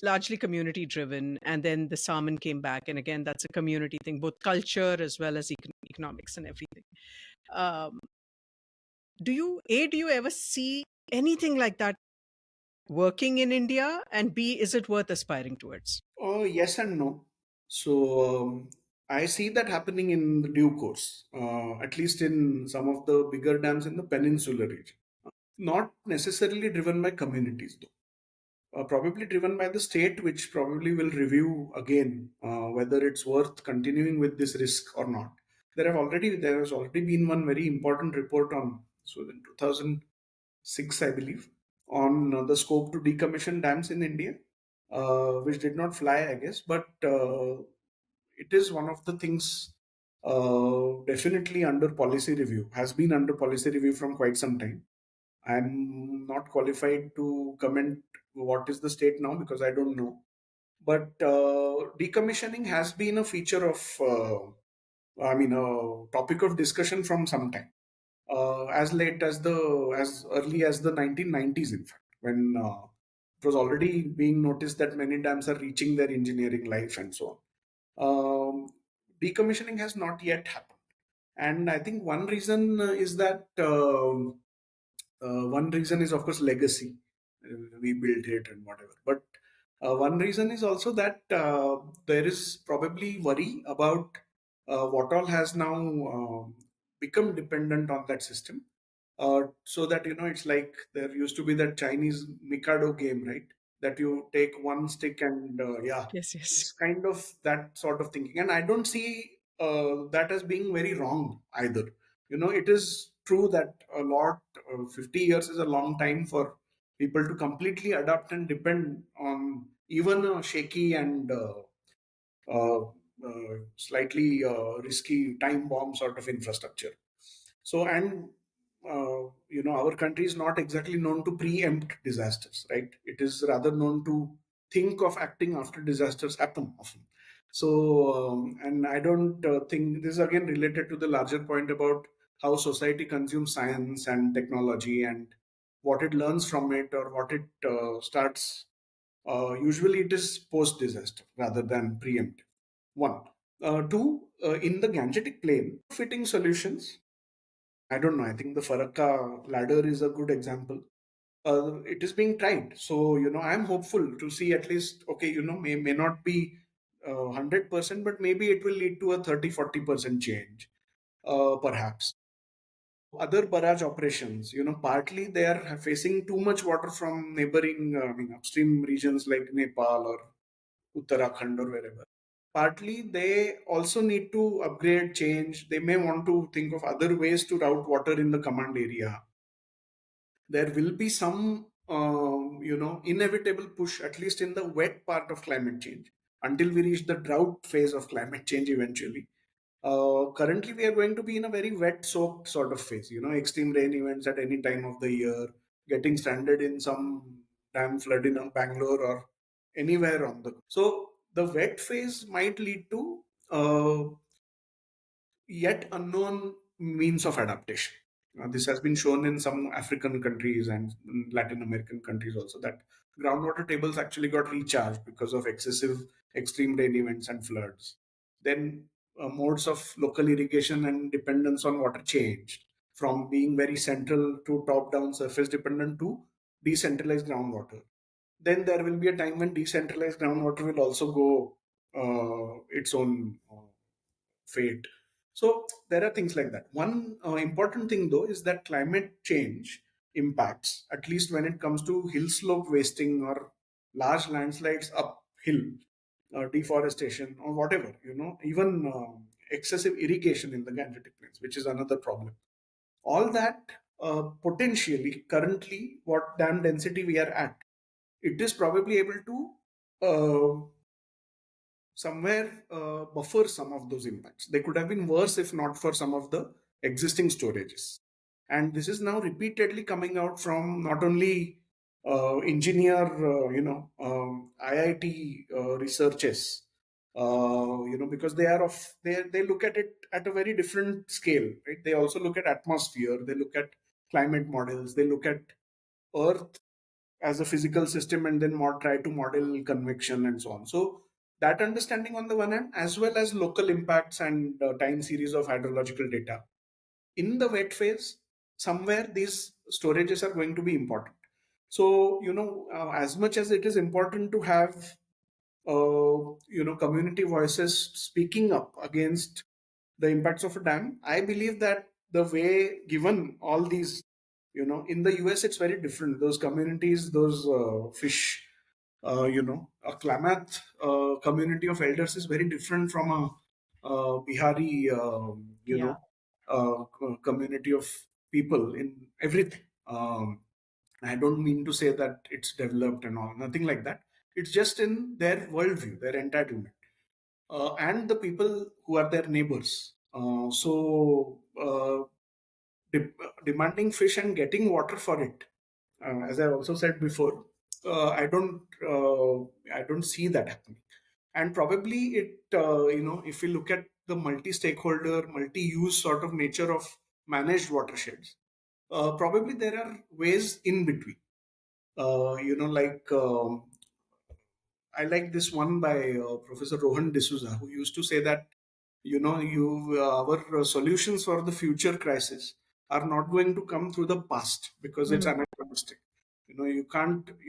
largely community driven, and then the salmon came back, and again, that's a community thing, both culture as well as economics and everything. Um, do you ever see anything like that working in India, and B, is it worth aspiring towards? Oh, yes and no. So I see that happening in the due course, at least in some of the bigger dams in the peninsular region. Not necessarily driven by communities, though. Probably driven by the state, which probably will review again whether it's worth continuing with this risk or not. There has already been one very important report on, so in 2006, I believe, on the scope to decommission dams in India, which did not fly, I guess, but it is one of the things definitely under policy review, has been under policy review from quite some time. I'm not qualified to comment what is the state now because I don't know. But decommissioning has been a feature of, a topic of discussion from some time, as early as the 1990s, in fact, when it was already being noticed that many dams are reaching their engineering life and so on. Decommissioning has not yet happened, and I think one reason is that. One reason is, of course, legacy. We built it and whatever. But one reason is also that there is probably worry about what all has now become dependent on that system. So that, it's like there used to be that Chinese Mikado game, right? That you take one stick and, yeah, Yes, yes. it's kind of that sort of thinking. And I don't see that as being very wrong either. It is true that a lot, 50 years is a long time for people to completely adapt and depend on even a shaky and slightly risky time bomb sort of infrastructure. So, and our country is not exactly known to preempt disasters, right? It is rather known to think of acting after disasters happen often. So, and I don't think this is again related to the larger point about how society consumes science and technology and what it learns from it or what it starts. Usually, it is post disaster rather than preemptive. One. Two, in the Gangetic plain, fitting solutions. I don't know. I think the Farakka ladder is a good example. It is being tried. So, I'm hopeful to see at least, okay, may not be 100%, but maybe it will lead to a 30-40% change, perhaps. Other barrage operations, partly they are facing too much water from neighboring, upstream regions like Nepal or Uttarakhand or wherever. Partly they also need to upgrade, change. They may want to think of other ways to route water in the command area. There will be some, inevitable push, at least in the wet part of climate change, until we reach the drought phase of climate change eventually. Currently, we are going to be in a very wet soaked sort of phase, extreme rain events at any time of the year, getting stranded in some dam flood in Bangalore or anywhere on the. So, the wet phase might lead to yet unknown means of adaptation. This has been shown in some African countries and Latin American countries also, that groundwater tables actually got recharged because of excessive extreme rain events and floods. Then modes of local irrigation and dependence on water changed from being very central to top down surface dependent to decentralized groundwater. Then there will be a time when decentralized groundwater will also go its own fate. So there are things like that. One important thing, though, is that climate change impacts, at least when it comes to hill slope wasting or large landslides uphill, deforestation or whatever, even excessive irrigation in the Gangetic Plains, which is another problem. All that potentially, currently, what dam density we are at, it is probably able to somewhere buffer some of those impacts. They could have been worse if not for some of the existing storages. And this is now repeatedly coming out from not only IIT researches, because they look at it at a very different scale, right? They also look at atmosphere, they look at climate models, they look at Earth as a physical system, and then try to model convection and so on. So that understanding on the one hand, as well as local impacts and time series of hydrological data. In the wet phase, somewhere these storages are going to be important. So, as much as it is important to have, community voices speaking up against the impacts of a dam, I believe that the way given all these, in the US, it's very different. Those communities, those fish, a Klamath community of elders is very different from a Bihari, Yeah. community of people in everything. I don't mean to say that it's developed and all, nothing like that. It's just in their worldview, their entitlement, and the people who are their neighbors. Demanding fish and getting water for it, as I also said before, I don't see that happening. And probably if we look at the multi-stakeholder, multi-use sort of nature of managed watersheds, probably there are ways in between. Like I like this one by Professor Rohan D'Souza, who used to say that our solutions for the future crisis are not going to come through the past, because it's Mm. anachronistic. You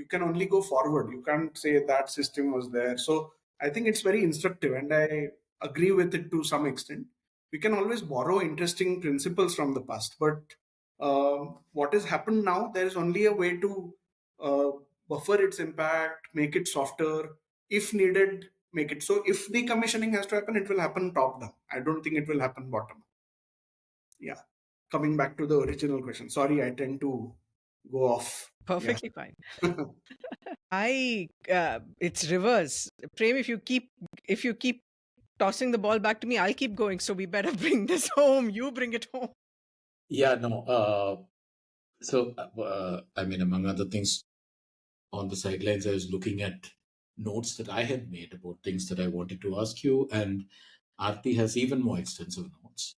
can only go forward. You can't say that system was there. So I think it's very instructive, and I agree with it to some extent. We can always borrow interesting principles from the past, but what has happened now, there is only a way to uh, buffer its impact, make it softer, if needed, make it. So if decommissioning has to happen, it will happen top down. I don't think it will happen bottom up. Yeah. Coming back to the original question. Sorry, I tend to go off. Yeah. Perfectly fine. It's reverse. Prem, if you keep tossing the ball back to me, I'll keep going. So we better bring this home. You bring it home. Yeah, no. I mean, among other things, on the sidelines, I was looking at notes that I had made about things that I wanted to ask you, and Aarti has even more extensive notes.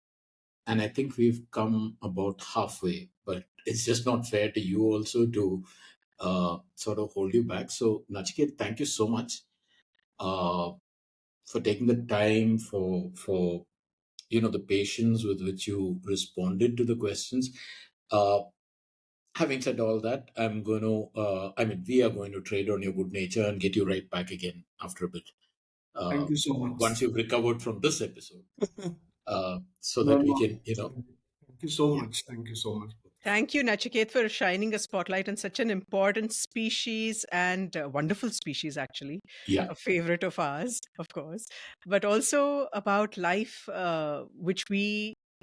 And I think we've come about halfway, but it's just not fair to you also to sort of hold you back. So, Nachiket, thank you so much uh, for taking the time, for the patience with which you responded to the questions. Uh, Having said all that, we are going to trade on your good nature and get you right back again after a bit. Thank you so Once much. you've recovered from this episode, so No, that we no. can, Thank you so yeah, much. Thank you so much. Thank you, Nachiket, for shining a spotlight on such an important species and wonderful species, actually, yeah, a favorite of ours, of course, but also about life, which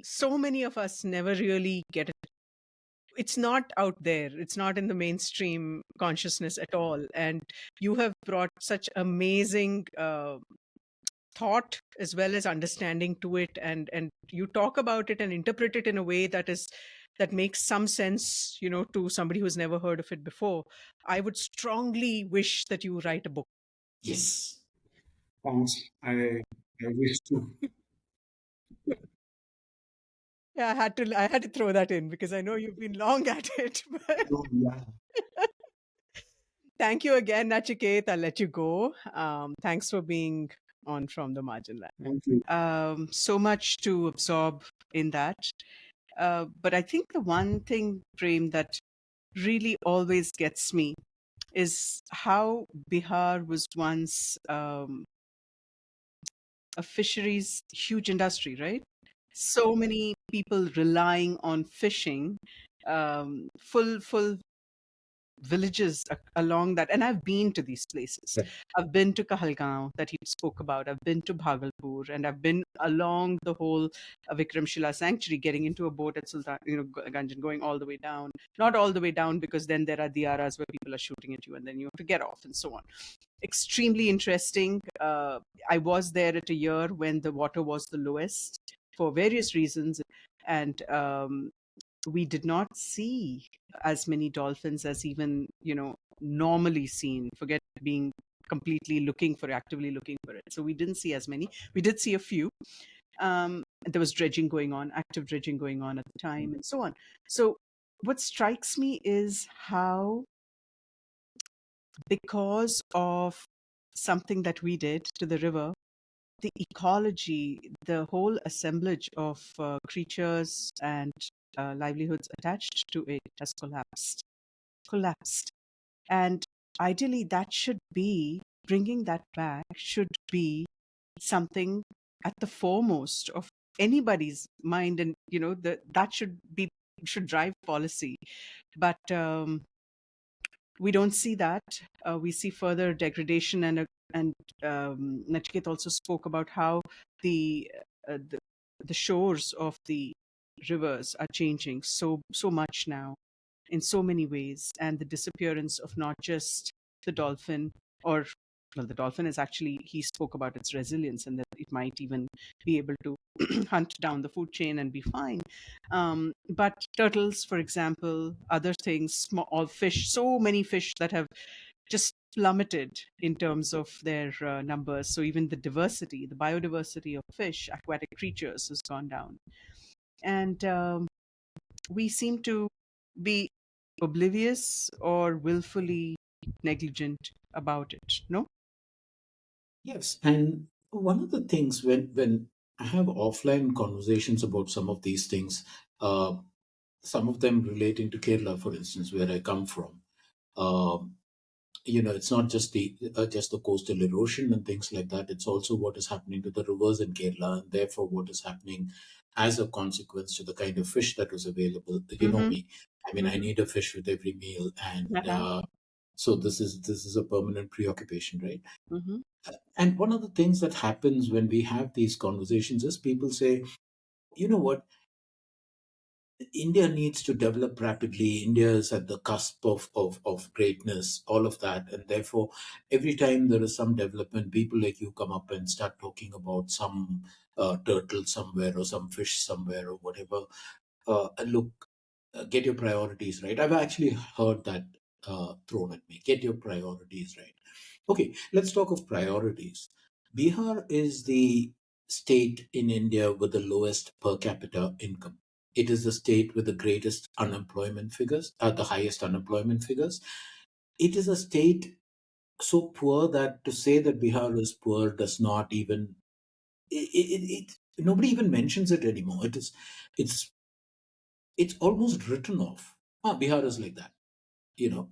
so many of us never really get. It's not out there, it's not in the mainstream consciousness at all. And you have brought such amazing thought as well as understanding to it, and you talk about it and interpret it in a way that makes some sense, to somebody who's never heard of it before. I would strongly wish that you write a book. yes. Thanks. I wish to. Yeah, I had to throw that in because I know you've been long at it. But No, yeah. thank you again, Nachiket. I'll let you go. Thanks for being on From the Margin Line. Thank you. So much to absorb in that. But I think the one thing, Prem, that really always gets me is how Bihar was once a fisheries huge industry, right? So many people relying on fishing, full villages along that. And I've been to these places. Yeah. I've been to Kahalgaon that he spoke about. I've been to Bhagalpur, and I've been along the whole Vikramshila sanctuary, getting into a boat at Sultan, Ganjan, going all the way down. Not all the way down, because then there are diaras where people are shooting at you and then you have to get off and so on. Extremely interesting. I was there at a year when the water was the lowest for various reasons. And we did not see as many dolphins as even normally seen. Forget being completely actively looking for it. So we didn't see as many. We did see a few. There was dredging going on, active dredging going on at the time, and so on. So what strikes me is how, because of something that we did to the river, the ecology, the whole assemblage of creatures and livelihoods attached to it has collapsed. And ideally, that should be, bringing that back should be something at the foremost of anybody's mind. And, that should drive policy. But we don't see that. We see further degradation, and Nachiket also spoke about how the, uh, the the shores of the rivers are changing so much now, in so many ways, and the disappearance of not just the dolphin, or, well, the dolphin is actually, he spoke about its resilience and that it might even be able to hunt down the food chain and be fine. But turtles, for example, other things, small fish, so many fish that have just plummeted in terms of their numbers. So even the diversity, the biodiversity of fish, aquatic creatures, has gone down. And we seem to be oblivious or willfully negligent about it. No? Yes, and one of the things when I have offline conversations about some of these things, uh, some of them relating to Kerala, for instance, where I come from. Um, it's not just the coastal erosion and things like that. It's also what is happening to the rivers in Kerala, and therefore what is happening as a consequence to the kind of fish that was available. You know Mm-hmm. me. I mean, I Mm-hmm. need a fish with every meal, and Uh-huh. so this is a permanent preoccupation, right? Mm-hmm. And one of the things that happens when we have these conversations is people say, you know what, India needs to develop rapidly. India is at the cusp of greatness, all of that. And therefore, every time there is some development, people like you come up and start talking about some turtle somewhere or some fish somewhere or whatever. And look, get your priorities right. I've actually heard that thrown at me. Get your priorities right. Okay, let's talk of priorities. Bihar is the state in India with the lowest per capita income. It is the state with the greatest unemployment figures, the highest unemployment figures. It is a state so poor that to say that Bihar is poor does not even nobody even mentions it anymore. It's it's almost written off. Bihar is like that.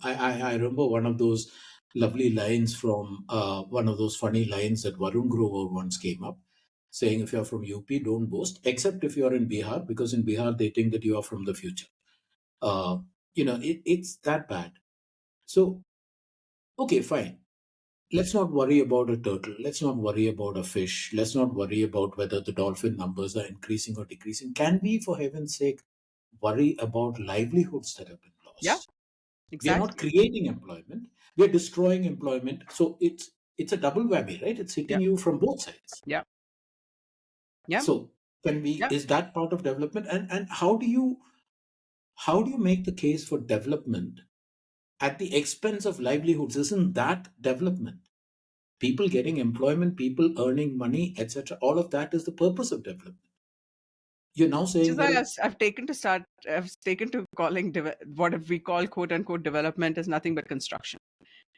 I remember one of those lovely lines from one of those funny lines that Varun Grover once came up saying, if you're from UP, don't boast, except if you're in Bihar, because in Bihar they think that you are from the future. Uh, it's that bad. So, okay, fine. Let's not worry about a turtle. Let's not worry about a fish. Let's not worry about whether the dolphin numbers are increasing or decreasing. Can we, for heaven's sake, worry about livelihoods that have been Yeah, lost? We are not exactly. creating employment, we are destroying employment. So it's a double whammy, right? It's Yeah, hitting you from both sides. yeah, yeah, So can we yeah. is that part of development? And how do you make the case for development at the expense of livelihoods? Isn't that development? People getting employment, people earning money, etc., all of that is the purpose of development. You're now Which is saying, why well, I've taken to calling what we call quote unquote development is nothing but construction.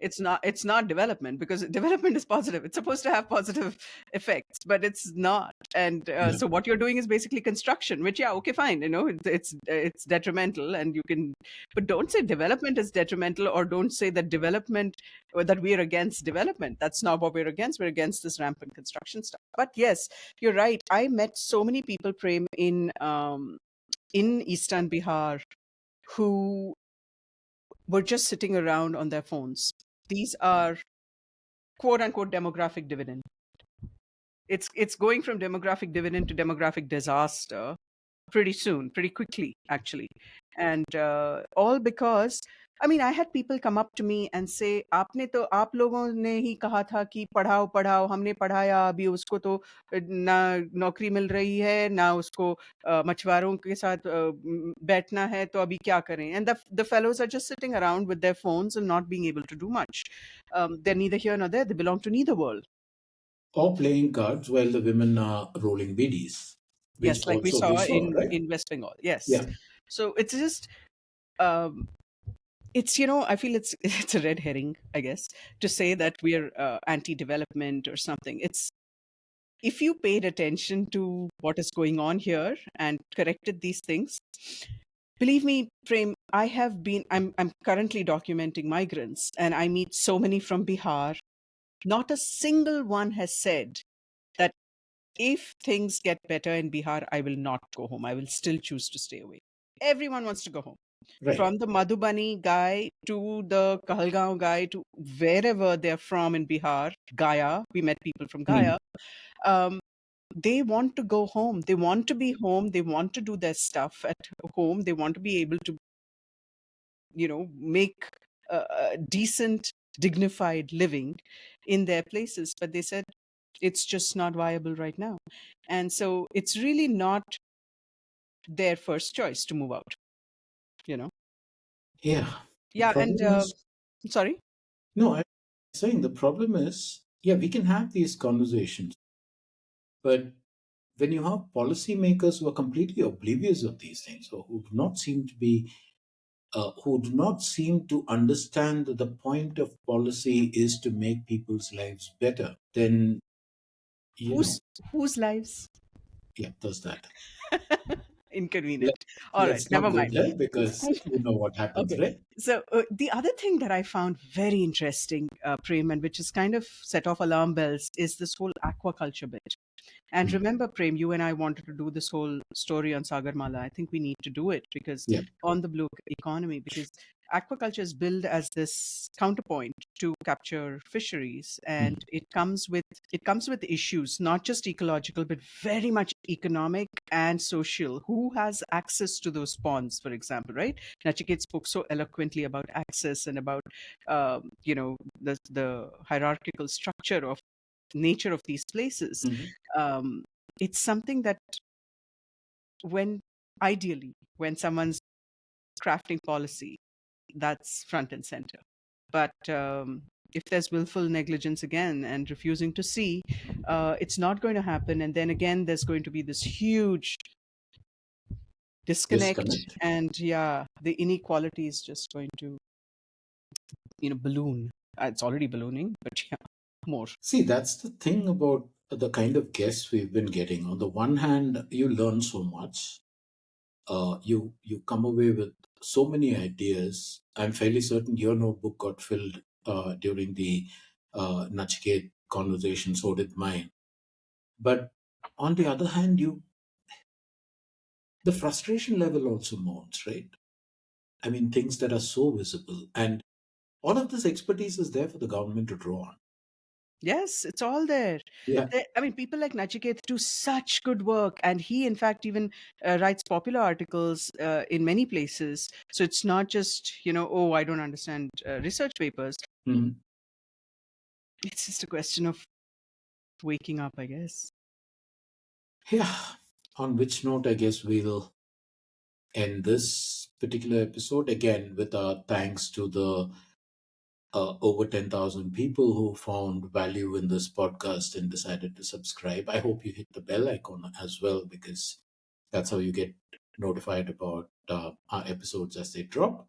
It's not development, because development is positive. It's supposed to have positive effects, but it's not. And yeah, so what you're doing is basically construction, which, yeah, okay, fine, it's detrimental, and you can, but don't say development is detrimental, or don't say that development, or that we're against development. That's not what we're against. We're against this rampant construction stuff. But yes, you're right. I met so many people, Prem, in eastern Bihar, who were just sitting around on their phones. These are quote unquote demographic dividend. It's going from demographic dividend to demographic disaster pretty soon, pretty quickly, actually. And all because I mean, I had people come up to me and say, "आपने तो आप लोगों ने ही कहा था कि पढ़ाओ पढ़ाओ, हमने पढ़ाया, अभी उसको तो ना नौकरी मिल रही है, ना उसको मछुआरों के साथ बैठना है, तो अभी क्या करें?" And the fellows are just sitting around with their phones and not being able to do much. They're neither here nor there. They belong to neither world. Or playing cards while the women are rolling biddies, which Yes, like we also we saw saw, right? in West Bengal. Yes. Yeah. So it's just um, it's I feel it's it's a red herring, I guess, to say that we're anti-development or something. It's if you paid attention to what is going on here and corrected these things, believe me, Prem, I'm currently documenting migrants, and I meet so many from Bihar. Not a single one has said that if things get better in Bihar, I will not go home. I will still choose to stay away. Everyone wants to go home. Right. From the Madhubani guy to the Kahalgaon guy to wherever they're from in Bihar, Gaya, we met people from Mhm. Gaya. Um, they want to go home. They want to be home. They want to do their stuff at home. They want to be able to, make a decent, dignified living in their places. But they said it's just not viable right now. And so it's really not their first choice to move out, you know? Yeah. The Yeah. And problem is, sorry. no, I'm saying the problem is, yeah, we can have these conversations, but when you have policymakers who are completely oblivious of these things, or who do not seem to be, who do not seem to understand that the point of policy is to make people's lives better, then, you know, Whose whose lives? yeah, does that. Inconvenient. Let, All right, let's not never go mind. there because you know what happens, Okay. right? So the other thing that I found very interesting, Prem, and which has kind of set off alarm bells, is this whole aquaculture bit. And Mm. remember, Prem, you and I wanted to do this whole story on Sagarmala. I think we need to do it because Yeah. on the blue economy, because aquaculture is billed as this counterpoint to capture fisheries, and Mm. it comes with issues, not just ecological, but very much economic and social. Who has access to those ponds, for example, right? Nachiket spoke so eloquently about access and about the hierarchical structure of nature of these places. Mhm. um, it's something that when ideally when someone's crafting policy, that's front and center. But if there's willful negligence again and refusing to see, it's not going to happen. And then again, there's going to be this huge disconnect, Disconnect. and yeah, the inequality is just going to balloon. It's already ballooning, but yeah, more. See, that's the thing about the kind of guests we've been getting. On the one hand, you learn so much. You come away with so many ideas. I'm fairly certain your notebook got filled during the Nachiket conversation. So did mine. But on the other hand, the frustration level also mounts, right? I mean, things that are so visible, and all of this expertise is there for the government to draw on. Yes, it's all there. Yeah. I mean, people like Nachiket do such good work, and he, in fact, even writes popular articles in many places. So it's not just oh, I don't understand research papers. Mhm. It's just a question of waking up, I guess. Yeah. On which note, I guess we'll end this particular episode again with our thanks to the over 10,000 people who found value in this podcast and decided to subscribe. I hope you hit the bell icon as well because that's how you get notified about our episodes as they drop.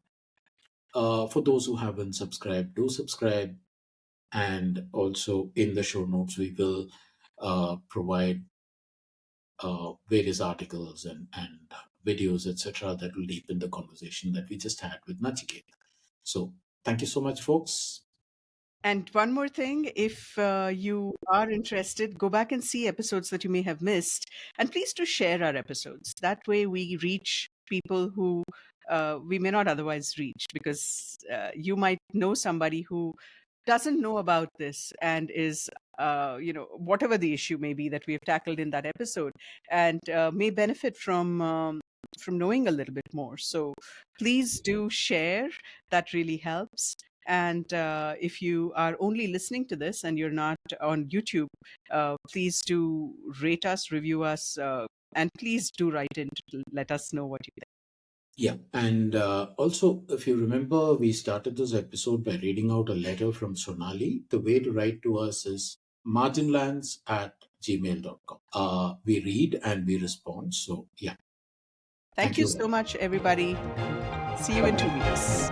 For those who haven't subscribed, do subscribe. And also in the show notes, we will provide various articles and videos, etc., that will deepen the conversation that we just had with Nachiket. So, thank you so much, folks. And one more thing, if you are interested, go back and see episodes that you may have missed. And please do share our episodes. That way we reach people who we may not otherwise reach, because you might know somebody who doesn't know about this and is, whatever the issue may be that we have tackled in that episode, and may benefit from from knowing a little bit more. So please do share. That really helps. And if you are only listening to this and you're not on YouTube, please do rate us, review us, and please do write in to let us know what you think. Yeah. And also, if you remember, we started this episode by reading out a letter from Sonali. The way to write to us is marginlands@gmail.com. We read and we respond. So, yeah. Thank Thank you you. so much, everybody. See you in 2 weeks.